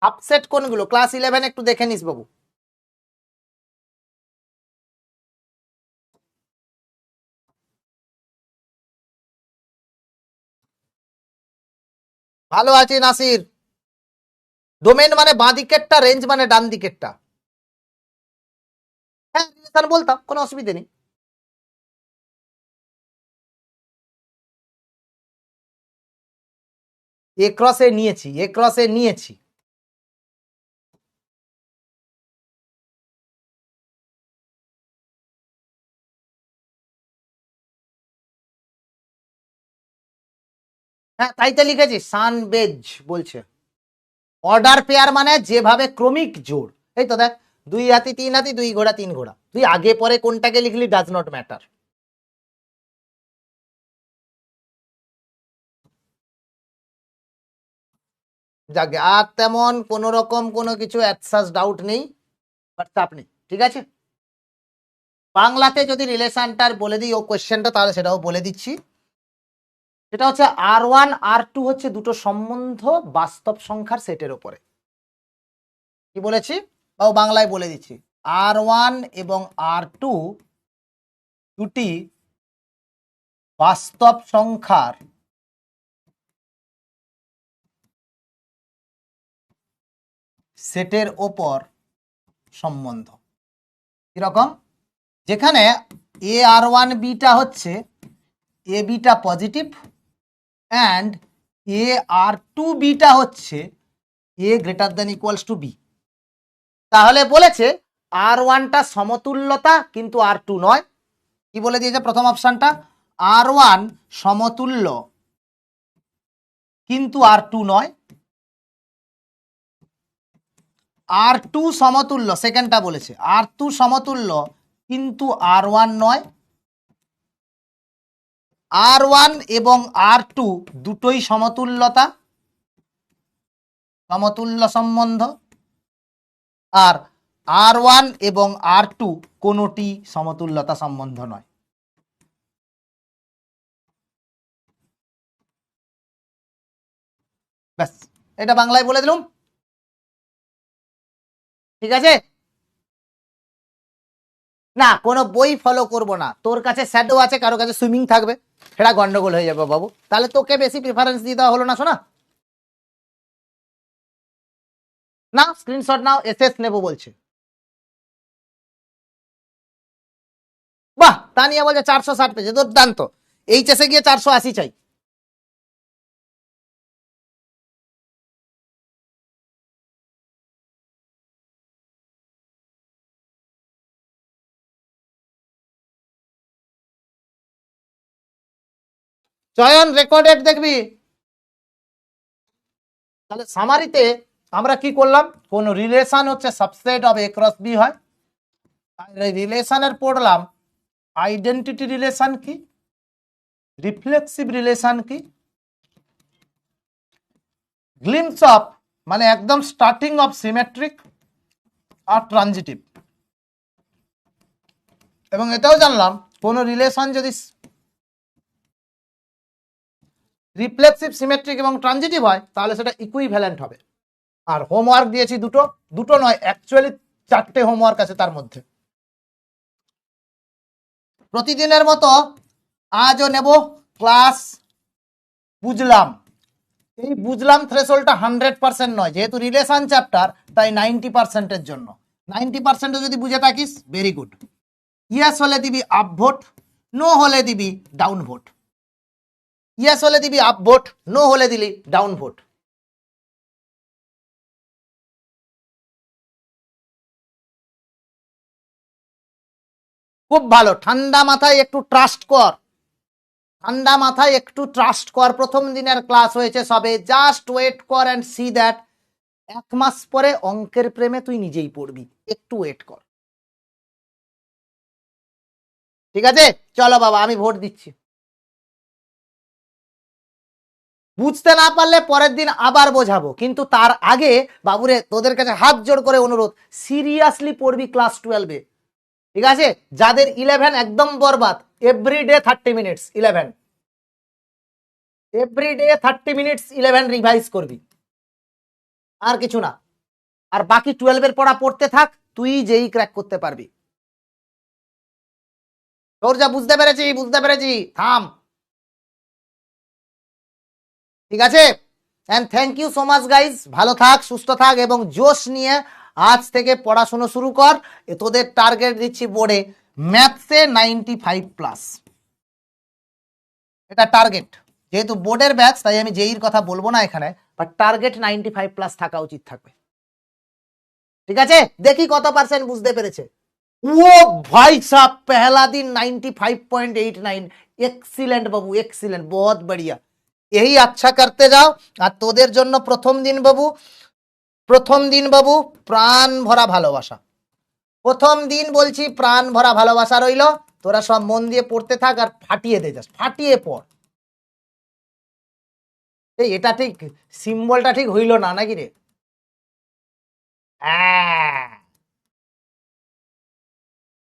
আপসেট কোনগুলো? ক্লাস 11 একটু দেখে নিস বাবু। ভালো আছে নাসির। ডোমেন মানে বাঁ দিকেরটা, রেঞ্জ মানে ডান দিকেরটা। হ্যাঁ, রিলেশন বলতাম, কোনো অসুবিধা নেই। এ ক্রসে নিয়েছি, এ ক্রসে নিয়েছি। হ্যাঁ তাই তো লিখেছি, সানবেজ বলছে। অর্ডার পেয়ার মানে যেভাবে ক্রমিক জোড়, এই তো দেখ 2 হাতি 3 হাতি 2 ঘোড়া 3 ঘোড়া, তুই আগে পরে কোনটাকে লিখলি ডাজ নট ম্যাটার। যাকে আর তেমন কোন রকম কোনো কিছু অ্যাডসাস ডাউট নেই, বাট চাপ নেই, ঠিক আছে। বাংলাতে যদি রিলেশনটার বলে দিই ও কোয়েশ্চেনটা, তাহলে সেটাও বলে দিচ্ছি। সেটা হচ্ছে R1 R2 হচ্ছে দুটো সম্বন্ধ বাস্তব সংখ্যার সেটের উপরে। কি বলেছি বাবু, বাংলায় বলে দিচ্ছি। R1 এবং R2 দুটি বাস্তব সংখ্যার সেটের ওপর সম্বন্ধ। কিরকম? যেখানে AR1 বিটা হচ্ছে এ বিটা পজিটিভ অ্যান্ড AR2 বিটা হচ্ছে A greater than equals to B. তাহলে বলেছে R1টা সমতুল্যতা কিন্তু R2 নয়। কি বলে দিয়েছে প্রথম অপশনটা? R1 সমতুল্য কিন্তু R2 নয়। R2 সমতুল্য, সেকেন্ডটা বলেছে R2 সমতুল্য কিন্তু R1 নয়। R1 এবং R2 দুটোই সমতুল্যতা, সমতুল্য সম্বন্ধ। আর R1 এবং R2 কোনোটি সমতুল্যতা সম্বন্ধ নয়। ব্যাস, এটা বাংলায় বলে দিলাম, ঠিক আছে। না কোনো বই ফলো করব না, তোর কাছে শ্যাডো আছে, কারো কাছে সুইমিং থাকবে, সেটা গন্ডগোল হয়ে যাবে বাবু। তাহলে তোকে বেশি প্রেফারেন্স দিয়ে দেওয়া হলো না, শোনা না। স্ক্রিনশট নাও, এসএস নেবো বলছে। বাহ, তানিয়া বলছে 460 পেয়েছে, দুর্দান্ত। এইচএসে গিয়ে 480 চাই। চয়ন রেকর্ডেড দেখবি। তাহলে সামারিতে আমরা কি করলাম? কোন রিলেশন হচ্ছে subset of A cross B হয়। রিলেশনের পড়লাম আইডেন্টিটি রিলেশন কি, রিফ্লেক্সিভ রিলেশন কি, গ্লিমস অফ মানে একদম স্টার্টিং অফ সিমেট্রিক আর ট্রানজিটিভ। এবং এটাও জানলাম কোন রিলেশন যদি রিফ্লেক্সিভ সিমেট্রিক এবং ট্রানজিটিভ হয় তাহলে সেটা ইকুইভ্যালেন্ট হবে। আর হোমওয়ার্ক দিয়েছি দুটো, দুটো নয় অ্যাকচুয়ালি 4টে হোমওয়ার্ক আছে তার মধ্যে। প্রতিদিনের মতো আজও নেব ক্লাস বুঝলাম। এই বুঝলাম থ্রেশহোল্ডটা 100% নয়, যেহেতু রিলেশন চ্যাপ্টার তাই 90%-এর জন্য। 90% যদি বুঝে থাকিস ভেরি গুড। ইয়েস হলে দিবি আপ ভোট, নো হলে দিবি ডাউন ভোট। ইয়েস হলে দিবি আপ ভোট, নো হলে দিলি ডাউন ভোট। খুব ভালো, ঠান্ডা মাথায় একটু ট্রাস্ট কর, ঠান্ডা মাথায় একটু ট্রাস্ট কর। প্রথম দিনের ক্লাস হয়েছে সবে, জাস্ট ওয়েট কর অ্যান্ড সি দ্যাট 1 মাস পরে অঙ্কের প্রেমে তুই নিজেই পড়বি, একটু ওয়েট কর, ঠিক আছে। চলো বাবা, আমি ভোট দিচ্ছি। বুঝতে না পারলে পরের দিন আবার বোঝাবো, কিন্তু তার আগে বাবুরে তোদের কাছে হাত জোড় করে অনুরোধ, সিরিয়াসলি পড়বি ক্লাস 12-এ, ঠিক আছে। যাদের 11 একদম বরবাদ, everyday 30 minutes 11, everyday 30 minutes 11 revise করবি, আর কিছু না। আর বাকি 12-এর পড়া পড়তে থাক, তুই যেই ক্র্যাক করতে পারবি। তোর যা বুঝতে পেরেছি বুঝতে পেরেছি, থাম, ঠিক আছে। And thank you so much guys, ভালো থাক, সুস্থ থাক এবং জোশ নিয়ে আজ থেকে পড়াশোনা শুরু কর। তোদের টার্গেট দিচ্ছি বোর্ডে ম্যাথসে 95+, এটা টার্গেট। যেহেতু বোর্ডের ব্যাচ তাই আমি জেইর কথা বলবো না এখানে, বাট টার্গেট 95+ থাকা উচিত থাকবে। ঠিক আছে, দেখি কত পার্সেন্ট বুঝতে পেরেছে। ও ভাই সাহ, पहला दिन 95.89। एक्सीलेंट बाबू, एक्सीलेंट, बहुत बढ़िया। यही अच्छा करते जाओ। আর তোদের জন্য প্রথম দিন বাবু প্রাণ ভরা ভালোবাসা। প্রথম দিন বলছি প্রাণ ভরা ভালোবাসা রইল। তোরা সব মন দিয়ে পড়তে থাক আর ফাটিয়ে দে, জাস্ট ফাটিয়ে পড়। এই এটা ঠিক সিম্বলটা ঠিক হইল না নাকি রে?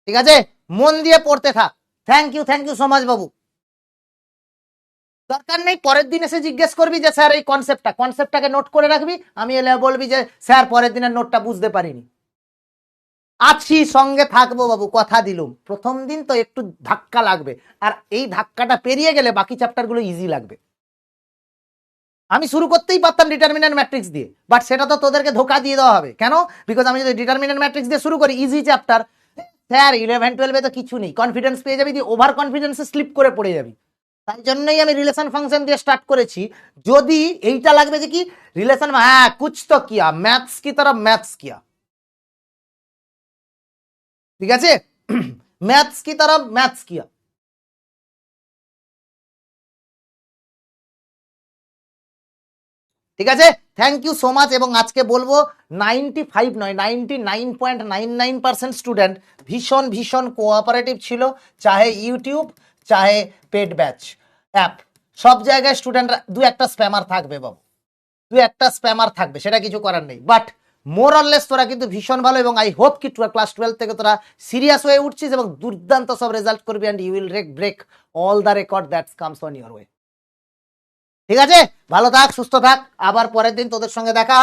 ঠিক আছে, মন দিয়ে পড়তে থাক। থ্যাংক ইউ সো মাচ বাবু। দরকার নেই পরের দিন এসে জিজ্ঞেস করবি যে স্যার এই কনসেপ্টটাকে নোট করে রাখবি, আমি এলে বলবি যে স্যার পরের দিনের নোটটা বুঝতে পারিনি। আছি, সঙ্গে থাকবো বাবু, কথা দিলুম। প্রথম দিন তো একটু ধাক্কা লাগবে, আর এই ধাক্কাটা পেরিয়ে গেলে বাকি চ্যাপ্টারগুলো ইজি লাগবে। আমি শুরু করতেই পারতাম ডিটারমিনেন্ট ম্যাট্রিক্স দিয়ে, বাট সেটা তো তোদেরকে ধোকা দিয়ে দেওয়া হবে। কেন? বিকজ আমি যদি ডিটারমিনেন্ট ম্যাট্রিক্স দিয়ে শুরু করি, ইজি চ্যাপ্টার, স্যার 11-12 তো কিছু নেই, কনফিডেন্স পেয়ে যাবি, দিয়ে ওভার কনফিডেন্সে স্লিপ করে পড়ে যাবি। তাই জন্যই আমি রিলেশন ফাংশন দিয়ে স্টার্ট করেছি। যদি এইটা লাগবে যে কি রিলেশন, হ্যাঁ কুছ তো কিয়া, ম্যাথস কি तरफ ম্যাথস কিয়া। ঠিক আছে, ম্যাথস কি तरफ ম্যাথস কিয়া। ঠিক আছে, থ্যাংক ইউ সো মাচ। এবং আজকে বলবো 95 নয়, 99.99% স্টুডেন্ট ভীষণ ভীষণ কোঅপারেটিভ ছিল। চাহে ইউটিউব, চাহে পেড ব্যাচ অ্যাপ, সব জায়গায় স্টুডেন্টরা দু একটা স্প্যামার থাকবে বাবু, দু একটা স্প্যামার থাকবে, সেটা কিছু করার নেই। বাট মোর অরলেস তোরা কিন্তু ভীষণ ভালো, এবং আই হোপ কি ক্লাস 12 থেকে তোরা সিরিয়াস হয়ে উঠছিস এবং দুর্দান্ত সব রেজাল্ট করবি, and you will break all the record that comes on your way. ঠিক আছে, ভালো থাক, সুস্থ থাক, আবার পরের দিন তোদের সঙ্গে দেখা হবে।